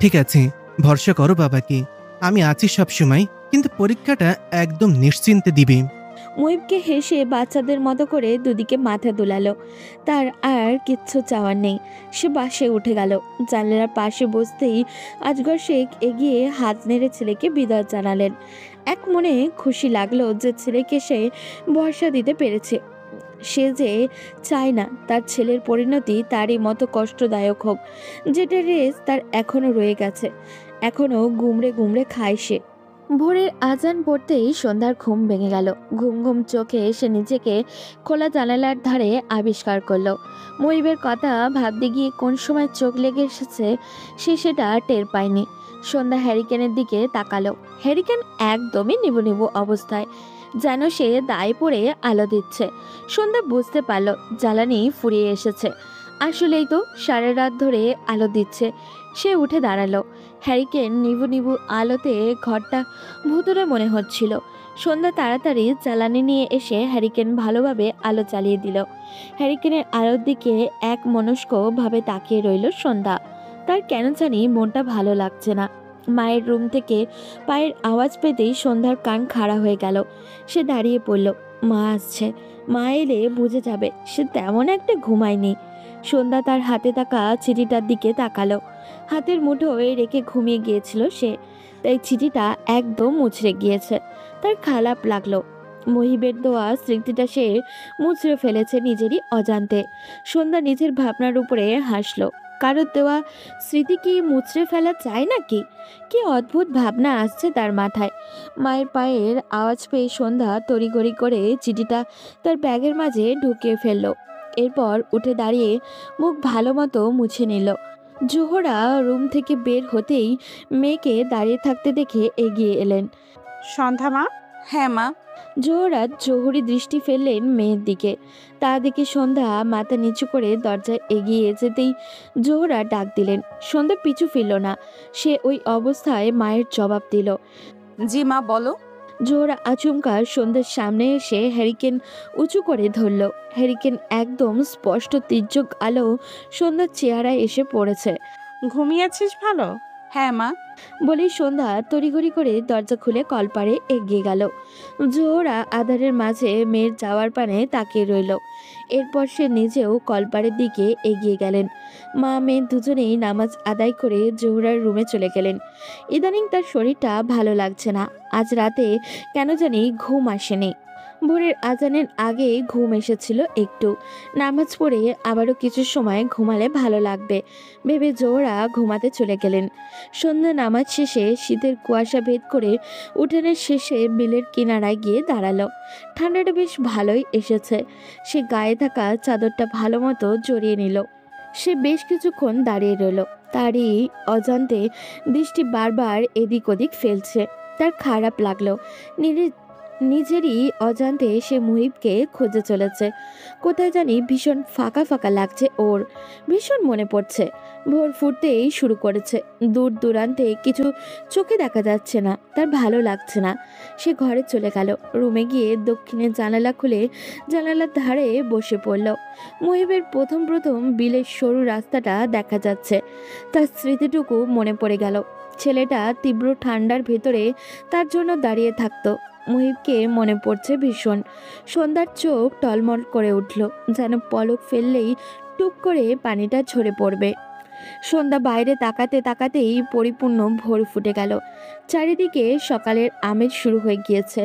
ঠিক আছে, ভরসা করো বাবাকে, আমি আছি সব সময়, কিন্তু পরীক্ষাটা একদম নিশ্চিন্তে দিবে। মুহিবকে হেসে বাচ্চাদের মতো করে দুদিকে মাথা দোলালো। তার আর কিচ্ছু চাওয়ার নেই। সে বাসে উঠে গেল। জানলার পাশে বসতেই আজগর শেখ এগিয়ে হাত নেড়ে ছেলেকে বিদায় জানালেন। এক মনে খুশি লাগলো যে ছেলেকে সে ভরসা দিতে পেরেছে। সে যে চায় না তার ছেলের পরিণতি তারই মতো কষ্টদায়ক হোক, যেটা রেস তার এখনো রয়ে গেছে। এখনো গুমড়ে গুমড়ে খায় সে। ভোরের আজান পড়তেই সন্ধ্যার ঘুম ভেঙে গেল। ঘুম ঘুম চোখে সে নিজেকে খোলা জানালার ধারে আবিষ্কার করলো। মুহিবের কথা ভাবতে গিয়ে কোন সময় চোখ লেগে এসেছে সে সেটা টের পায়নি। সন্ধ্যা হ্যারিকেনের দিকে তাকালো। হ্যারিকেন একদমই নিবু নিবু অবস্থায়, যেন সে দায় পড়ে আলো দিচ্ছে। সন্ধ্যা বুঝতে পারল জ্বালানি ফুরিয়ে এসেছে। আসলেই তো সারা রাত ধরে আলো দিচ্ছে। সে উঠে দাঁড়ালো। হ্যারিকেন নিবু নিবু আলোতে ঘরটা ভুতুরে মনে হচ্ছিল। সন্ধ্যা তাড়াতাড়ি জ্বালানি নিয়ে এসে হ্যারিকেন ভালোভাবে আলো চালিয়ে দিল। হ্যারিকেনের আলোর দিকে এক মনস্কভাবে তাকিয়ে রইল সন্ধ্যা। তার কেন জানি মনটা ভালো লাগছে না। মায়ের রুম থেকে পায়ের আওয়াজ পেতেই সন্ধ্যার কান খাড়া হয়ে গেল। সে দাঁড়িয়ে পড়ল। মা আসছে। মা এলে বুঝে যাবে সে তেমন একটা ঘুমায়নি। সন্ধ্যা তার হাতে থাকা চিঠিটার দিকে তাকালো। হাতের মুঠোয় রেখে ঘুমিয়ে গিয়েছিল সে, তাই চিঠিটা একদম মুচড়ে গিয়েছে। তার খারাপ লাগলো। মুহিবের দেওয়া স্মৃতিটা সে মুচড়ে ফেলেছে নিজেরই অজান্তে। সন্ধ্যা নিজের ভাবনার উপরে হাসলো। কারোর দেওয়া স্মৃতি কি মুচড়ে ফেলা যায় নাকি? কি অদ্ভুত ভাবনা আসছে তার মাথায়। মায়ের পায়ের আওয়াজ পেয়ে সন্ধ্যা তড়িঘড়ি করে চিঠিটা তার ব্যাগের মাঝে ঢুকিয়ে ফেললো। এরপর উঠে দাঁড়িয়ে মুখ ভালো মতো মুছে নিল। জোহরা রুম থেকে বের হতেই মেয়েকে দাঁড়িয়ে থাকতে দেখে এগিয়ে এলেন। সন্ধ্যা মা? হ্যাঁ মা। জোহরা জহুরি দৃষ্টি ফেললেন মেয়ের দিকে। তা দেখে সন্ধ্যা মাথা নিচু করে দরজায় এগিয়ে যেতেই জোহরা ডাক দিলেন। সন্ধ্যা পিছু ফিরল না, সে ওই অবস্থায় মায়ের জবাব দিল। জি মা, বলো। জোহরা আচমকা সন্ধ্যার সামনে এসে হ্যারিকেন উঁচু করে ধরল। হ্যারিকেন একদম স্পষ্ট তীর্যক আলো সন্ধ্যার চেহারায় এসে পড়েছে। ঘুমিয়েছিস ভালো? হ্যাঁ মা। বলেই সন্ধ্যা তড়িঘড়ি করে দরজা খুলে কলপারে এগিয়ে গেল। জোহরা আধারের মাঝে মেয়ের যাওয়ার পানে তাকিয়ে রইল। এরপর সে নিজেও কলপারের দিকে এগিয়ে গেলেন। মা মেয়ে দুজনেই নামাজ আদায় করে জোহরার রুমে চলে গেলেন। ইদানিং তার শরীরটা ভালো লাগছে না। আজ রাতে কেন জানি ঘুম আসেনি। ভোরের আজানের আগে ঘুম এসেছিল একটু। নামাজ পড়ে আবারও কিছু সময় ঘুমালে ভালো লাগবে ভেবে জোহরা ঘুমাতে চলে গেলেন। সন্ধ্যা নামাজ শেষে শীতের কুয়াশা ভেদ করে উঠানের শেষে বিলের কিনারায় গিয়ে দাঁড়ালো। ঠান্ডাটা বেশ ভালোই এসেছে। সে গায়ে থাকা চাদরটা ভালো মতো জড়িয়ে নিল। সে বেশ কিছুক্ষণ দাঁড়িয়ে রইল। তারই অজান্তে দৃষ্টি বারবার এদিক ওদিক ফেলছে। তার খারাপ লাগলো। নিজেরই অজান্তে সে মুহিবকে খুঁজে চলেছে। কোথায় জানি ভীষণ ফাঁকা ফাঁকা লাগছে ওর। ভীষণ মনে পড়ছে। ভোর ফুটতেই শুরু করেছে। দূর দূরান্তে কিছু চোখে দেখা যাচ্ছে না। তার ভালো লাগছে না। সে ঘরে চলে গেল। রুমে গিয়ে দক্ষিণের জানালা খুলে জানালার ধারে বসে পড়ল। মুহিবের প্রথম প্রথম বিলের সরু রাস্তাটা দেখা যাচ্ছে। তার স্মৃতিটুকু মনে পড়ে গেল। ছেলেটা তীব্র ঠান্ডার ভেতরে তার জন্য দাঁড়িয়ে থাকতো। মুহিবকে মনে পড়ছে ভীষণ। সন্ধ্যার চোখ টলমল করে উঠল, যেন পলক ফেললেই টুক করে পানিটা ঝরে পড়বে। সন্ধ্যা বাইরে তাকাতে তাকাতেই পরিপূর্ণ ভোর ফুটে গেল। চারিদিকে সকালের আমেজ শুরু হয়ে গিয়েছে।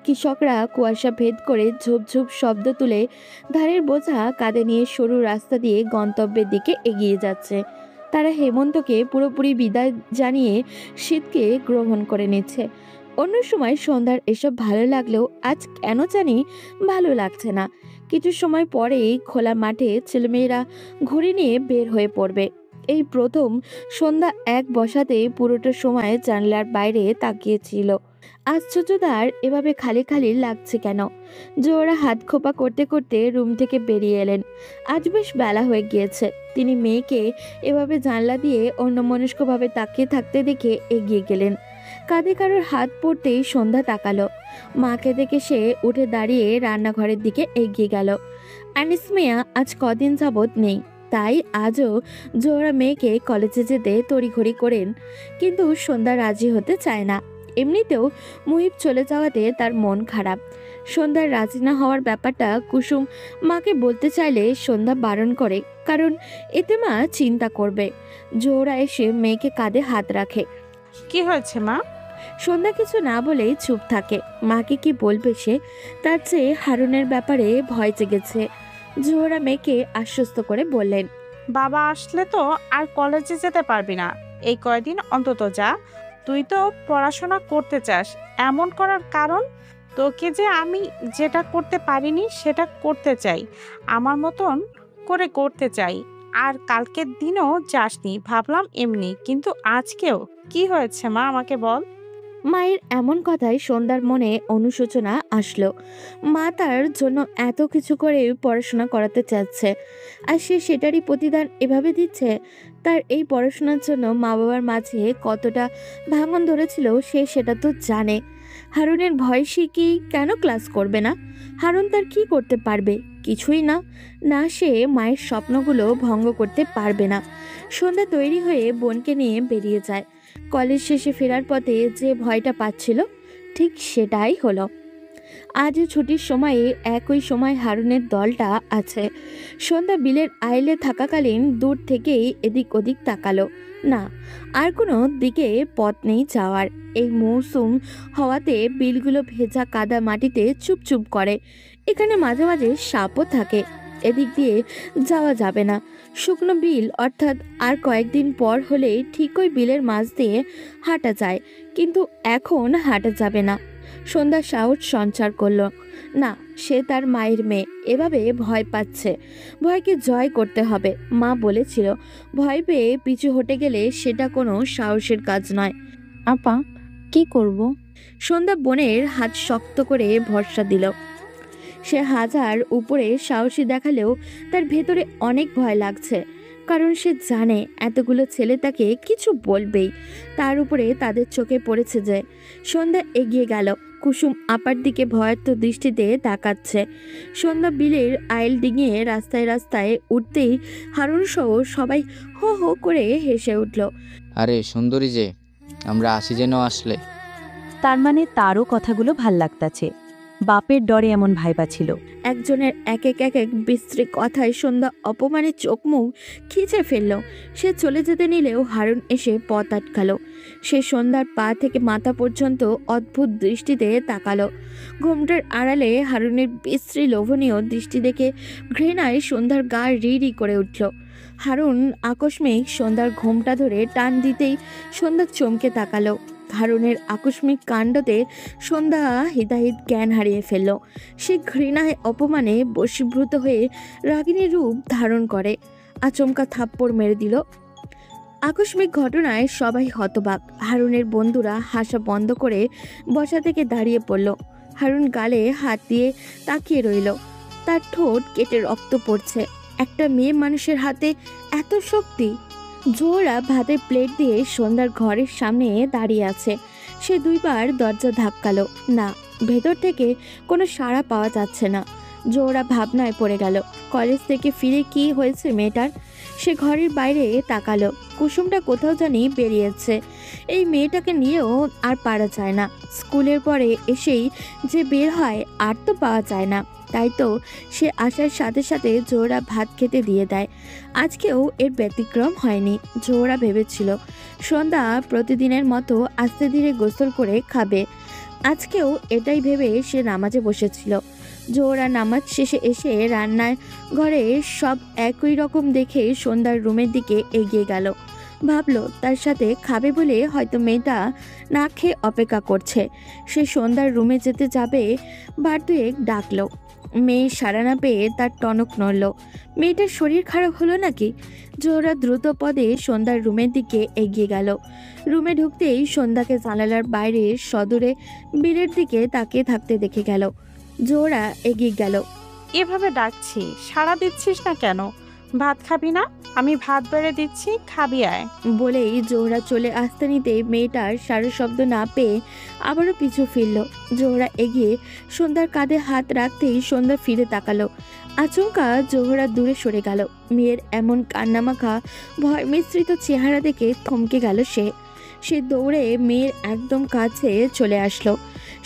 কৃষকরা কুয়াশা ভেদ করে ঝুপঝুপ শব্দ তুলে ধানের বোঝা কাঁধে নিয়ে সরু রাস্তা দিয়ে গন্তব্যের দিকে এগিয়ে যাচ্ছে। তারা হেমন্তকে পুরোপুরি বিদায় জানিয়ে শীতকে গ্রহণ করে নিচ্ছে। অন্য সময় সন্ধ্যার এসব ভালো লাগলেও আজ কেন জানি ভালো লাগছে না। কিছু সময় পরেই খোলা মাঠে ছেলেমেয়েরা ঘুড়ি নিয়ে বের হয়ে পড়বে। এই প্রথম সন্ধ্যা এক বসাতে পুরোটা সময় জানলার বাইরে তাকিয়েছিল। আশ্চর্য তার এভাবে খালি খালি লাগছে কেন। জোহরা হাত খোপা করতে করতে রুম থেকে বেরিয়ে এলেন। আজ বেশ বেলা হয়ে গিয়েছে। তিনি মেয়েকে এভাবে জানলা দিয়ে অন্যমনস্কভাবে তাকিয়ে থাকতে দেখে এগিয়ে গেলেন। কাঁধে কারোর হাত পড়তেই সন্ধ্যা তাকালো। মাকে দেখে সে উঠে দাঁড়িয়ে রান্নাঘরের দিকে এগিয়ে গেল। আনিস মিয়া আজ কদিন যাবৎ নেই, তাই আজও জোহরা মেয়েকে কলেজে যেতে তড়িঘড়ি করেন, কিন্তু সন্ধ্যা রাজি হতে চায় না। এমনিতেও মুহিব চলে যাওয়াতে তার মন খারাপ। সন্ধ্যার রাজি না হওয়ার ব্যাপারটা কুসুম মাকে বলতে চাইলে সন্ধ্যা বারণ করে, কারণ এতে মা চিন্তা করবে। জোহরা এসে মেয়েকে কাঁধে হাত রাখে। কি হয়েছে মা? সন্ধ্যা কিছু না বলেই চুপ থাকে। মাকে কি বলবে সে? তার চেয়ে হারুনের ব্যাপারে ভয় জেগেছে। জোহরা মেয়েকে আশ্বস্ত করে বললেন, বাবা আসলে তো আর কলেজে যেতে পারবি না। এই কয়দিন অন্তত যা। তুই তো পড়াশোনা করতে চাস, এমন করার কারণ? তোকে যে আমি যেটা করতে পারিনি সেটা করতে চাই, আমার মতন করে করতে চাই। আর কালকের দিনও যাসনি, ভাবলাম এমনি, কিন্তু আজকেও কি হয়েছে মা আমাকে বল। মায়ের এমন কথায় সন্ধ্যার মনে অনুশোচনা আসলো। মা তার জন্য এত কিছু করে পড়াশোনা করাতে চাচ্ছে, আর সে সেটারই প্রতিদান এভাবে দিচ্ছে। তার এই পড়াশোনার জন্য মা বাবার মাঝে কতটা ভাঙন ধরেছিল সে সেটা তো জানে। হারুনের ভয় সে কি কেন ক্লাস করবে না? হারুন তার কি করতে পারবে? কিছুই না। না, সে মায়ের স্বপ্নগুলো ভঙ্গ করতে পারবে না। সন্ধ্যা তৈরি হয়ে বোনকে নিয়ে বেরিয়ে যায়। কলেজ শেষে ফেরার পথে যে ভয়টা পাচ্ছিল ঠিক সেটাই হলো। আজও ছুটির সময়ে একই সময় হারুনের দলটা আছে। সন্ধ্যা বিলের আইলে থাকাকালীন দূর থেকেই এদিক ওদিক তাকালো। না, আর কোনো দিকে পথ নেই যাওয়ার। এই মৌসুম হওয়াতে বিলগুলো ভেজা কাদা মাটিতে চুপচুপ করে। এখানে মাঝে মাঝে সাপও থাকে। এদিক দিয়ে যাওয়া যাবে না। শুকনো বিল, অর্থাৎ আর কয়েকদিন পর হলে ঠিকই বিলের মাছ দিয়ে হাঁটা যায়, কিন্তু এখন হাঁটা যাবে না। সন্ধ্যা সাহস সঞ্চার করলো। না, সে তার মায়ের মেয়ে, এভাবে ভয় পাচ্ছে। ভয়কে জয় করতে হবে। মা বলেছিল ভয় পেয়ে পিছু হটে গেলে সেটা কোনো সাহসের কাজ নয়। আপা, কি করব? সন্ধ্যা বোনের হাত শক্ত করে ভরসা দিল। সে হাজার উপরে সাহসী দেখালেও তার ভেতরে অনেক ভয় লাগছে, কারণ সে জানে এতগুলো ছেলে তাকে কিছু বলবেই। তার উপরে তাদের চোখে পড়েছে যে। সন্ধ্যা এগিয়ে গেল। কুসুম আপার দিকে ভয়ার্থ দৃষ্টিতে তাকাচ্ছে। সন্ধ্যা বিলের আইল ডিঙিয়ে রাস্তায় রাস্তায় উঠতেই হারুন সহ সবাই হো হো করে হেসে উঠল। আরে সুন্দরী যে, আমরা আসি যেন আসলে। তার মানে তারও কথাগুলো ভাল লাগতাছে। বাপের ডরে এমন ভাইবা ছিল। একজনের এক এক বিশ্রী কথায় সন্ধ্যা অপমানে চোখ মুখ খিচে ফেলল। সে চলে যেতে নিলেও হারুন এসে পথ আটকালো। সে সন্ধ্যার পা থেকে মাথা পর্যন্ত অদ্ভুত দৃষ্টিতে তাকালো। ঘোমটার আড়ালে হারুনের বিশ্রী লোভনীয় দৃষ্টি দেখে ঘৃণায় সন্ধ্যার গা রি করে উঠল। হারুন আকস্মিক সন্ধ্যার ঘোমটা ধরে টান দিতেই সন্ধ্যা চমকে তাকালো। হারুনের আকস্মিক কাণ্ডতে সন্ধ্যা হিতাহিত জ্ঞান হারিয়ে ফেলল। সে ঘৃণায় অপমানে বশীভূত হয়ে রাগিনী রূপ ধারণ করে আচমকা থাপ্পড় মেরে দিল। আকস্মিক ঘটনায় সবাই হতবাক। হারুনের বন্ধুরা হাসা বন্ধ করে বসা থেকে দাঁড়িয়ে পড়ল। হারুন গালে হাত দিয়ে তাকিয়ে রইল। তার ঠোঁট কেটে রক্ত পড়ছে। একটা মেয়ে মানুষের হাতে এত শক্তি! জোহরা ভাতের প্লেট দিয়ে সন্ধ্যার ঘরের সামনে দাঁড়িয়ে আছে। সে দুইবার দরজা ধাক্কালো, না, ভেতর থেকে কোনো সাড়া পাওয়া যাচ্ছে না। জোহরা ভাবনায় পড়ে গেল। কলেজ থেকে ফিরে কি হয়েছে মেয়েটার? সে ঘরের বাইরে তাকালো। কুসুমটা কোথাও জানি বেরিয়েছে। এই মেয়েটাকে নিয়েও আর পারা যায় না। স্কুলের পরে এসেই যে বের হয় আর তো পাওয়া যায় না। তাই তো সে আসার সাথে সাথে জোহরা ভাত খেতে দিয়ে দেয়। আজকেও এর ব্যতিক্রম হয়নি। জোহরা ভেবেছিল সন্ধ্যা প্রতিদিনের মতো আস্তে ধীরে গোসল করে খাবে। আজকেও এটাই ভেবে সে নামাজে বসেছিল। জোহরা নামাজ শেষে এসে রান্নার ঘরে সব একই রকম দেখে সন্ধ্যার রুমের দিকে এগিয়ে গেল। ভাবলো তার সাথে খাবে বলে হয়তো মেয়েটা না খেয়ে অপেক্ষা করছে। সে সন্ধ্যার রুমে যেতে যাবে, বার দুয়েক ডাকলো। মেয়ে সাড়া না পেয়ে তার টনক নড়ল। মেয়েটার শরীর খারাপ হলো নাকি? জোহরা দ্রুত পদে সন্ধ্যার রুমের দিকে এগিয়ে গেল। রুমে ঢুকতেই সন্ধ্যাকে জানালার বাইরে সদূরে বিলের দিকে তাকিয়ে থাকতে দেখে গেল। জোহরা এগিয়ে গেল। এভাবে ডাকছি, সাড়া দিচ্ছিস না কেন? ভাত খাবি না? আমি ভাত বেড়ে দিচ্ছি, খাবি আয়। বলেই জোহরা চলে আসতে নিতে মেয়েটার সারা শব্দ না পেয়ে আবারও পিছু ফিরল। জোহরা এগিয়ে সন্ধ্যার কাঁধে হাত রাখতেই সন্ধ্যা ফিরে তাকালো। আচমকা জোহরা দূরে সরে গেল। মেয়ের এমন কান্নামাখা ভয় মিশ্রিত চেহারা দেখে থমকে গেল সে। সে দৌড়ে মেয়ের একদম কাছে চলে আসলো।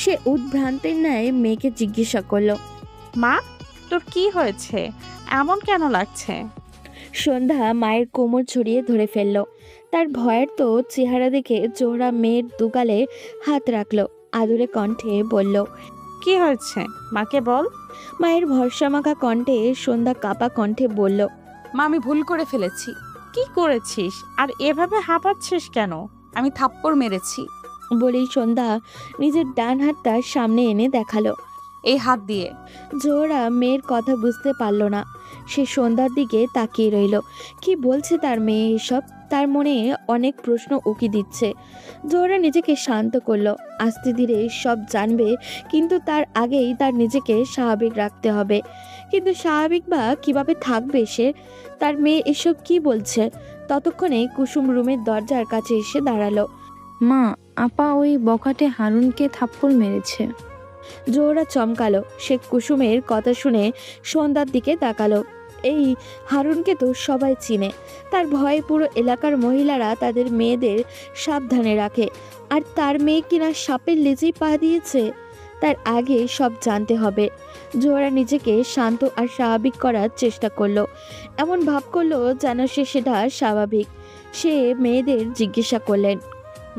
সে উদ্ভ্রান্তের ন্যায় মেয়েকে জিজ্ঞাসা করলো, মা, তোর কি হয়েছে? এমন কেন লাগছে? সন্ধ্যা মায়ের কোমর ছড়িয়ে ধরে ফেলল। তার ভয়ের তো চেহারা দেখে জোহরা মেয়ের দুগালে হাত রাখলো। আদুরে কণ্ঠে বলল, কি হয়েছে মাকে বল। মায়ের ভরসামাখা কণ্ঠে সন্ধ্যা কাপা কণ্ঠে বলল, মা, আমি ভুল করে ফেলেছি। কি করেছিস আর এভাবে হাঁপাচ্ছিস কেন? আমি থাপ্পড় মেরেছি। বলেই সন্ধ্যা নিজের ডান হাতটা সামনে এনে দেখালো। এই হাত দিয়ে। জোহরা মেয়ের কথা বুঝতে পারল না। সে সন্ধ্যার দিকে তাকিয়ে রইল। কি বলছে তার মেয়ে এসব? তার মনে অনেক প্রশ্ন উকি দিচ্ছে। জোহরা নিজেকে শান্ত করলো। আস্তে ধীরে সব জানবে, কিন্তু তার আগেই তার নিজেকে স্বাভাবিক রাখতে হবে। কিন্তু স্বাভাবিক বা কিভাবে থাকবে সে? তার মেয়ে এসব কি বলছে? ততক্ষণে কুসুম রুমের দরজার কাছে এসে দাঁড়ালো। মা, আপা ওই বখাটে হারুনকে থাপ্পড় মেরেছে। জোহরা চমকালো। সে কুসুমের কথা শুনে সন্ধ্যার দিকে তাকালো। এই হারুনকে তো সবাই চিনে। তার ভয়ে পুরো এলাকার মহিলারা তাদের মেয়েদের সাবধানে রাখে। আর তার মেয়ে কিনা সাপের লেজেই পা দিয়েছে। তার আগে সব জানতে হবে। জোহরা নিজেকে শান্ত আর স্বাভাবিক করার চেষ্টা করলো। এমন ভাব করলো যেন সেটা স্বাভাবিক। সে মেয়েদের জিজ্ঞাসা করলেন,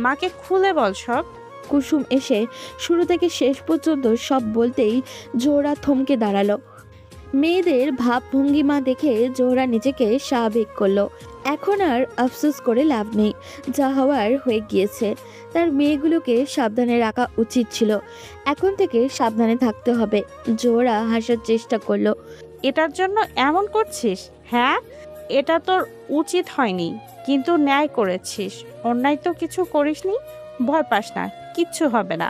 মাকে খুলে বল সব। কুসুম এসে শুরু থেকে শেষ পর্যন্ত সব বলতেই জোহরা থমকে দাঁড়ালো। মেয়েদের ভাবভঙ্গিমা দেখে জোহরা নিজেকে স্বাভাবিক করলো। এখন আর আফসোস করে লাভ নেই। যা হওয়ার হয়ে গিয়েছে। তার মেয়েগুলোকে সাবধানে রাখা উচিত ছিল। এখন থেকে সাবধানে থাকতে হবে। জোহরা হাসার চেষ্টা করলো। এটার জন্য এমন করছিস? হ্যাঁ, এটা তোর উচিত হয়নি, কিন্তু ন্যায় করেছিস। অন্যায় তো কিছু করিসনি, ভয় পাস না, কিচ্ছু হবে না,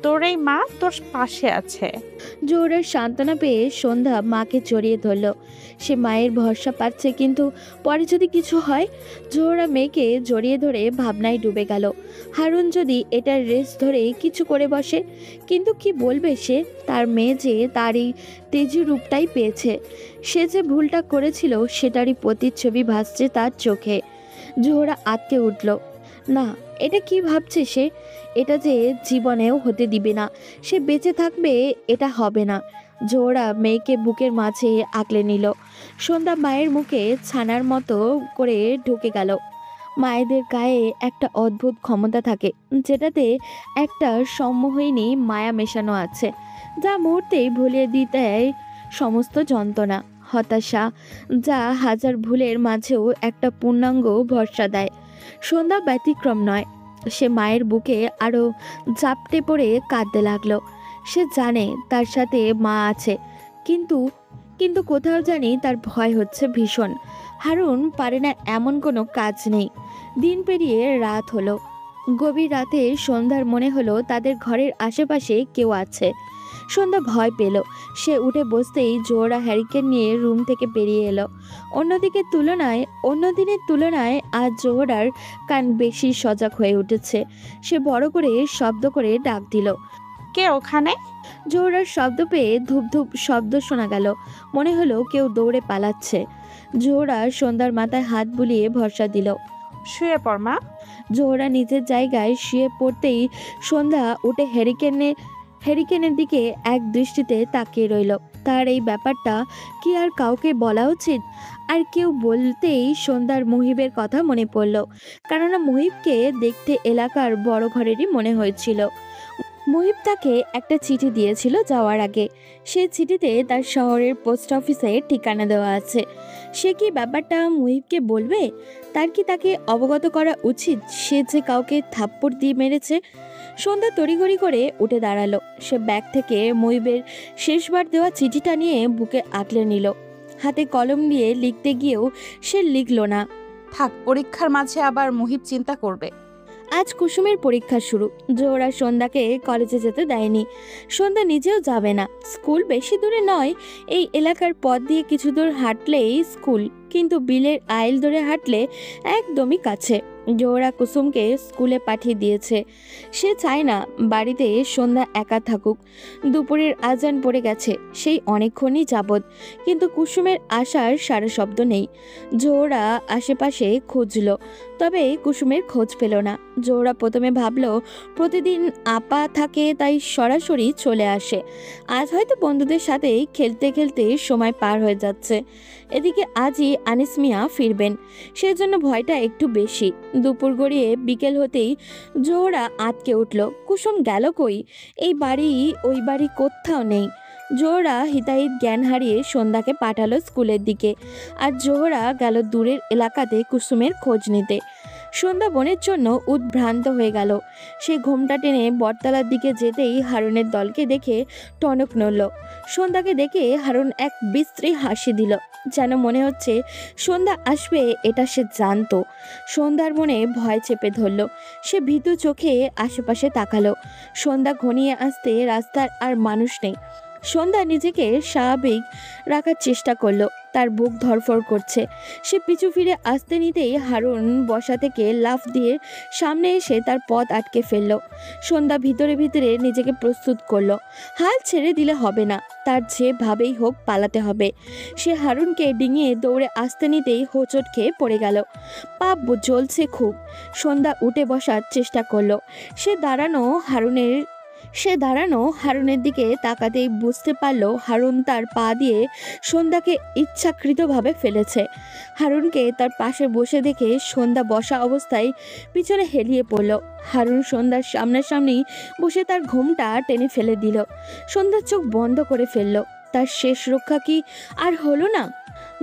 তোর এই মা তোর পাশে আছে। জোহরার সান্ত্বনা পেয়ে সন্ধ্যা মাকে জড়িয়ে ধরল। সে মায়ের ভরসা পাচ্ছে, কিন্তু পরে যদি কিছু হয়। জোহরা মেয়েকে জড়িয়ে ধরে ভাবনায় ডুবে গেল। হারুন যদি এটার রেস ধরে কিছু করে বসে, কিন্তু কি বলবে সে? তার মেয়ে যে তার এই তেজি রূপটাই পেয়েছে, সে যে ভুলটা করেছিল সেটারই প্রতিচ্ছবি ভাসছে তার চোখে। জোহরা আটকে উঠল। না, এটা কি ভাবছে সে? এটা যে জীবনেও হতে দিবে না, সে বেঁচে থাকবে এটা হবে না। জোহরা মেয়েকে বুকের মাঝে আঁকলে নিল। সন্ধ্যা মায়ের মুখে ছানার মতো করে ঢুকে গেল। মায়েদের গায়ে একটা অদ্ভুত ক্ষমতা থাকে, যেটাতে একটা সম্মোহিনী মায়া মেশানো আছে, যা মুহূর্তেই ভুলিয়ে দিতে দেয় সমস্ত যন্ত্রণা, হতাশা, যা হাজার ভুলের মাঝেও একটা পূর্ণাঙ্গ ভরসা দেয়। সন্ধ্যা ব্যতিক্রম নয়। সে মায়ের বুকে আরও জাপটে পড়ে কাঁদতে লাগলো। সে জানে তার সাথে মা আছে, কিন্তু কিন্তু কোথাও জানি তার ভয় হচ্ছে ভীষণ। হারুন পারে না এমন কোনো কাজ নেই। দিন পেরিয়ে রাত হলো। গভীর রাতে সন্ধ্যার মনে হলো তাদের ঘরের আশেপাশে কেউ আছে। সন্ধ্যা ভয় পেল। সে উঠে বসতেই জোহরা হ্যারিকেন নিয়ে রুম থেকে বেরিয়ে এলো। অন্য দিনের তুলনায় আজ জোহরার কান বেশি সজাগ হয়ে উঠেছে। সে বড় করে শব্দ করে ডাক দিল, কে ওখানে? জোহরার শব্দ পেয়ে ধূপ ধূপ শব্দ শোনা গেল। মনে হলো কেউ দৌড়ে পালাচ্ছে। জোহরা সন্ধ্যার মাথায় হাত বুলিয়ে ভরসা দিল। শুয়ে পড় মা। জোহরা নিজের জায়গায় শুয়ে পড়তেই সন্ধ্যা উঠে হ্যারিকেনের দিকে এক দৃষ্টিতে তাকিয়ে রইল। তার এই ব্যাপারটা কি আর কাউকে বলা উচিত? আর কেউ বলতেই সন্ধ্যার মুহিবের কথা মনে পড়ল। কেননা মুহিবকে দেখতে এলাকার বড় ঘরেরই মনে হয়েছিল। মুহিব তাকে একটা চিঠি দিয়েছিল যাওয়ার আগে। সেই চিঠিতে তার শহরের পোস্ট অফিসে ঠিকানা দেওয়া আছে। সে কি ব্যাপারটা মুহিবকে বলবে? তার কি তাকে অবগত করা উচিত সে যে কাউকে থাপ্পড় দিয়ে মেরেছে? সন্ধ্যা তড়িঘড়ি করে উঠে দাঁড়ালো। সে ব্যাগ থেকে মুহিবের শেষবার দেওয়া চিঠিটা নিয়ে বুকে আঁকলে নিল। হাতে কলম দিয়ে লিখতে গিয়েও সে লিখল না। থাক, পরীক্ষার মাঝে আবার মুহিব চিন্তা করবে। আজ কুসুমের পরীক্ষা শুরু। জোহরা সন্ধ্যাকে কলেজে যেতে দেয়নি। সন্ধ্যা নিজেও যাবে না। স্কুল বেশি দূরে নয়, এই এলাকার পথ দিয়ে কিছু দূর হাঁটলেই স্কুল, কিন্তু বিলের আইল ধরে হাঁটলে একদমই কাছে। জোহরা কুসুমকে স্কুলে পাঠিয়ে দিয়েছে। সে চায় না বাড়িতে সন্ধ্যা একা থাকুক। দুপুরের আজান পড়ে গেছে সেই অনেকক্ষণই যাবৎ, কিন্তু কুসুমের আসার সারা শব্দ নেই। জোহরা আশেপাশে খুঁজল, তবে কুসুমের খোঁজ পেল না। জোহরা প্রথমে ভাবল প্রতিদিন আপা থাকে তাই সরাসরি চলে আসে। আজ হয়তো বন্ধুদের সাথেই খেলতে খেলতে সময় পার হয়ে যাচ্ছে। এদিকে আজই আনিস মিয়া ফিরবেন, সেজন্য ভয়টা একটু বেশি। দুপুর গড়িয়ে বিকেল হতেই জোহরা আটকে উঠল। কুসুম গেল কই? এই বাড়ি ওই বাড়ি কোথাও নেই। জোহরা হিতাহিত জ্ঞান হারিয়ে সন্ধ্যাকে পাঠালো স্কুলের দিকে, আর জোহরা গেল দূরের এলাকাতে কুসুমের খোঁজ নিতে। সন্ধ্যা বোনের জন্য উদ্ভ্রান্ত হয়ে গেল। সে ঘোমটা টেনে বটতলার দিকে যেতেই হারুনের দলকে দেখে টনক নড়ল। সন্ধ্যাকে দেখে হারুন এক বিশ্রী হাসি দিল, যেন মনে হচ্ছে সন্ধ্যা আসবে এটা সে জানতো। সন্ধ্যার মনে ভয় চেপে ধরল। সে ভীতু চোখে আশেপাশে তাকালো। সন্ধ্যা ঘনিয়ে আসতে রাস্তার আর মানুষ নেই। সন্ধ্যা নিজেকে স্বাভাবিক রাখার চেষ্টা করলো। তার বুক ধড়ফড় করছে। সে পিছু ফিরে আসতে নিতেই হারুন বসা থেকে লাফ দিয়ে সামনে এসে তার পথ আটকে ফেলল। সন্ধ্যা ভিতরে ভিতরে নিজেকে প্রস্তুত করলো। হাল ছেড়ে দিলে হবে না, তার যেভাবেই হোক পালাতে হবে। সে হারুনকে ডিঙিয়ে দৌড়ে আসতে নিতেই হোঁচট খেয়ে পড়ে গেল। পা জ্বলছে খুব। সন্ধ্যা উঠে বসার চেষ্টা করলো। সে দাঁড়ানো হারুনের দিকে তাকাতেই বুঝতে পারল হারুন তার পা দিয়ে সন্ধ্যাকে ইচ্ছাকৃতভাবে ফেলেছে। হারুনকে তার পাশে বসে দেখে সন্ধ্যা বসা অবস্থায় পিছনে হেলিয়ে পড়ল। হারুন সন্ধ্যার সামনাসামনি বসে তার ঘোমটা টেনে ফেলে দিল। সন্ধ্যার চোখ বন্ধ করে ফেলল। তার শেষ রক্ষা কি আর হলো না?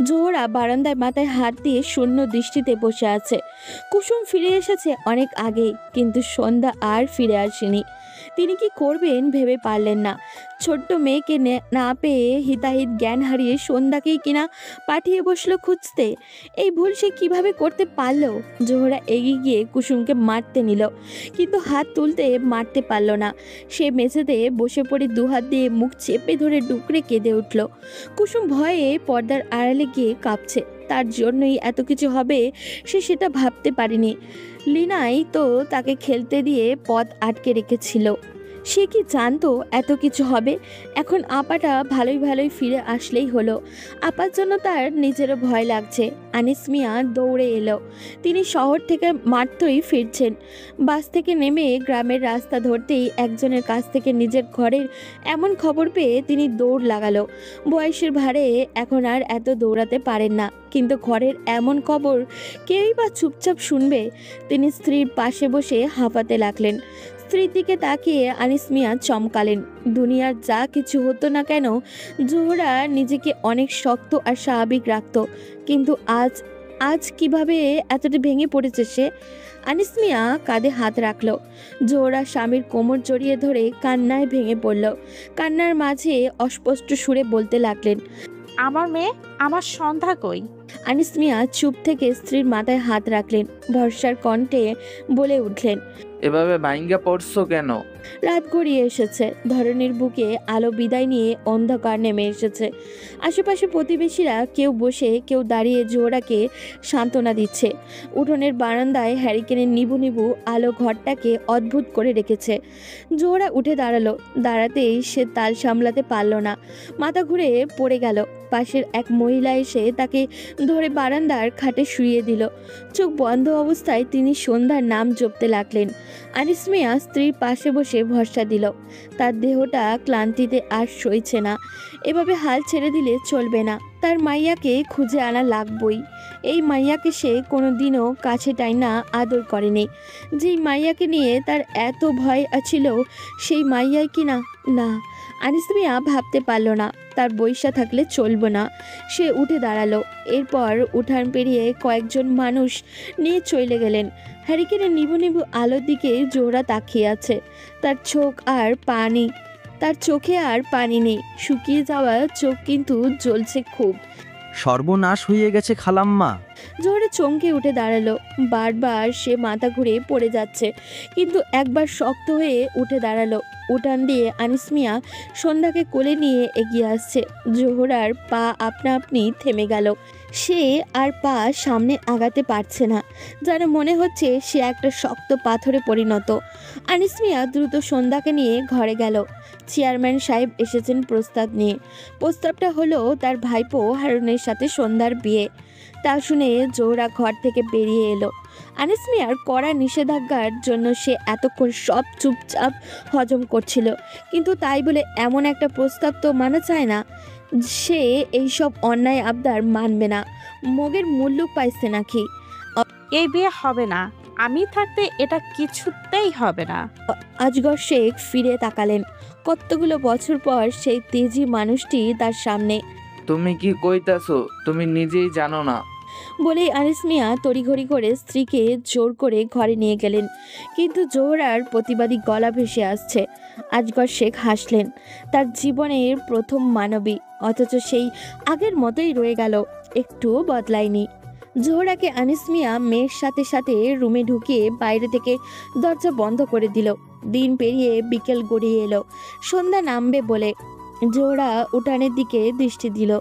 জোহরা বারান্দায় মাথায় হাত দিয়ে শূন্য দৃষ্টিতে বসে আছে। কুসুম ফিরে এসেছে অনেক আগেই, কিন্তু সন্ধ্যা আর ফিরে আসেনি। তিনি কি করবেন ভেবে পারলেন না। ছোট্ট মেয়েকে না পেয়ে হিতাহিত জ্ঞান হারিয়ে সন্ধ্যাকেই কিনা পাঠিয়ে বসলো খুঁজতে। এই ভুল সে কিভাবে করতে পারলো? জোহরা এগিয়ে গিয়ে কুসুমকে মারতে নিল, কিন্তু হাত তুলতে মারতে পারল না। সে মেঝেতে বসে পড়ে দুহাত দিয়ে মুখ চেপে ধরে ডুকরে কেঁদে উঠল। কুসুম ভয়ে পর্দার আড়ালে গিয়ে কাঁপছে। তার জন্যই এত কিছু হবে সে সেটা ভাবতে পারেনি। লিনাই তো তাকে খেলতে দিয়ে পথ আটকে রেখেছিল। সে কি জানতো এত কিছু হবে? এখন আপাটা ভালোই ভালোই ফিরে আসলেই হলো। আপার জন্য তার নিজেরও ভয় লাগছে। আনিস মিয়া দৌড়ে এলো। তিনি শহর থেকে মাত্রই ফিরছেন। বাস থেকে নেমে গ্রামের রাস্তা ধরতেই একজনের কাছ থেকে নিজের ঘরের এমন খবর পেয়ে তিনি দৌড় লাগালো। বয়সের ভারে এখন আর এত দৌড়াতে পারেন না, কিন্তু ঘরের এমন খবর কেউই বা চুপচাপ শুনবে? তিনি স্ত্রীর পাশে বসে হাঁপাতে লাগলেন। স্ত্রীর দিকে তাকিয়ে আনিস মিয়া চমকালেন। দুনিয়ার যা কিছু হতো না কেন, জোহরা নিজেকে অনেক শক্ত আর স্বাভাবিক রাখত, কিন্তু আজ কিভাবে এতটা ভেঙে পড়েছে সে? আনিস মিয়া কাঁধে হাত রাখলো। জোহরা স্বামীর কোমর জড়িয়ে ধরে কান্নায় ভেঙে পড়ল। কান্নার মাঝে অস্পষ্ট সুরে বলতে লাগলেন, আমার মেয়ে, আমার সন্ধ্যা কই? আনিস মিয়া চুপ থেকে স্ত্রীর মাথায় হাত রাখলেন। ভরসার কণ্ঠে বলে উঠলেন, এভাবে ভাইঙ্গা পড়ছো কেন? রাত গড়িয়ে এসেছে। ধরনের বুকে আলো বিদায় নিয়ে অন্ধকার নেমে এসেছে। আশেপাশে প্রতিবেশীরা কেউ বসে কেউ দাঁড়িয়ে জোহরাকে সান্ত্বনা দিচ্ছে। উঠোনের বারান্দায় হ্যারিকেনের নিবু নিবু আলো ঘরটাকে অদ্ভুত করে রেখেছে। জোহরা উঠে দাঁড়ালো। দাঁড়াতেই সে তাল সামলাতে পারল না, মাথা ঘুরে পড়ে গেল। পাশের এক মহিলা এসে তাকে ধরে বারান্দার খাটে শুইয়ে দিল। চোখ বন্ধ অবস্থায় তিনি সন্ধ্যার নাম জপতে লাগলেন। আনিস মিয়া স্ত্রীর পাশে বসে ভরসা দিল। তার দেহটা ক্লান্তিতে আর সইছে না। এভাবে হাল ছেড়ে দিলে চলবে না। তার মাইয়াকে খুঁজে আনা লাগবই। এই মাইয়াকে সে কোনো দিনও কাছে টাইনা আদর করেনি। যেই মাইয়াকে নিয়ে তার এত ভয় ছিল, সেই মাইয়াই কি না? না, আনিস মিয়া ভাবতে পারল না। তার বইসা থাকলে চলবে না। সে উঠে দাঁড়ালো। এরপর উঠান পেরিয়ে কয়েকজন মানুষ নিয়ে চলে গেলেন। হ্যারিকেনের নিবু নিবু আলোর দিকে জোহরা তাকিয়ে আছে। তার চোখে আর পানি নেই। শুকিয়ে যাওয়া চোখ কিন্তু জ্বলছে খুব। সর্বনাশ হয়ে গেছে খালাম্মা। জোহরা চমকে উঠে দাঁড়ালো। বারবার সে মাথা ঘুরে পড়ে যাচ্ছে, কিন্তু একবার শক্ত হয়ে উঠে দাঁড়ালো। উঠান দিয়ে আনিস মিয়া সন্ধ্যাকে কোলে নিয়ে এগিয়ে আসছে। জোহরার পা আপনা আপনি থেমে গেল। সে আর পা সামনে আগাতে পারছে না, যেন মনে হচ্ছে সে একটা শক্ত পাথরে পরিণত। আনিস মিয়া দ্রুত সন্ধ্যাকে নিয়ে ঘরে গেল। চেয়ারম্যান সাহেব এসেছেন প্রস্তাব নিয়ে। প্রস্তাবটা হলো তার ভাইপো হারুনের সাথে সন্ধ্যার বিয়ে। তা শুনে জোহরা ঘর থেকে বেরিয়ে এলো। আনিস মিয়ার কড়া নিষেধাজ্ঞার জন্য সে এতক্ষণ সব চুপচাপ হজম করছিল, কিন্তু তাই বলে এমন একটা প্রস্তাব তো মানা চায় না। সে এইসব অন্যায় আবদার মানবে না। মগের মূল্য পাইছে নাকি? এই বিয়ে হবে না। আমি থাকতে এটা কিছুতেই হবে না। আজগর শেখ ফিরে তাকালেন। কতগুলো বছর পর সেই তেজি মানুষটি তার সামনে। তুমি কি কইতাছো? তুমি নিজেই জানো না। বলেই আনিস মিয়া তড়িঘড়ি করে স্ত্রীকে জোর করে ঘরে নিয়ে গেলেন, কিন্তু জোহরার প্রতিবাদী গলা ভেসে আসছে। আজগর শেখ হাসলেন। তার জীবনের প্রথম মানবী, অথচ সেই আগের মতোই রয়ে গেল, একটুও বদলায়নি। জোহরাকে আনিস মিয়া মেয়ের সাথে সাথে রুমে ঢুকিয়ে বাইরে থেকে দরজা বন্ধ করে দিল। দিন পেরিয়ে বিকেল গড়িয়ে এলো। সন্ধ্যা নামবে বলে জোহরা উঠানের দিকে দৃষ্টি দিল।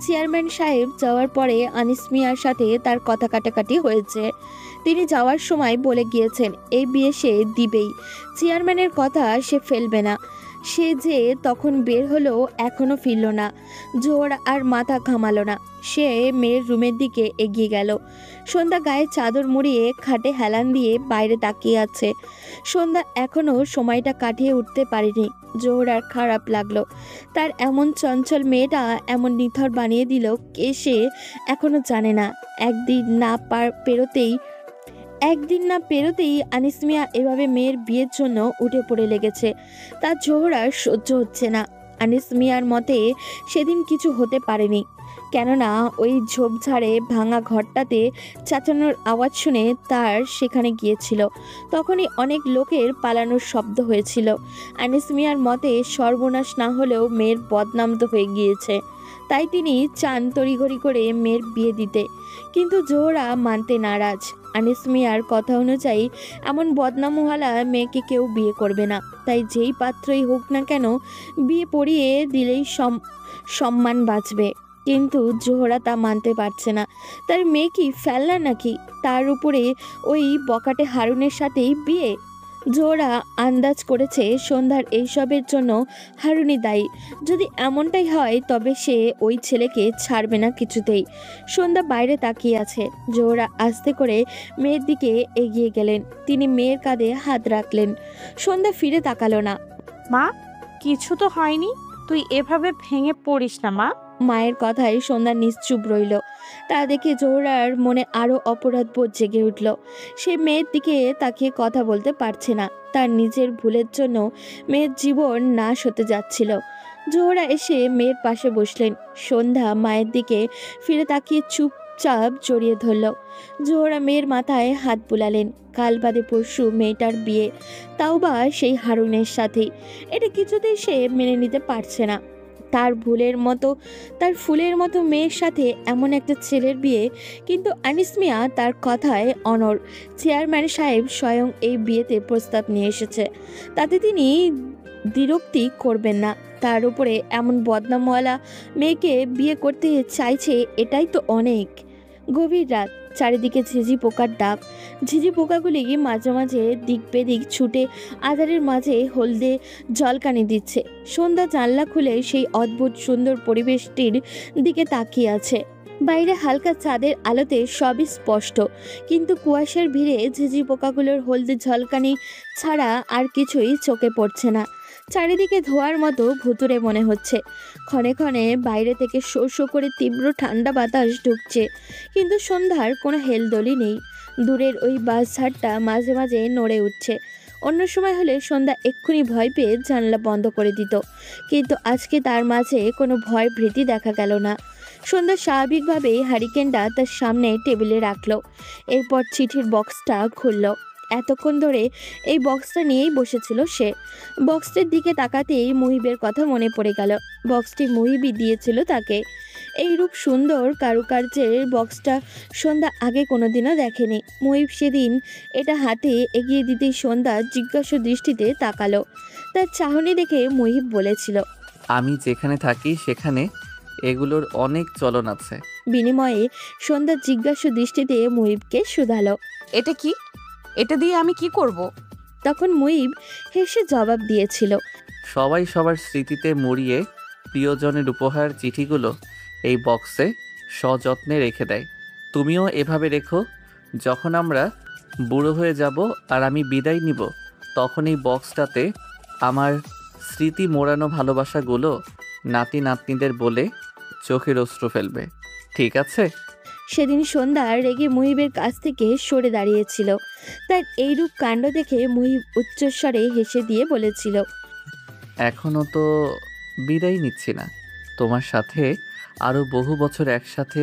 চেয়ারম্যান সাহেব যাওয়ার পরে আনিস মিয়ার সাথে তার কথা কাটাকাটি হয়েছে। তিনি যাওয়ার সময় বলে গিয়েছেন এই বিয়ে সে দিবেই, চেয়ারম্যানের কথা সে ফেলবে না। সে যে তখন বের হলো এখনো ফিরল না। জোহরা আর মাথা ঘামালো না। সে মেয়ের রুমের দিকে এগিয়ে গেল। সন্ধ্যা গায়ে চাদর মুড়িয়ে খাটে হেলান দিয়ে বাইরে তাকিয়ে আছে। সন্ধ্যা এখনো সময়টা কাটিয়ে উঠতে পারেনি। জোহরার খারাপ লাগলো। তার এমন চঞ্চল মেয়েটা এমন নিথর বানিয়ে দিল কে সে এখনো জানে না। একদিন না পেরোতেই আনিস মিয়া এভাবে মেয়ের বিয়ের জন্য উঠে পড়ে লেগেছে। তার জোহরার সহ্য হচ্ছে না। আনিস মিয়ার মতে সেদিন কিছু হতে পারেনি। কেননা ওই ঝোপঝাড়ে ভাঙা ঘরটাতে চাচানোর আওয়াজ শুনে তার সেখানে গিয়েছিল। তখনই অনেক লোকের পালানোর শব্দ হয়েছিল। আনিস মিয়ার মতে সর্বনাশ না হলেও মেয়ের বদনাম তো হয়ে গিয়েছে, তাই তিনি চান তড়িঘড়ি করে মেয়ের বিয়ে দিতে। কিন্তু জোহরা মানতে নারাজ। আনিস মিয়ার কথা অনুযায়ী এমন বদনামওয়ালা মেয়েকে কেউ বিয়ে করবে না, তাই যেই পাত্রই হোক না কেন বিয়ে পড়িয়ে দিলেই সম্মান বাঁচবে। কিন্তু জোহরা তা মানতে পারছে না। তার মেয়ে কি ফেলনা নাকি? তার উপরে ওই বকাটে হারুনের সাথেই বিয়ে। জোহরা আন্দাজ করেছে সন্ধ্যার এইসবের জন্য হারুনই দায়ী। যদি এমনটাই হয় তবে সে ওই ছেলেকে ছাড়বে না কিছুতেই। সন্ধ্যা বাইরে তাকিয়ে আছে। জোহরা আস্তে করে মেয়ের দিকে এগিয়ে গেলেন। তিনি মেয়ের কাঁধে হাত রাখলেন। সন্ধ্যা ফিরে তাকালো না। মা, কিছু তো হয়নি, তুই এভাবে ভেঙে পড়িস না মা। মায়ের কথায় সন্ধ্যা নিশ্চুপ রইল। তা দেখে জোহরার মনে আরো অপরাধ বোধ জেগে উঠল। সে মেয়ের দিকে তাকিয়ে কথা বলতে পারছে না। তার নিজের ভুলের জন্য মেয়ের জীবন নাশ হতে যাচ্ছিল। জোহরা এসে মেয়ের পাশে বসলেন। সন্ধ্যা মায়ের দিকে ফিরে তাকিয়ে চুপচাপ জড়িয়ে ধরল। জোহরা মেয়ের মাথায় হাত বুলালেন। কাল বাদে পরশু মেয়েটার বিয়ে, তাও বা সেই হারুনের সাথেই। এটা কিছুতেই সে মেনে নিতে পারছে না। তার ফুলের মতো মেয়ের সাথে এমন একটা ছেলের বিয়ে। কিন্তু আনিস মিয়া তার কথায় অনড়। চেয়ারম্যান সাহেব স্বয়ং এই বিয়েতে প্রস্তাব নিয়ে এসেছে, তাতে তিনি দ্বিরুক্তি করবেন না। তার উপরে এমন বদনামওয়ালা মেয়েকে বিয়ে করতে চাইছে, এটাই তো অনেক। গভীর রাত, চারিদিকে ঝিঝি পোকার ডাক। ঝিঝি পোকাগুলি মাঝে মাঝে দিক বেদিক ছুটে আধারের মাঝে হলদে জলকানি দিচ্ছে। সন্ধ্যা জানলা খুলে সেই অদ্ভুত সুন্দর পরিবেশটির দিকে তাকিয়ে আছে। বাইরে হালকা চাঁদের আলোতে সবই স্পষ্ট, কিন্তু কুয়াশার ভিড়ে ঝিঝি পোকাগুলোর হলদে ঝলকানি ছাড়া আর কিছুই চোখে পড়ছে না। চারিদিকে ধোয়ার মতো ভুতুরে মনে হচ্ছে। ক্ষণে ক্ষণে বাইরে থেকে শো শো করে তীব্র ঠান্ডা বাতাস ঢুকছে, কিন্তু সন্ধ্যার কোনো হেলদোলই নেই। দূরের ওই বাসঝাড়টা মাঝে মাঝে নড়ে উঠছে। অন্য সময় হলে সন্ধ্যা এক্ষুনি ভয় পেয়ে জানলা বন্ধ করে দিত, কিন্তু আজকে তার মাঝে কোনো ভয় ভীতি দেখা গেল না। সন্ধ্যা স্বাভাবিকভাবেই হ্যারিকেনটা তার সামনে টেবিলে রাখলো। এরপর চিঠির বক্সটা খুলল। এতক্ষণ ধরে এই বক্সটা নিয়েই বসেছিল সে। বক্সটির দিকে তাকাতেই মুহিবের কথা মনে পড়ে গেল। বক্সটি মুহিবই দিয়েছিল তাকে। এইরূপ সুন্দর কারুকার্যের বক্সটা সন্ধ্যা আগে কোনোদিনও দেখেনি। মুহিব সেদিন এটা হাতে এগিয়ে দিতেই সন্ধ্যা জিজ্ঞাসা দৃষ্টিতে তাকালো। তার চাহনি দেখে মুহিব বলেছিল, আমি যেখানে থাকি সেখানে এগুলোর অনেক চলন আছে। বিনিময়ে সন্ধ্যা জিজ্ঞাসা দৃষ্টিতে মুহিবকে শুধালো, এটা কি? এটা দিয়ে আমি কি করব? তখন মুহিব হেসে জবাব দিয়েছিল, সবাই সবার স্মৃতিতে মুড়িয়ে প্রিয়জনের উপহার চিঠিগুলো এই বক্সে সযত্নে রেখে দেয়। তুমিও এভাবে রেখো। যখন আমরা বুড়ো হয়ে যাব আর আমি বিদায় নিব, তখন এই বক্সটাতে আমার স্মৃতি মোড়ানো ভালোবাসাগুলো নাতি নাতনিদের বলে চোখের অশ্রু ফেলবে, ঠিক আছে? সেদিন সন্ধ্যা রেগে মুহিবের কাছ থেকে সরে দাঁড়িয়েছিল। তার এইরূপ কাণ্ড দেখে মুহিব উচ্চস্বরে হেসে দিয়ে বলেছিল, এখনও তো বিদায় নিচ্ছি না, তোমার সাথে আরও বহু বছর একসাথে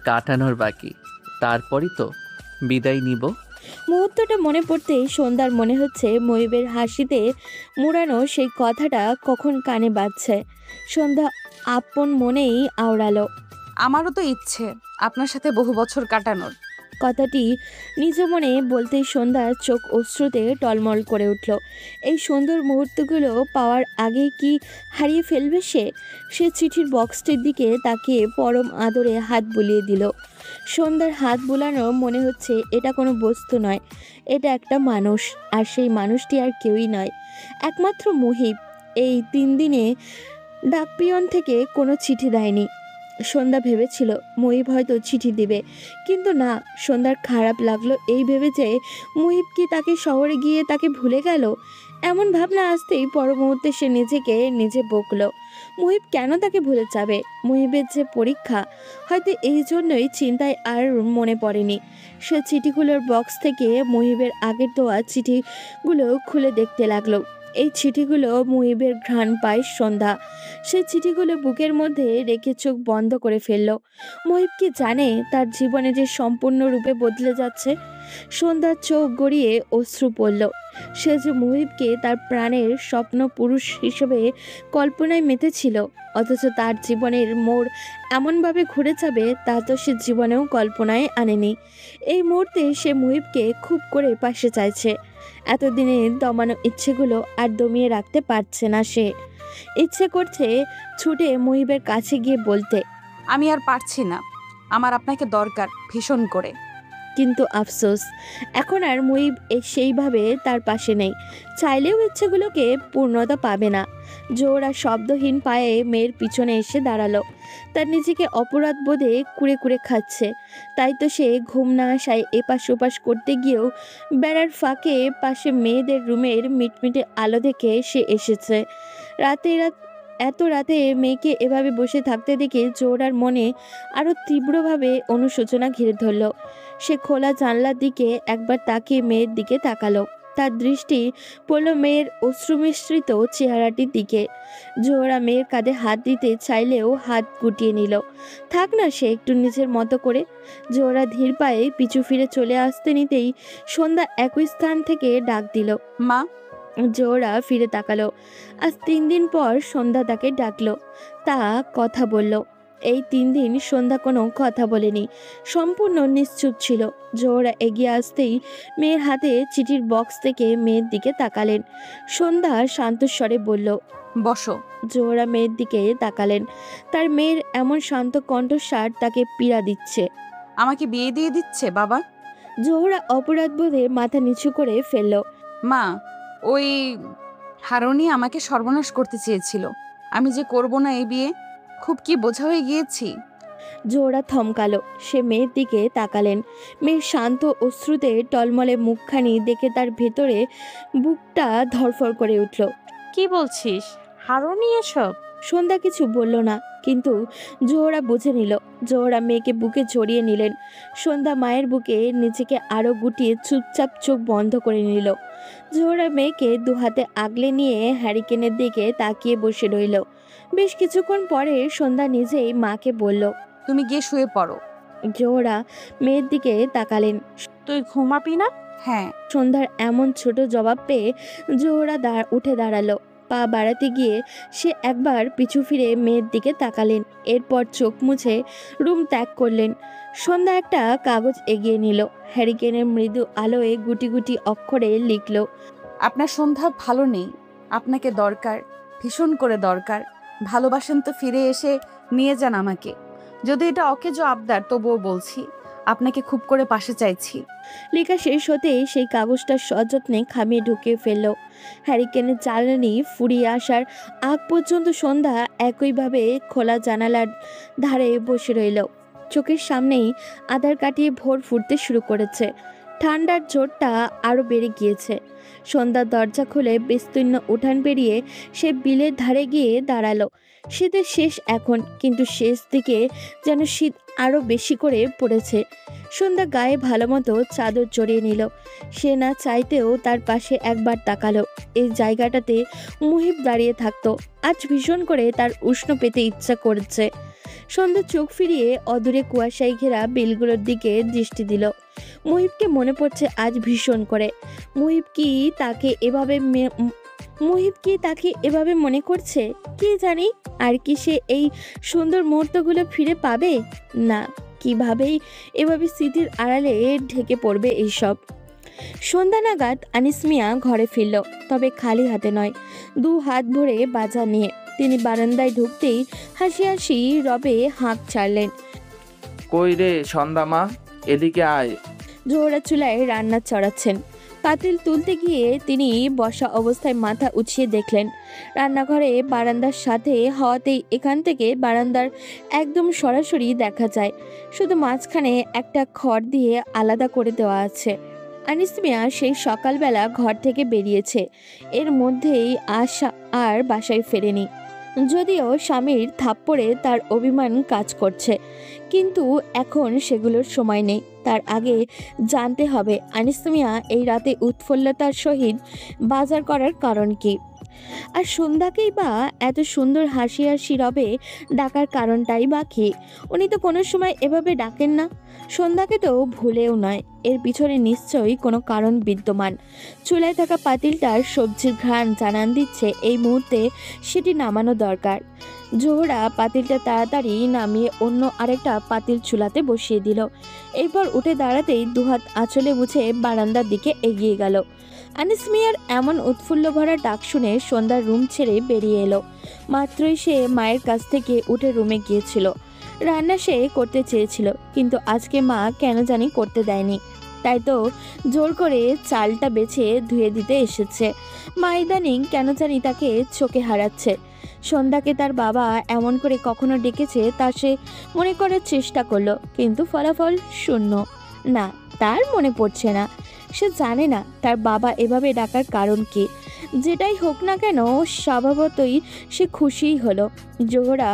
কাটানোর বাকি, তারপরই তো বিদায় নিব। মুহূর্তটা মনে পড়তেই সন্ধ্যার মনে হচ্ছে মুহিবের হাসিতে মুড়ানো সেই কথাটা কখন কানে বাজছে। সন্ধ্যা আপন মনেই আওড়ালো, আমারও তো ইচ্ছে আপনার সাথে বহু বছর কাটানোর। কথাটি নিজ মনে বলতেই সন্ধ্যার চোখ অশ্রুতে টলমল করে উঠল। এই সুন্দর মুহূর্তগুলো পাওয়ার আগেই কি হারিয়ে ফেলবে সে? সে চিঠির বক্সটির দিকে তাকিয়ে পরম আদরে হাত বুলিয়ে দিল। সন্ধ্যার হাত বুলানো মনে হচ্ছে এটা কোনো বস্তু নয়, এটা একটা মানুষ। আর সেই মানুষটি আর কেউই নয়, একমাত্র মুহিব। এই 3 দিনে ডাকপিয়ন থেকে কোনো চিঠি দেয়নি। সন্ধ্যা ভেবেছিল মুহিব হয়তো চিঠি দিবে, কিন্তু না। সন্ধ্যার খারাপ লাগলো এই ভেবে যে মুহিব কি তাকে শহরে গিয়ে তাকে ভুলে গেল। এমন ভাবনা আসতেই পর মুহূর্তে সে নিজেকে নিজে বকলো। মুহিব কেন তাকে ভুলে যাবে? মুহিবের যে পরীক্ষা, হয়তো এই জন্যই চিন্তায় আর মনে পড়েনি। সে চিঠিগুলোর বক্স থেকে মুহিবের আগের দেওয়া চিঠিগুলো খুলে দেখতে লাগলো। এই চিঠিগুলো মুহিবের ঘ্রাণ পায় সন্ধ্যা। সেই চিঠিগুলো বুকের মধ্যে রেখে চোখ বন্ধ করে ফেলল। মুহিব কি জানে তার জীবনে যে সম্পূর্ণরূপে বদলে যাচ্ছে? সন্ধ্যার চোখ গড়িয়ে অশ্রু পড়ল। সে যে মুহিবকে তার প্রাণের স্বপ্ন পুরুষ হিসেবে কল্পনায় মেতেছিল, অথচ তার জীবনের মোড় এমনভাবে ঘুরে যাবে তা তো সে জীবনেও কল্পনায় আনেনি। এই মুহূর্তে সে মুহিবকে খুব করে পাশে চাইছে। এতদিনে দমানো ইচ্ছেগুলো আর দমিয়ে রাখতে পারছে না সে। ইচ্ছে করছে ছুটে মুহিবের কাছে গিয়ে বলতে, আমি আর পারছি না, আমার আপনাকে দরকার ভীষণ করে। কিন্তু আফসোস, এখন আর মুহিব সেইভাবে তার পাশে নেই। চাইলেও ইচ্ছেগুলোকে পূর্ণতা পাবে না। জোর আর শব্দহীন পায়ে মেয়ের পিছনে এসে দাঁড়ালো। তার নিজেকে অপরাধ বোধে কুড়ে কুড়ে খাচ্ছে। তাই তো সে ঘুম না আসায় এপাশ ওপাশ করতে গিয়েও বেড়ার ফাঁকে পাশে মেয়েদের রুমের মিটমিটে আলো দেখে সে এসেছে। এত রাতে মেয়েকে এভাবে বসে থাকতে দেখে জোহরার মনে আরও তীব্রভাবে অনুশোচনা ঘিরে ধরল। সে খোলা জানলার দিকে একবার তাকিয়ে মেয়ের দিকে তাকালো। তার দৃষ্টি পড়ল মেয়ের অশ্রুমিশ্রিত চেহারাটির দিকে। জোহরা মেয়ের কাঁধে হাত দিতে চাইলেও হাত গুটিয়ে নিল। থাক না সে একটু নিজের মতো করে। জোহরা ধীর পায়ে পিছু ফিরে চলে আসতে নিতেই সন্ধ্যা একই স্থান থেকে ডাক দিল, মা। জোহরা ফিরে তাকালো। আজ 3 দিন পর সন্ধ্যা তাকে ডাকলো। তা কথা বলল। এই 3 দিন সন্ধ্যা কোনো কথা বলেনি, সম্পূর্ণ নিশ্চুপ ছিল। জোহরা এগিয়ে আসতেই মেয়ের হাতে চিঠির বক্স থেকে মেয়ের দিকে তাকালেন। সন্ধ্যা শান্ত স্বরে বলল, বসো। জোহরা মেয়ের দিকে তাকালেন। তার মেয়ের এমন শান্ত কণ্ঠস্বর তাকে পীড়া দিচ্ছে। আমাকে বিয়ে দিয়ে দিচ্ছে বাবা? জোহরা অপরাধ বোধে মাথা নিচু করে ফেলল। মা, ওই হারুনি আমাকে সর্বনাশ করতে চেয়েছিল। আমি যে করব না এই বিয়ে, খুব কি বোঝা হয়ে গিয়েছি। জোহরা থমকালো। সে মেয়ের দিকে তাকালেন। মেয়ের শান্ত অশ্রুতে টলমলে মুখখানি দেখে তার ভেতরে বুকটা ধরফর করে উঠল। কি বলছিস? হারুনি এসব? সন্ধ্যা কিছু বলল না, কিন্তু জোহরা বুঝে নিল। জোহরা মেয়েকে বুকে জড়িয়ে নিলেন। সন্ধ্যা মায়ের বুকে নিজেকে আরো গুটিয়ে চুপচাপ চোখ বন্ধ করে নিল। জোহরা মেয়েকে দুহাতে আগলে নিয়ে হ্যারিকেনের দিকে তাকিয়ে বসে রইল। বেশ কিছুক্ষণ পরে সন্ধ্যা নিজেই মাকে বলল, তুমি গিয়ে শুয়ে পড়ো। জোহরা মেয়ের দিকে তাকালেন। তুই ঘুমাবি না? হ্যাঁ। সন্ধ্যার এমন ছোট জবাব পেয়ে জোহরা উঠে দাঁড়ালো। পা বাড়াতে গিয়ে সে একবার পিছু ফিরে মেয়ের দিকে তাকালেন। এরপর চোখ মুছে রুম ত্যাগ করলেন। সন্ধ্যা একটা কাগজ এগিয়ে নিল। হ্যারিকেনের মৃদু আলোয় গুটি গুটি অক্ষরে লিখল, আপনার সন্ধ্যা ভালো নেই, আপনাকে দরকার, ভীষণ করে দরকার। ভালোবাসেন তো ফিরে এসে নিয়ে যান আমাকে। যদি এটা অকেজো আবদার, তবুও বলছি, আপনাকে খুব করে পাশে চাইছি। লেখা শেষ হতেই সেই কাগজটা সযত্নে খামিয়ে ঢুকিয়ে ফেলল। হ্যারিকেনের জ্বালানি ফুরিয়ে আসার আগ পর্যন্ত সন্ধ্যা একইভাবে খোলা জানালার ধারে বসে রইল। চোখের সামনেই আধার কাটিয়ে ভোর ফুটতে শুরু করেছে। ঠান্ডার জোরটা আরও বেড়ে গিয়েছে। সন্ধ্যার দরজা খুলে বিস্তীর্ণ উঠান পেরিয়ে সে বিলের ধারে গিয়ে দাঁড়ালো। শীতের শেষ এখন, কিন্তু শেষ দিকে যেন শীত আরও বেশি করে পড়েছে। সন্ধ্যা গায়ে ভালো মতো চাদর জড়িয়ে নিল। সে না চাইতেও তার পাশে একবার তাকালো। এই জায়গাটাতে মুহিব দাঁড়িয়ে থাকতো। আজ ভীষণ করে তার উষ্ণ পেতে ইচ্ছা করছে। সন্ধ্যা চোখ ফিরিয়ে অদূরে কুয়াশায় ঘেরা বিলগুলোর দিকে দৃষ্টি দিল। মুহিবকে মনে পড়ছে আজ ভীষণ করে। মুহিব কি তাকে এভাবে মনে করছে? কি জানি, আর কি সে এই সুন্দর মুহূর্তগুলো ফিরে পাবে? না, কিভাবেই এভাবে স্মৃতির আড়ালে ঢেকে পড়বে এইসব। সন্ধ্যা নাগাদ আনিস মিয়া ঘরে ফিরল, তবে খালি হাতে নয়, 2 হাত ভরে বাজার নিয়ে। তিনি বারান্দায় ঢুকতেই হাসি হাসি রবে হাঁক ছাড়লেন, কই রে সন্ধ্যা মা, এদিকে আয়। জোহরা চুলায় রান্না চড়াচ্ছেন। পাতিল তুলতে গিয়ে তিনি বসা অবস্থায় মাথা উঠিয়ে দেখলেন রান্নাঘরে বারান্দার সাথে হওয়াতেই এখান থেকে বারান্দার একদম সরাসরি দেখা যায়। শুধু মাঝখানে একটা খড় দিয়ে আলাদা করে দেওয়া আছে। আনিস মিয়া সেই সকালবেলা ঘর থেকে বেরিয়েছে, এর মধ্যেই আর বাসায় ফেরেনি। যদিও স্বামীর থাপ্পড়ে তার অভিমান কাজ করছে, কিন্তু এখন সেগুলোর সময় নেই। তার আগে জানতে হবে আনিস মিয়া এই রাতে উৎফুল্লতার সহিত বাজার করার কারণ কি, আর সন্ধ্যাকেই বা এত সুন্দর হাসি আর শিরবে ডাকার কারণটাই বা কি। উনি তো কোনো সময় এভাবে ডাকেন না, সন্ধ্যাকে তো ভুলেও নয়। এর পিছনে নিশ্চয়ই কোনো কারণ বিদ্যমান। চুলায় থাকা পাতিলটার সবজির ঘ্রাণ জানান দিচ্ছে এই মুহূর্তে সেটি নামানো দরকার। জোহরা পাতিলটা তাড়াতাড়ি নামিয়ে অন্য আরেকটা পাতিল চুলাতে বসিয়ে দিল। এরপর উঠে দাঁড়াতেই দুহাত আঁচলে মুছে বারান্দার দিকে এগিয়ে গেল। আনিস মিয়ার এমন উৎফুল্ল ভরা ডাক শুনে সন্ধ্যার রুম ছেড়ে বেরিয়ে এলো। মাত্রই সে মায়ের কাছ থেকে উঠে রুমে গিয়েছিল। রান্না সে করতে চেয়েছিল, কিন্তু আজকে মা কেন জানি করতে দেয়নি। তাই তো জোর করে চালটা বেছে ধুয়ে দিতে এসেছে। মা ইদানিং কেন জানি তাকে চোখে হারাচ্ছে। সন্ধ্যাকে তার বাবা এমন করে কখনো ডেকেছে তা সে মনে করার চেষ্টা করলো, কিন্তু ফলাফল শূন্য। না, তার মনে পড়ছে না। সে জানে না তার বাবা এভাবে ডাকার কারণ কি। যেটাই হোক না কেন স্বভাবতই সে খুশিই হলো। জোহরা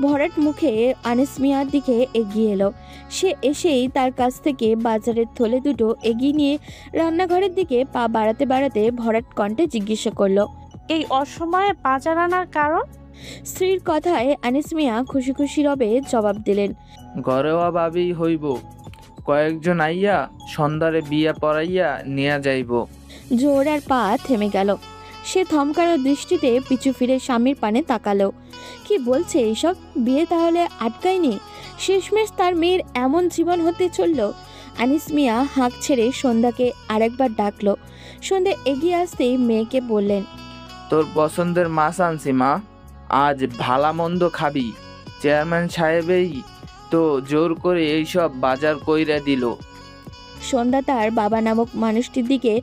ভরাট মুখে আনিস মিয়ার দিকে এগিয়ে এলো। সে এসেই তার কাছ থেকে বাজারের থলে দুটো এগিয়ে নিয়ে রান্নাঘরের দিকে পা বাড়াতে বাড়াতে ভরাট কণ্ঠে জিজ্ঞাসা করলো, এই অসময়ে বাজার আনার কারণ? স্ত্রীর কথায় আনিস মিয়া খুশি খুশি রবে জবাব দিলেন, ঘরেও ভাবি হইব, কয়েকজন আইয়া সন্ধ্যারে বিয়া পড়াইয়া নিয়া যাইব। জোহরার পা থেমে গেল। সে থমকানো দৃষ্টিতে পিছু ফিরে স্বামীর পানে তাকালো। কি বলছে এইসব? বিয়ে তাহলে আটকায়নি? শেষমেশ তার মেয়ের এমন জীবন হতে চলল। আনিস মিয়া হাঁক ছেড়ে সন্ধ্যাকে আরেকবার ডাকলো। সন্ধ্যা এগিয়ে আসতেই মেয়েকে বললেন, তোর পছন্দের মাছ আনছি মা, আজ ভালা মন্দ খাবি। চেয়ারম্যান সাহেবেই তো জোর করে এইসব বাজার কইরা দিল। সন্ধ্যা তার বাবা নামক মানুষটির দিকে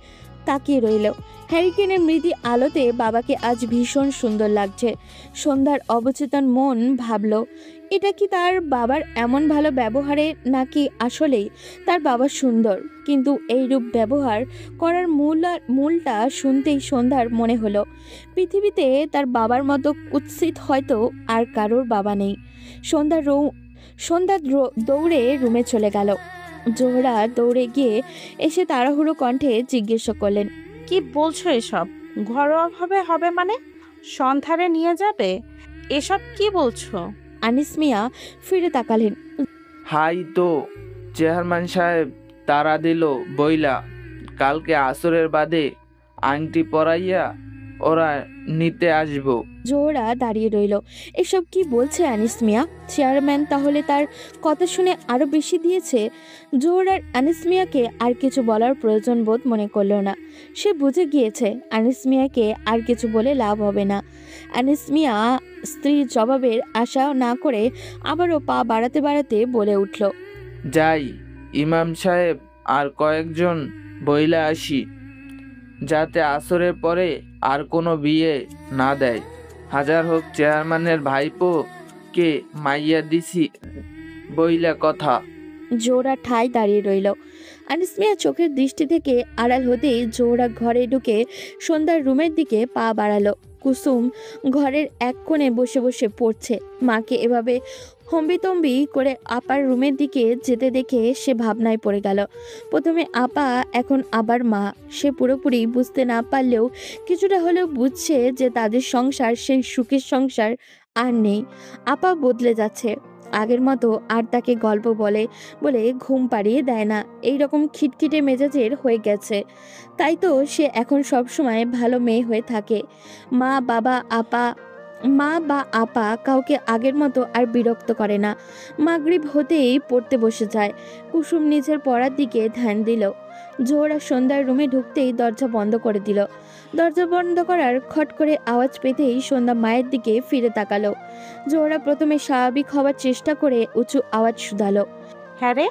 তাকিয়ে রইল। হ্যারিকেনের মৃদু আলোতে বাবাকে আজ ভীষণ সুন্দর লাগছে। সন্ধ্যার অবচেতন মন ভাবল, এটা কি তার বাবার এমন ভালো ব্যবহারে, নাকি আসলেই তার বাবা সুন্দর? কিন্তু এই রূপ ব্যবহার করার মূলটা শুনতেই সন্ধ্যার মনে হলো পৃথিবীতে তার বাবার মতো কুৎসিত হয়তো আর কারোর বাবা নেই। সন্ধ্যা দৌড়ে রুমে চলে গেল। জোহরা দৌড়ে গিয়ে এসে তাড়াহুড়ো কণ্ঠে জিজ্ঞাসা করলেন, কি বলছো এসব? ঘরোয়াভাবে হবে মানে? সন্ধ্যারে নিয়ে যাবে? এসব কি বলছো? আনিস মিয়া ফিরে তাকালেন। হাই তো চেয়ারম্যান সাহেব তারা দিল বইলা, কালকে আসরের বাদে আংটি পরাইয়া ওরা নিতে আসবো। জোহরা দাঁড়িয়ে রইল। এসব কি বলছে আনিস মিয়া? চেয়ারম্যান তাহলে তার কথা শুনে আরো বেশি দিয়েছে। জোহরার আনিস মিয়াকে আর কিছু বলার প্রয়োজন বোধ মনে করলো না। সে বুঝে গিয়েছে আনিস মিয়াকে আর কিছু বলে লাভ হবে না। আনিস মিয়া স্ত্রীর জবাবের আশা না করে আবারও পা বাড়াতে বাড়াতে বলে উঠল, যাই ইমাম সাহেব আর কয়েকজন বইলা আসি, যাতে আসরের পরে আর কোনো বিয়ে না দেয়। হাজার হোক চেয়ারম্যানের ভাইপো কে মাইয়া দিছি বইলা কথা। জোহরা ঠাই দাঁড়িয়ে রইল। আনিস মিয়া চোখের দৃষ্টি থেকে আড়াল হতেই জোহরা ঘরে ঢুকে সন্ধ্যার রুমের দিকে পা বাড়ালো। কুসুম ঘরের এক কোণে বসে বসে পড়ছে। মাকে এভাবে হম্বিতম্বি করে আপার রুমের দিকে যেতে দেখে সে ভাবনায় পড়ে গেল। প্রথমে আপা, এখন আবার মা। সে পুরোপুরি বুঝতে না পারলেও কিছুটা হলেও বুঝছে যে তাদের সংসার সেই সুখের সংসার আর নেই। আপা বদলে যাচ্ছে। আগের মতো আর তাকে গল্প বলে বলে ঘুম পাড়িয়ে দেয় না, এই রকম খিটখিটে মেজাজের হয়ে গেছে। তাই তো সে এখন সবসময় ভালো মেয়ে হয়ে থাকে। মা বা আপা কাউকে আগের মতো আর বিরক্ত করে না। মাগরিব হতেই পড়তে বসে যায়। কুসুম নিজের পড়ার দিকে ধ্যান দিল। জোহরা সন্ধ্যার রুমে ঢুকতেই দরজা বন্ধ করে দিল। দরজা বন্ধ করার খট করে আওয়াজ পেতেই সন্ধ্যা মায়ের দিকে ফিরে তাকালো। জোহরা প্রথমে স্বাভাবিক হওয়ার চেষ্টা করে উঁচু আওয়াজ শুধালো, হ্যাঁ রে,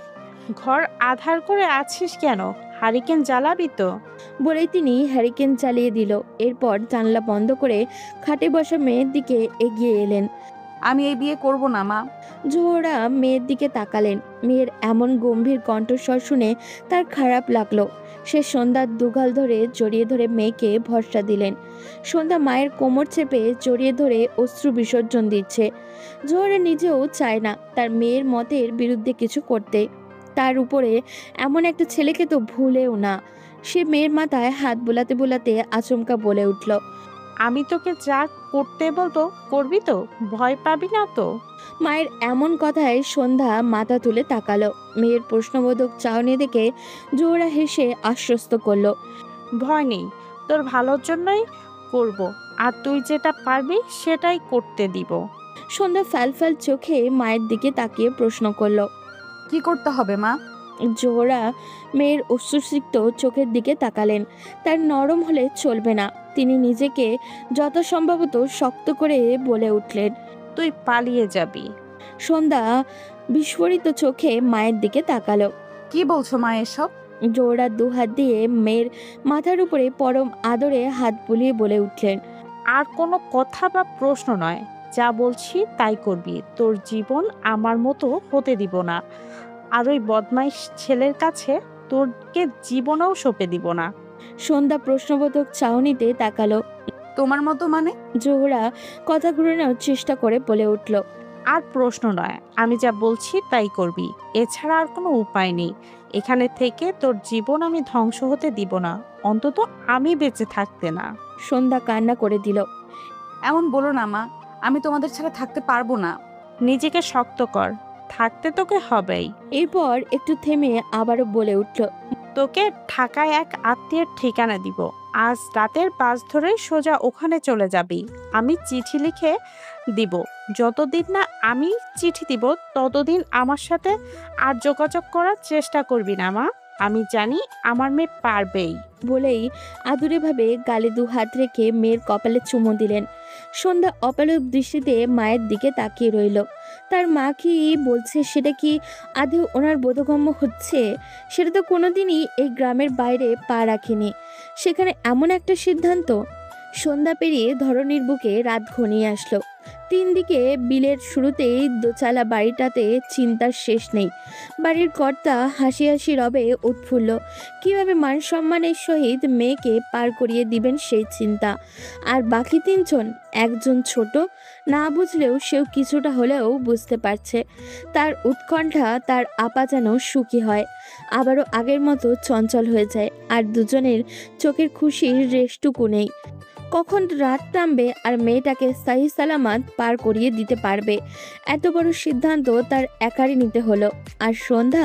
ঘর আধার করে আছিস কেন? হারিকেন জ্বালাবি তো? বলেই তিনি হ্যারিকেন চালিয়ে দিল। এরপর জানলা বন্ধ করে খাটে বসা মেয়ের দিকে এগিয়ে এলেন। আমি এই বিয়ে করব না মা। জোহরা মেয়ের দিকে তাকালেন। মেয়ের এমন গম্ভীর কণ্ঠস্বর শুনে তার খারাপ লাগলো। সে সন্ধ্যার দুগাল ধরে জড়িয়ে ধরে মেয়েকে ভরসা দিলেন। সন্ধ্যা মায়ের কোমর চেপে জড়িয়ে ধরে অশ্রু বিসর্জন দিচ্ছে। জোহরা নিজেও চায় না তার মেয়ের মতের বিরুদ্ধে কিছু করতে। তার উপরে এমন একটা ছেলেকে তো ভুলেও না। সে মেয়ের মাথায় হাত বোলাতে বোলাতে আচমকা বলে উঠল, আমি তোকে যা করতে বলবো করবি তো? ভয় পাবি না তো? মায়ের এমন কথায় সন্ধ্যা মাথা তুলে তাকালো। মেয়ের প্রশ্নবোধক চাহনি দেখে জোহরা হেসে আশ্বস্ত করলো, ভয় নেই, তোর ভালোর জন্যই করব, আর তুই যেটা পারবি সেটাই করতে দিব। সন্ধ্যা ফ্যাল চোখে মায়ের দিকে তাকিয়ে প্রশ্ন করলো, কি করতে হবে মা? জোহরা মেয়ের অশ্রুসিক্ত চোখের দিকে তাকালেন। তার নরম হলে চলবে না। তিনি নিজেকে যথাসম্ভবত শক্ত করে বলে উঠলেন, তুই পালিয়ে যাবি। সন্ধ্যা বিস্ফোরিত চোখে মায়ের দিকে তাকালো। কি বলছো মা এসব? জোহরা দুহাত দিয়ে মেয়ের মাথার উপরে পরম আদরে হাত বুলিয়ে বলে উঠলেন, আর কোনো কথা বা প্রশ্ন নয়, যা বলছি তাই করবি। তোর জীবন আমার মতো হতে দিব না, আর ওই বদমাইশ ছেলের কাছে তোরকে জীবনেও সঁপে দিব না। সন্ধ্যা প্রশ্নবোধক চাহনিতে তাকালো। তোমার মতো মানে? জোহরা কথা ঘুরানোর চেষ্টা করে বলে উঠল, আর প্রশ্ন নয়, আমি যা বলছি তাই করবি, এছাড়া আর কোনো উপায় নেই। এখানে থেকে তোর জীবন আমি ধ্বংস হতে দিব না, অন্তত আমি বেঁচে থাকতে না। সন্ধ্যা কান্না করে দিল। এমন বলো না মা, আমি তোমাদের ছাড়া থাকতে পারবো না। নিজেকে শক্ত কর, থাকতে তোকে হবেই। এরপর একটু থেমে আবারও বলে উঠল, তোকে ঢাকায় এক আত্মীয়ের ঠিকানা দিব। আজ রাতের বাস ধরে সোজা ওখানে চলে যাবি। আমি চিঠি লিখে দিব। যতদিন না আমি চিঠি দিব ততদিন আমার সাথে আর যোগাযোগ করার চেষ্টা করবি না মা। আমি জানি আমার মেয়ে পারবেই। বলেই আদুরেভাবে গালে দু হাত রেখে মেয়ের কপালে চুমু দিলেন। সন্ধ্যা অপলক দৃষ্টিতে মায়ের দিকে তাকিয়ে রইল। তার মা কি বলছে সেটা কি আদৌ ওনার বোধগম্য হচ্ছে? সেটা তো কোনোদিনই এই গ্রামের বাইরে পা রাখেনি। সেখানে এমন একটা সিদ্ধান্ত! সন্ধ্যা পেরিয়ে ধরনীর বুকে রাত ঘনিয়ে আসলো। 3 দিকে বিলের শুরুতেই দোচালা বাড়িটাতে চিন্তার শেষ নেই। বাড়ির কর্তা হাসি হাসি রবে উৎফুল্ল। কিভাবে মান সম্মানের সহিত মেয়েকে পার করিয়ে দিবেন সেই চিন্তা। আর বাকি 3 জন, একজন ছোট, না বুঝলেও সেও কিছুটা হলেও বুঝতে পারছে। তার উৎকণ্ঠা তার আপা যেন সুখী হয়, আবারও আগের মতো চঞ্চল হয়ে যায়। আর দুজনের চোখের খুশির রেশটুকু নেই। কখন রাত নামবে আর মেয়েটাকে সহি সালামত পার করিয়ে দিতে পারবে, এত বড় সিদ্ধান্ত তার একারই নিতে হলো। আর সন্ধ্যা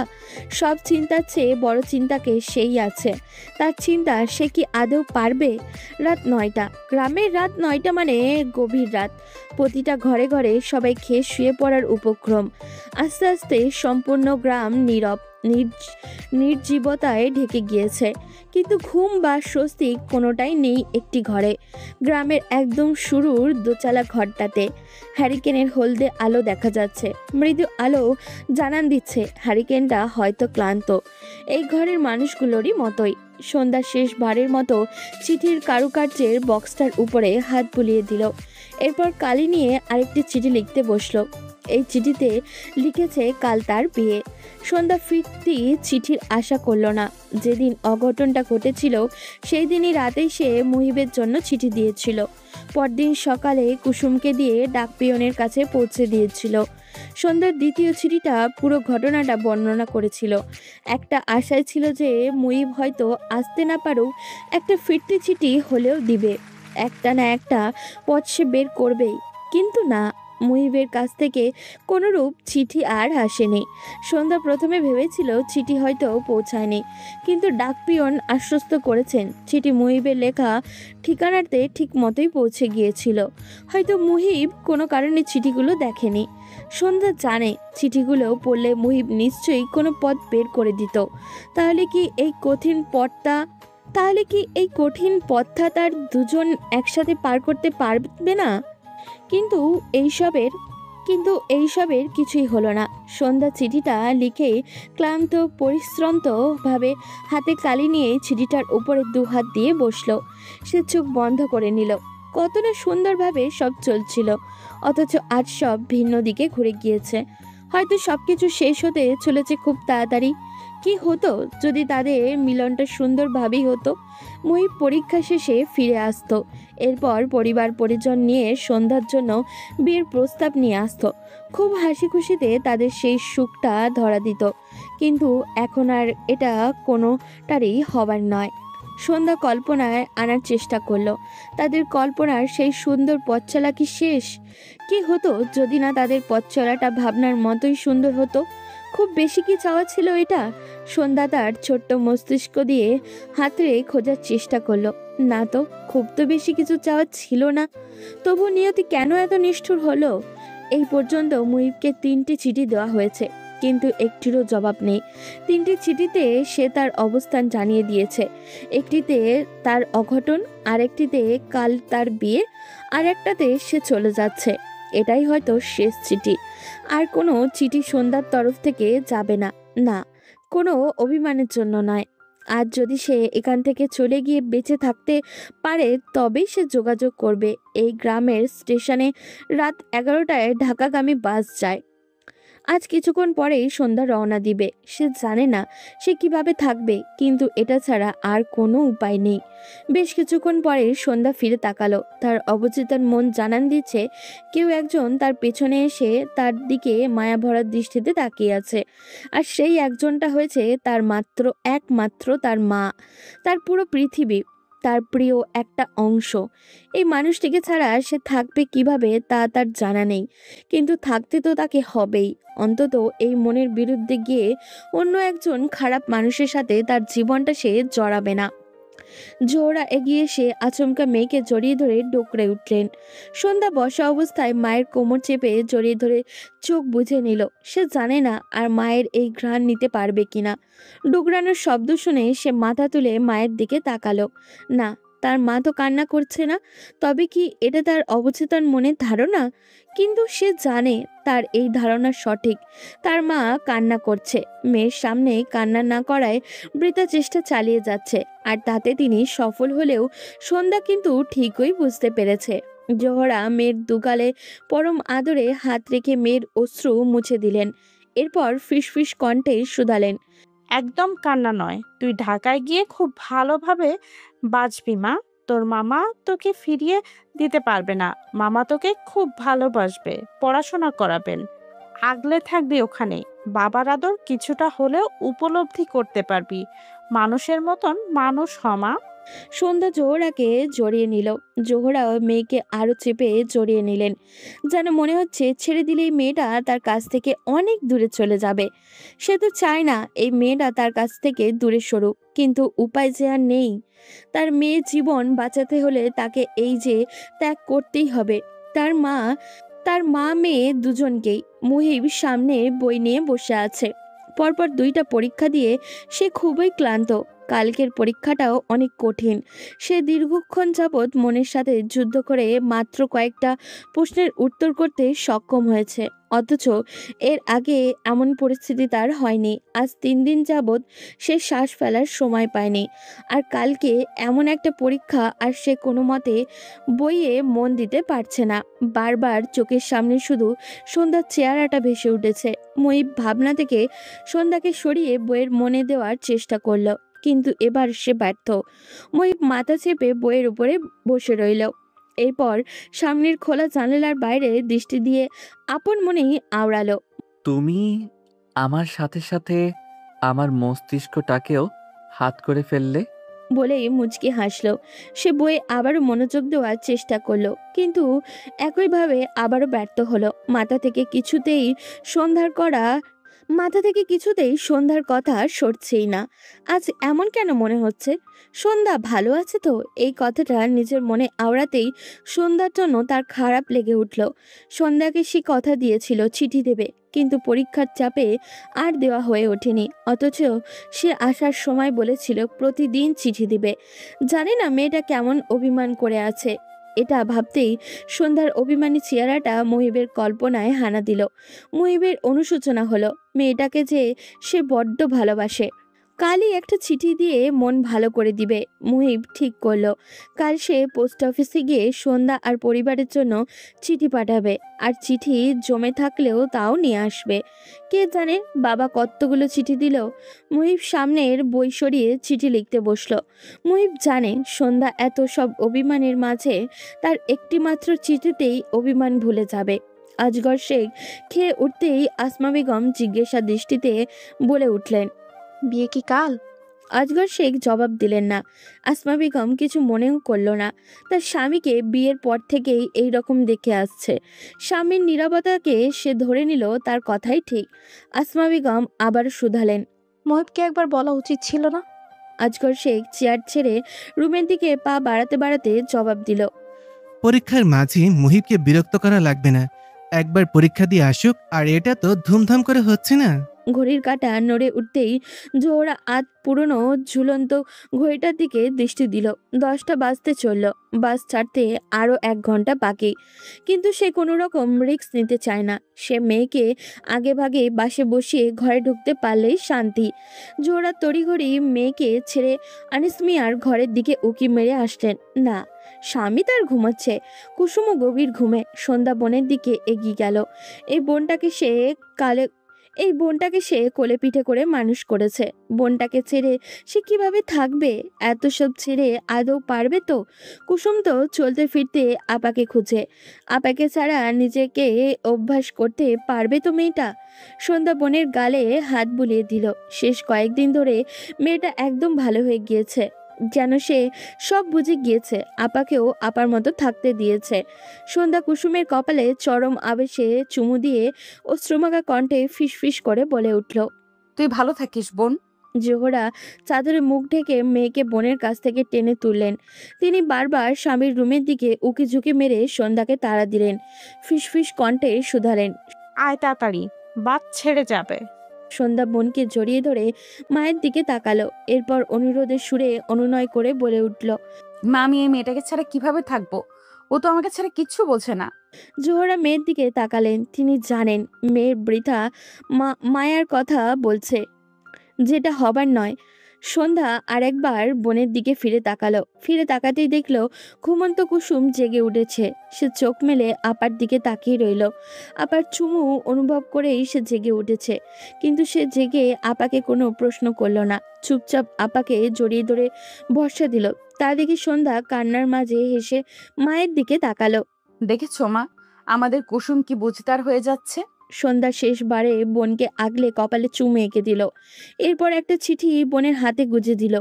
সব চিন্তার চেয়ে বড় চিন্তাকে সেই আছে। তার চিন্তা সে কি আদৌ পারবে। রাত 9টা। গ্রামের রাত 9টা মানে গভীর রাত। প্রতিটা ঘরে ঘরে সবাই খেয়ে শুয়ে পড়ার উপক্রম। আস্তে আস্তে সম্পূর্ণ গ্রাম নীরব, নির্জীবতায় ঢেকে গিয়েছে। কিন্তু ঘুম বা স্বস্তি কোনোটাই নেই একটি ঘরে। গ্রামের একদম শুরুর দোচালা ঘরটাতে হ্যারিকেনের হলদে আলো দেখা যাচ্ছে। মৃদু আলো জানান দিচ্ছে হ্যারিকেনটা হয়তো ক্লান্ত। এই ঘরের মানুষগুলোরই মতোই। সন্ধ্যা শেষবারের মতো চিঠির কারুকার্যের বক্সটার উপরে হাত বুলিয়ে দিল। এরপর কালি নিয়ে আরেকটি চিঠি লিখতে বসলো। এই চিঠিতে লিখেছে কাল তার বিয়ে। সন্ধ্যা ফিরতি চিঠির আশা করল না। যেদিন অঘটনটা ঘটেছিল সেই দিনই রাতেই সে মুহিবের জন্য চিঠি দিয়েছিল। পরদিন সকালে কুসুমকে দিয়ে ডাকপিয়নের কাছে পৌঁছে দিয়েছিল। সন্ধ্যার দ্বিতীয় চিঠিটা পুরো ঘটনাটা বর্ণনা করেছিল। একটা আশায় ছিল যে মুহিব হয়তো আসতে না পারুক, একটা ফিরতি চিঠি হলেও দিবে, একটা না একটা পথ সে বের করবেই। কিন্তু না, মুহিবের কাছ থেকে কোনোরূপ চিঠি আর আসেনি। সন্ধ্যা প্রথমে ভেবেছিল চিঠি হয়তো পৌঁছায়নি, কিন্তু ডাকপিয়ন আশ্বস্ত করেছেন চিঠি মুহিবের লেখা ঠিকানাতে ঠিক মতোই পৌঁছে গিয়েছিল। হয়তো মুহিব কোনো কারণে চিঠিগুলো দেখেনি। সন্ধ্যা জানে চিঠিগুলো পড়লে মুহিব নিশ্চয়ই কোনো পথ বের করে দিত। তাহলে কি এই কঠিন পথটা তার দুজন একসাথে পার করতে পারবে না? কিন্তু এইসবের কিছুই হলো না। সন্ধ্যা চিঠিটা লিখে ক্লান্ত পরিশ্রান্ত ভাবে হাতে কালি নিয়ে চিঠিটার উপরে 2 হাত দিয়ে বসলো। সে চোখ বন্ধ করে নিল। কত না সুন্দরভাবে সব চলছিল, অথচ আজ সব ভিন্ন দিকে ঘুরে গিয়েছে। হয়তো সবকিছু শেষ হতে চলেছে খুব তাড়াতাড়ি। কি হতো যদি তাদের মিলনটা সুন্দরভাবেই হতো। মহিব পরীক্ষা শেষে ফিরে আসতো, এরপর পরিবার পরিজন নিয়ে সন্ধ্যার জন্য বিয়ের প্রস্তাব নিয়ে আসতো। খুব হাসি খুশিতে তাদের সেই সুখটা ধরা দিত, কিন্তু এখন আর এটা কোনোটারই হবার নয়। সন্ধ্যা কল্পনায় আনার চেষ্টা করলো, তাদের কল্পনার সেই সুন্দর পথ চলা কি শেষ? কি হতো যদি না তাদের পথ চলাটা ভাবনার মতোই সুন্দর হতো? খুব বেশি কি চাওয়া ছিল এটা? সন্ধ্যা তার ছোট্ট মস্তিষ্ক দিয়ে হাতড়ে খোঁজার চেষ্টা করলো। না তো, খুব তো বেশি কিছু চাওয়া ছিল না। তবু নিয়তি কেন এত নিষ্ঠুর হলো? এই পর্যন্ত মুহিবকে 3টি চিঠি দেওয়া হয়েছে, কিন্তু একটিরও জবাব নেই। 3টি চিঠিতে সে তার অবস্থান জানিয়ে দিয়েছে। একটিতে তার অঘটন, আরেকটিতে কাল তার বিয়ে, আর একটাতে সে চলে যাচ্ছে। এটাই হয়তো শেষ চিঠি। আর কোনো চিঠি সন্ধ্যার তরফ থেকে যাবে না, না, কোনো অভিমানের জন্য নয়। আজ যদি সে এখান থেকে চলে গিয়ে বেঁচে থাকতে পারে তবেই সে যোগাযোগ করবে। এই গ্রামের স্টেশনে রাত 11টায় ঢাকাগামী বাস যায়। আজ কিছুক্ষণ পরেই সন্ধ্যা রওনা দিবে। সে জানে না সে কিভাবে থাকবে, কিন্তু এটা ছাড়া আর কোনো উপায় নেই। বেশ কিছুক্ষণ পরে সন্ধ্যা ফিরে তাকালো। তার অবচেতন মন জানান দিচ্ছে কেউ একজন তার পেছনে এসে তার দিকে মায়াভরা দৃষ্টিতে তাকিয়ে আছে। আর সেই একজনটা হয়েছে তার একমাত্র তার মা, তার পুরো পৃথিবী, তার প্রিয় একটা অংশ। এই মানুষটিকে ছাড়া সে থাকবে কিভাবে তা তার জানা নেই, কিন্তু থাকতে তো তাকে হবেই। অন্তত এই মনের বিরুদ্ধে গিয়ে অন্য একজন খারাপ মানুষের সাথে তার জীবনটা সে জড়াবে না। জোহরা এগিয়ে এসে আচমকা মেয়েকে জড়িয়ে ধরে ডোকরে উঠলেন। সন্ধ্যা বসা অবস্থায় মায়ের কোমর চেপে জড়িয়ে ধরে চোখ বুজে নিল। সে জানে না আর মায়ের এই ঘ্রাণ নিতে পারবে কিনা। ডুকরানোর শব্দ শুনে সে মাথা তুলে মায়ের দিকে তাকালো। না, তার মা তো কান্না করছে না। তবে কি এটা তার অবচেতন মনের ধারণা? কিন্তু সে জানে তার এই ধারণা সঠিক। তার মা কান্না করছে, মেয়ের সামনে কান্না না করায় বৃথা চেষ্টা চালিয়ে যাচ্ছে। আর তাতে তিনি সফল হলেও সন্ধ্যা কিন্তু ঠিকই বুঝতে পেরেছে। জোহরা মেয়ের দুগালে পরম আদরে হাত রেখে মেয়ের অশ্রু মুছে দিলেন। এরপর ফিসফিস কণ্ঠে শুধালেন, একদম কান্না নয়, তুই ঢাকায় গিয়ে খুব ভালোভাবে বাঁচবি মা। তোর মামা তোকে ফিরিয়ে দিতে পারবে না। মামা তোকে খুব ভালোবাসবে, পড়াশোনা করাবেন, আগলে থাকবি ওখানে। বাবার আদর কিছুটা হলেও উপলব্ধি করতে পারবি। মানুষের মতন মানুষ হ মা। সন্ধ্যা জোহরাকে জড়িয়ে নিল। জোহরাও মেয়েকে আরো চেপে জড়িয়ে নিলেন। যেন মনে হচ্ছে ছেড়ে দিলেই মেয়েটা তার কাছ থেকে অনেক দূরে চলে যাবে। সে তো চায় না এই মেয়েটা তার কাছ থেকে দূরে সরুক, কিন্তু উপায় যে আর নেই। তার মেয়ের জীবন বাঁচাতে হলে তাকে এই যে ত্যাগ করতেই হবে। তার মা মেয়ে দুজনকেই। মুহিব সামনে বই নিয়ে বসে আছে। পরপর 2টা পরীক্ষা দিয়ে সে খুবই ক্লান্ত। কালকের পরীক্ষাটাও অনেক কঠিন। সে দীর্ঘক্ষণ যাবৎ মনের সাথে যুদ্ধ করে মাত্র কয়েকটা প্রশ্নের উত্তর করতে সক্ষম হয়েছে। অথচ এর আগে এমন পরিস্থিতি তার হয়নি। আজ 3 দিন যাবৎ সে শ্বাস ফেলার সময় পায়নি। আর কালকে এমন একটা পরীক্ষা, আর সে কোনো মতে বইয়ে মন দিতে পারছে না। বারবার চোখের সামনে শুধু সন্ধ্যার চেহারাটা ভেসে উঠেছে। মুহিব ভাবনা থেকে সন্ধ্যাকে সরিয়ে বইয়ের মনে দেওয়ার চেষ্টা করলো, কিন্তু এবার সে ব্যর্থ। মুহিব মাথা চেপে বইয়ের উপরে বসে রইল। এরপর সামনের খোলা জানালার বাইরে দৃষ্টি দিয়ে আপন মনেই আওড়ালো, তুমি আমার সাথে সাথে আমার মস্তিষ্কটাকেও হাত করে ফেললে। বলেই মুচকি হাসলো। সে বইয়ে আবারও মনোযোগ দেওয়ার চেষ্টা করলো, কিন্তু একইভাবে আবারও ব্যর্থ হলো। মাথা থেকে কিছুতেই সন্ধ্যার কথা সরছেই না। আজ এমন কেন মনে হচ্ছে? সন্ধ্যা ভালো আছে তো? এই কথাটা নিজের মনে আওড়াতেই সন্ধ্যার জন্য তার খারাপ লেগে উঠল। সন্ধ্যাকে সে কথা দিয়েছিল চিঠি দেবে, কিন্তু পরীক্ষার চাপে আর দেওয়া হয়ে ওঠেনি। অথচ সে আসার সময় বলেছিল প্রতিদিন চিঠি দিবে। জানি না মেয়েটা কেমন অভিমান করে আছে। এটা ভাবতেই সন্ধ্যার অভিমানী চেহারাটা মুহিবের কল্পনায় হানা দিল। মুহিবের অনুশোচনা হলো, মেয়েটাকে যে সে বড্ড ভালোবাসে। কালই একটা চিঠি দিয়ে মন ভালো করে দিবে। মুহিব ঠিক করলো কাল সে পোস্ট অফিসে গিয়ে সন্ধ্যা আর পরিবারের জন্য চিঠি পাঠাবে, আর চিঠি জমে থাকলেও তাও নিয়ে আসবে। কে জানে বাবা কতগুলো চিঠি দিল। মুহিব সামনের বই সরিয়ে চিঠি লিখতে বসলো। মুহিব জানে সন্ধ্যা এত সব অভিমানের মাঝে তার একটি মাত্র চিঠিতেই অভিমান ভুলে যাবে। আজগর শেখ খেয়ে উঠতেই আসমা বেগম জিজ্ঞাসা দৃষ্টিতে বলে উঠলেন, বিয়ে কি কাল? আজগর শেখ জবাব দিলেন না। আসমা বেগম কিছু মনেও করলো না। তার স্বামীকে বিয়ের পর থেকেই এই রকম দেখে আসছে। স্বামীর নীরবতাকে সে ধরে নিল তার কথাই ঠিক। আসমা বেগম আবার শুধালেন, মহিবকে একবার বলা উচিত ছিল না? আজগর শেখ চেয়ার ছেড়ে রুমের দিকে পা বাড়াতে বাড়াতে জবাব দিল, পরীক্ষার মাঝে মুহিবকে বিরক্ত করা লাগবে না। একবার পরীক্ষা দিয়ে আসুক, আর এটা তো ধুমধাম করে হচ্ছে না। ঘড়ির কাঁটা নড়ে উঠতেই জোহরা আধ পুরনো ঝুলন্ত ঘড়িটার দিকে দৃষ্টি দিল। 10টা বাজতে চলল। বাস ছাড়তে আরও 1 ঘন্টা বাকি। কিন্তু সে কোনো রকম রিস্ক নিতে চায় না। সে মেয়েকে আগে ভাগে বাসে বসিয়ে ঘরে ঢুকতে পারলেই শান্তি। জোহরা তড়িঘড়ি মেয়েকে ছেড়ে আনিস মিয়ার ঘরের দিকে উকি মেরে আসলেন। না, স্বামী তার ঘুমাচ্ছে। কুসুমও গভীর ঘুমে। সন্ধ্যা বোনের দিকে এগিয়ে গেল। এই বোনটাকে সে কোলে পিঠে করে মানুষ করেছে। বোনটাকে ছেড়ে সে কিভাবে থাকবে? এত সব ছেড়ে আদৌ পারবে তো? কুসুম তো চলতে ফিরতে আপাকে খুঁজে। আপাকে ছাড়া নিজেকে অভ্যাস করতে পারবে তো মেয়েটা? সন্ধ্যা বোনের গালে হাত বুলিয়ে দিল। শেষ কয়েকদিন ধরে মেয়েটা একদম ভালো হয়ে গিয়েছে। যেন সে সব বুঝে গিয়েছে। আপাকেও আপার মতো থাকতে দিয়েছে। সন্ধ্যা কুসুমের কপালে চরম আবেশে চুমু দিয়ে অশ্রুমাখা কণ্ঠে ফিসফিস করে বলে উঠল, তুই ভালো থাকিস বোন। জোহরা চাদরে মুখ ঢেকে মেয়েকে বোনের কাছ থেকে টেনে তুললেন। তিনি বারবার স্বামীর রুমের দিকে উকি ঝুঁকি মেরে সন্ধ্যাকে তাড়া দিলেন। ফিসফিস কণ্ঠে শুধালেন, আয় তাড়াতাড়ি, বাদ ছেড়ে যাবে। সন্ধ্যা বোনকে জড়িয়ে ধরে মায়ের দিকে তাকালো। এরপর অনুরোধের সুরে অনুনয় করে বলে উঠল, মা, আমি এই মেয়েটাকে ছাড়া কিভাবে থাকবো? ও তো আমাকে ছাড়া কিচ্ছু বলছে না। জোহরা মেয়ের দিকে তাকালেন। তিনি জানেন মেয়ের বৃথা মায়ার কথা বলছে, যেটা হবার নয়। সন্ধ্যা আরেকবার বোনের দিকে ফিরে তাকালো। ফিরে তাকাতেই দেখলো ঘুমন্ত কুসুম জেগে উঠেছে। সে চোখ মেলে আপার দিকে তাকিয়ে রইল। আপার চুমু অনুভব করেই সে জেগে উঠেছে। কিন্তু সে জেগে আপাকে কোনো প্রশ্ন করলো না। চুপচাপ আপাকে জড়িয়ে ধরে ভরসা দিল। তা দেখে সন্ধ্যা কান্নার মাঝে হেসে মায়ের দিকে তাকালো। দেখেছো মা, আমাদের কুসুম কি বুঝতার হয়ে যাচ্ছে। সন্ধ্যা শেষবারে বোনকে আগলে কপালে চুমু এঁকে দিল। এরপর একটা চিঠি বোনের হাতে গুজে দিল।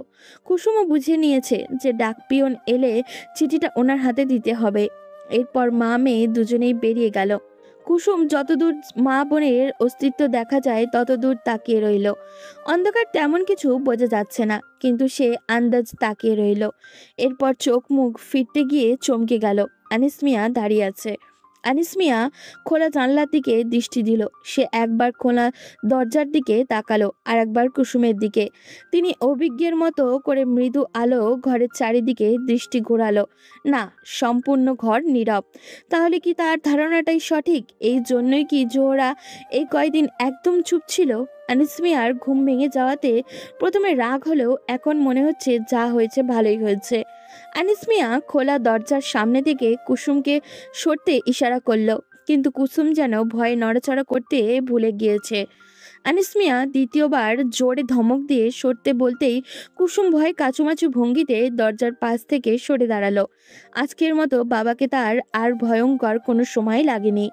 কুসুমও বুঝে নিয়েছে যে ডাক পিয়ন এলে চিঠিটা ওনার হাতে দিতে হবে। এরপর মা মেয়ে দুজনেই বেরিয়ে গেল। কুসুম যতদূর মা বোনের অস্তিত্ব দেখা যায় ততদূর তাকিয়ে রইল। অন্ধকার তেমন কিছু বোঝা যাচ্ছে না, কিন্তু সে আন্দাজ তাকিয়ে রইল। এরপর চোখ মুখ ফিরতে গিয়ে চমকে গেল। আনিস মিয়া দাঁড়িয়ে আছে। আনিস মিয়া খোলা জানলার দিকে দৃষ্টি দিল। সে একবার খোলা দরজার দিকে তাকালো, আর একবার কুসুমের দিকে। তিনি অভিজ্ঞের মতো করে মৃদু আলো ঘরের চারিদিকে দৃষ্টি ঘোরালো। না, সম্পূর্ণ ঘর নীরব। তাহলে কি তার ধারণাটাই সঠিক? এই জন্যই কি জোহরা এই কয়দিন একদম চুপ ছিল? আনিস মিয়ার ঘুম ভেঙে যাওয়াতে প্রথমে রাগ হলেও এখন মনে হচ্ছে যা হয়েছে ভালোই হয়েছে। আনিস মিয়া খোলা দরজার সামনে থেকে কুসুমকে সরতে ইশারা করলো, কিন্তু কুসুম যেন ভয়ে নড়াচড়া করতে ভুলে গিয়েছে। আনিস মিয়া দ্বিতীয়বার জোরে ধমক দিয়ে সরতে বলতেই কুসুম ভয়ে কাচুমাচু ভঙ্গিতে দরজার পাশ থেকে সরে দাঁড়ালো। আজকের মতো বাবাকে তার আর ভয়ঙ্কর কোনো সময় লাগেনি।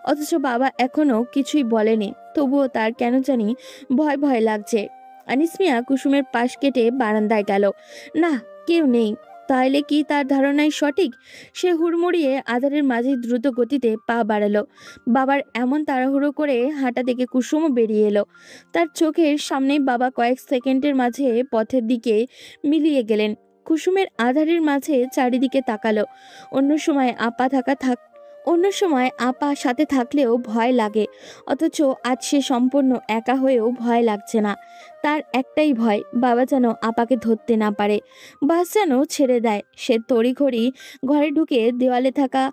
অথচ বাবা এখনো কিছুই বলেনি, তবুও তার কেন জানি ভয় ভয় লাগছে। আনিস মিয়া কুসুমের পাশ কেটে বারান্দায় গেল। না, কেউ নেই। তাহলে কি তার ধারণাই সঠিক? সে হুড়মুড়িয়ে আধারের মাঝে দ্রুত গতিতে পা বাড়ালো। বাবার এমন তাড়াহুড়ো করে হাঁটা দেখে কুসুমও বেরিয়ে এলো। তার চোখের সামনেই বাবা কয়েক সেকেন্ডের মাঝে পথের দিকে মিলিয়ে গেলেন। কুসুমের আধারের মাঝে চারিদিকে তাকালো। অন্য সময় আপা সাথে থাকলেও ভয় লাগে, অথচ আজ সে সম্পূর্ণ একা হয়েও ভয় লাগছে না। তার একটাই ভয়, বাবা যেন আপাকে ধরতে না পারে, বাস যেন ছেড়ে দেয়। সে তড়িঘড়ি ঘরে ঢুকে দেওয়ালে থাকা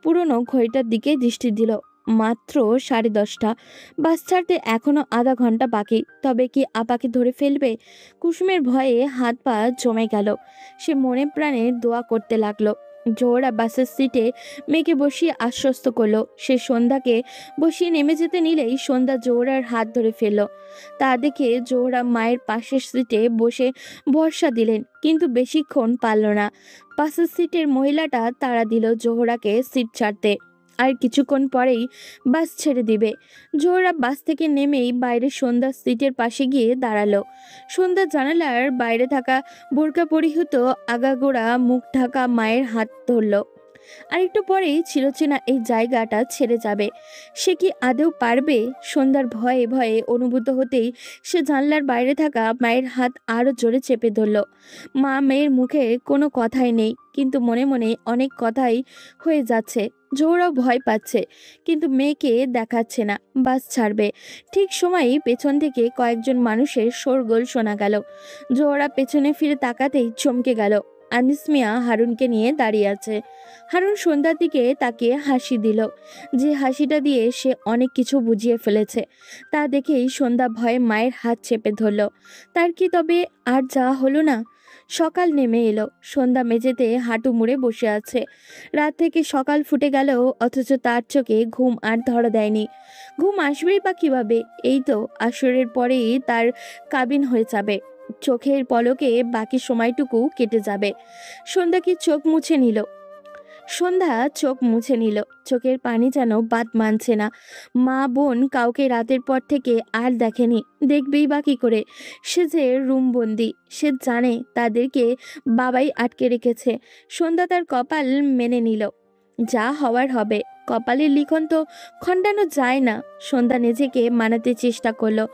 পুরনো ঘড়িটার দিকে দৃষ্টি দিল। মাত্র 10:30। বাস ছাড়তে এখনো আধা ঘন্টা বাকি। তবে কি আপাকে ধরে ফেলবে? কুসুমের ভয়ে হাত পা জমে গেল। সে মনে প্রাণে দোয়া করতে লাগলো। জোহরা বাসের সিটে মেয়েকে বসিয়ে আশ্বস্ত করলো। সে সন্ধ্যাকে বসিয়ে নেমে যেতে নিলেই সন্ধ্যা জোহরার হাত ধরে ফেলল। তা দেখে জোহরা মায়ের পাশের সিটে বসে ভরসা দিলেন, কিন্তু বেশিক্ষণ পারল না। পাশের সিটের মহিলাটা তাড়া দিল জোহরাকে সিট ছাড়তে। আর কিছুক্ষণ পরেই বাস ছেড়ে দিবে। জোহরা বাস থেকে নেমেই বাইরে সন্ধ্যার সিটের পাশে গিয়ে দাঁড়ালো। সন্ধ্যা জানালার বাইরে থাকা বোরকা পরিহিত আগাগোড়া মুখ ঢাকা মায়ের হাত ধরল। আর একটু পরেই চিরচেনা এই জায়গাটা ছেড়ে যাবে। সে কি আদৌ পারবে? সন্ধ্যার ভয়ে ভয়ে অনুভূত হতেই সে জানলার বাইরে থাকা মায়ের হাত আরো জোরে চেপে ধরল। মা মেয়ের মুখে কোনো কথাই নেই, কিন্তু মনে মনে অনেক কথাই হয়ে যাচ্ছে। জোহরাও ভয় পাচ্ছে, কিন্তু মেয়েকে দেখাচ্ছে না। বাস ছাড়বে ঠিক সময়েই পেছন থেকে কয়েকজন মানুষের শোরগোল শোনা গেল। জোহরা পেছনে ফিরে তাকাতেই চমকে গেল। আনিস মিয়া হারুনকে নিয়ে দাঁড়িয়ে আছে। হারুন সন্ধ্যার দিকে তাকিয়ে হাসি দিল, যে হাসিটা দিয়ে সে অনেক কিছু বুঝিয়ে ফেলেছে। তা দেখেই সন্ধ্যা ভয়ে মায়ের হাত চেপে ধরল। তার কি তবে আর যাওয়া হলো না? সকাল নেমে এলো। সন্ধ্যা মেঝেতে হাঁটু মুড়ে বসে আছে। রাত থেকে সকাল ফুটে গেল, অথচ তার চোখে ঘুম আর ধরা দেয়নি। ঘুম আসবেই বা কিভাবে? এই তো আসরের পরেই তার কাবিন হয়ে যাবে। চোখের পলকে বাকি সময়টুকু কেটে যাবে। সন্ধ্যা চোখ মুছে নিল। চোখের পানি যেন বাদ মানছে না। মা বোন কাউকে রাতের পর থেকে আর দেখেনি, দেখবেই বা কি করে? সে যে রুমবন্দি, সে জানে তাদেরকে বাবাই আটকে রেখেছে। সন্ধ্যা তার কপাল মেনে নিল। যা হওয়ার হবে। কপালের লিখন তো খণ্ডানো যায় না। সন্ধ্যা নিজেকে মানাতে চেষ্টা করলো।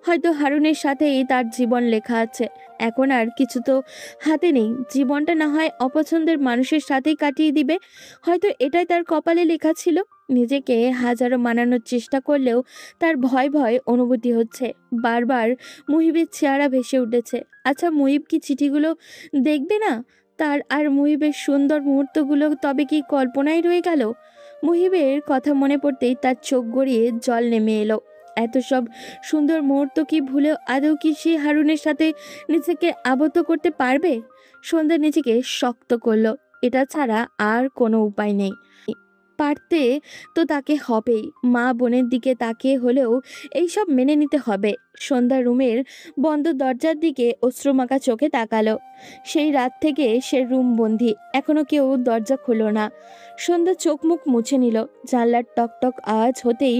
হয়তো হারুনের সাথেই তার জীবন লেখা আছে। এখন আর কিছু তো হাতে নেই। জীবনটা না হয় অপছন্দের মানুষের সাথেই কাটিয়ে দিবে। হয়তো এটাই তার কপালে লেখা ছিল। নিজেকে হাজারো মানানোর চেষ্টা করলেও তার ভয় ভয় অনুভূতি হচ্ছে। বারবার মুহিবের চেহারা ভেসে উঠেছে। আচ্ছা, মুহিব কি চিঠিগুলো দেখবে না? তার আর মুহিবের সুন্দর মুহূর্তগুলো তবে কি কল্পনায় রয়ে গেল? মুহিবের কথা মনে পড়তেই তার চোখ গড়িয়ে জল নেমে এলো। এত সব সুন্দর মুহূর্ত কি ভুলেও আদৌ কি সে হারুনের সাথে নিজেকে আবদ্ধ করতে পারবে? সন্ধ্যা নিজেকে শক্ত করলো। এটা ছাড়া আর কোনো উপায় নেই। পারতে তো তাকে হবেই। মা বোনের দিকে তাকিয়ে হলেও এইসব মেনে নিতে হবে। সন্ধ্যা রুমের বন্ধ দরজার দিকে অশ্রুমাখা চোখে তাকালো। সেই রাত থেকে সে রুম বন্দি, এখনো কেউ দরজা খুলো না। সন্ধ্যা চোখ মুখ মুছে নিল। জানলার টকটক আওয়াজ হতেই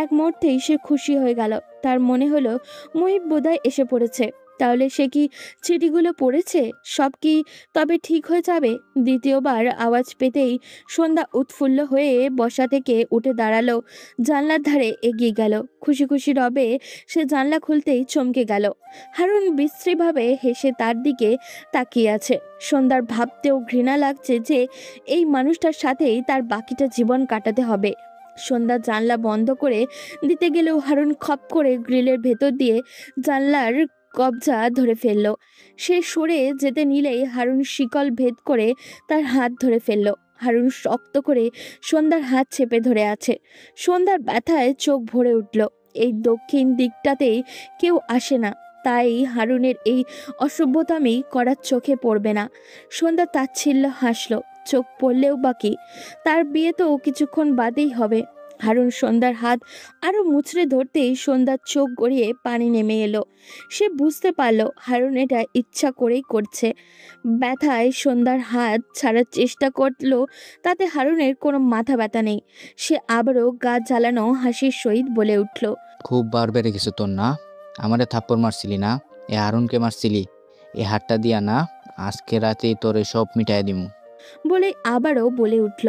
এক মুহূর্তেই সে খুশি হয়ে গেল। তার মনে হলো মুহিব বোধহয় এসে পড়েছে। তাহলে সে কি চিঠিগুলো পড়েছে? সব কি তবে ঠিক হয়ে যাবে? দ্বিতীয়বার আওয়াজ পেতেই সন্ধ্যা উৎফুল্ল হয়ে বসা থেকে উঠে দাঁড়ালো। জানলার ধারে এগিয়ে গেল। খুশি খুশি রবে সে জানলা খুলতেই চমকে গেল। হারুন বিশ্রীভাবে হেসে তার দিকে তাকিয়ে আছে। সন্ধ্যার ভাবতেও ঘৃণা লাগছে যে এই মানুষটার সাথেই তার বাকিটা জীবন কাটাতে হবে। সন্ধ্যা জানলা বন্ধ করে দিতে গেলেও হারুন খপ করে গ্রিলের ভেতর দিয়ে জানলার কবজা ধরে ফেলল। সে সরে যেতে নিলেই হারুন শিকল ভেদ করে তার হাত ধরে ফেলল। হারুন শক্ত করে সন্ধ্যার হাত চেপে ধরে আছে। সন্ধ্যার ব্যথায় চোখ ভরে উঠল। এই দক্ষিণ দিকটাতেই কেউ আসে না, তাই হারুনের এই অসভ্যতামি করার চোখে পড়বে না। সন্ধ্যা তাচ্ছিল্য হাসল। চোখ পড়লেও বাকি, তার বিয়ে তো কিছুক্ষণ বাদেই হবে। হারুন সন্ধ্যার হাত আরো মুচড়ে ধরতেই সন্ধ্যার চোখ গড়িয়ে পানি নেমে এলো। সে বুঝতে পারলো হারুন এটা ইচ্ছা করেই করছে। ব্যথায় সন্ধ্যার হাত ছাড়ার চেষ্টা করলো, তাতে হারুনের কোনো মাথা ব্যথা নেই। সে আবারও গা জ্বালানো হাসির সহিত বলে উঠল, খুব বার বেড়ে গেছে তোর না? আমারে থাপ্পড় মারছিলি না? এ হারুনকে মারছিলি? এ হাতটা দিয়া না আজকে রাতেই তোরে সব মিটাই দিমু। বলে আবারও বলে উঠল,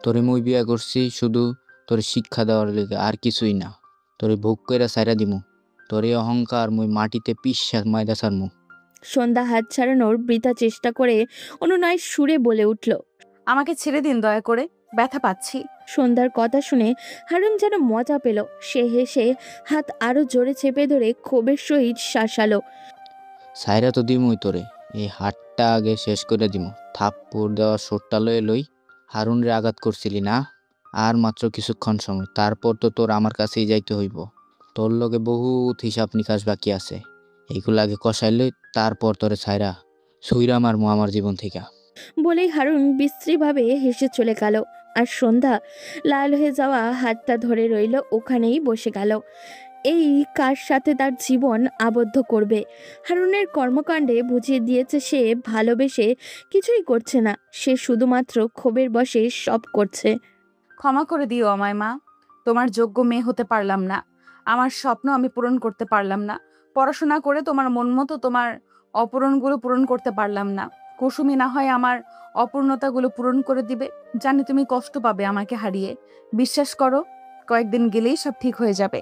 তোরে মুই বিয়া করছি শুধু তোরে শিক্ষা দেওয়ার লেগে, আর কিছুই না। তোরে ভোগ কইরা সাইরা দিমু। তোরে অহংকার মুই মাটিতে পিষা মাইদা সারমু। সন্ধ্যা হাত ছাড়ানোর বৃথা চেষ্টা করে অনুনয় সুরে বলে উঠল, আমাকে ছেড়ে দিন দয়া করে, ব্যথা পাচ্ছি। সন্ধ্যার কথা শুনে হারুন যেন মজা পেল। সে হেসে হাত আরো জোরে চেপে ধরে ক্ষোভের সহিত শাসালো, সাইরা তো দিমুই তোরে, এই হাতটা আগে শেষ করে দিমু। থাপ্পড় দেওয়া শোটটা লয়ে লই হারুন রে আঘাত করছিলি না? আর মাত্র কিছুক্ষণ সময়, তারপর তো তোর আমার কাছেই যাইতে হইব। তোর লগে বহুত হিসাব নিকাশ বাকি আছে, এইগুলো আগে কষাইলে তারপর তোরে ছাইরা ছুইরা মারমু আমার জীবন থেকে। বলেই হারুন বিশ্রীভাবে হেসে চলে গেল। আর সন্ধ্যা লাল হয়ে যাওয়া হাতটা ধরে রইল, ওখানেই বসে গেল। এই কার সাথে তার জীবন আবদ্ধ করবে? হারুনের কর্মকাণ্ডে বুঝিয়ে দিয়েছে সে ভালোবেসে কিছুই করছে না, সে শুধুমাত্র ক্ষোভের বশে সব করছে। ক্ষমা করে দিও আমায় মা, তোমার যোগ্য মেয়ে হতে পারলাম না, আমার স্বপ্ন আমি পূরণ করতে পারলাম না, পড়াশোনা করে তোমার মন মতো তোমার অপূরণগুলো পূরণ করতে পারলাম না। কুসুমি না হয় আমার অপূর্ণতাগুলো পূরণ করে দিবে। জানি তুমি কষ্ট পাবে আমাকে হারিয়ে, বিশ্বাস করো কয়েকদিন গেলেই সব ঠিক হয়ে যাবে।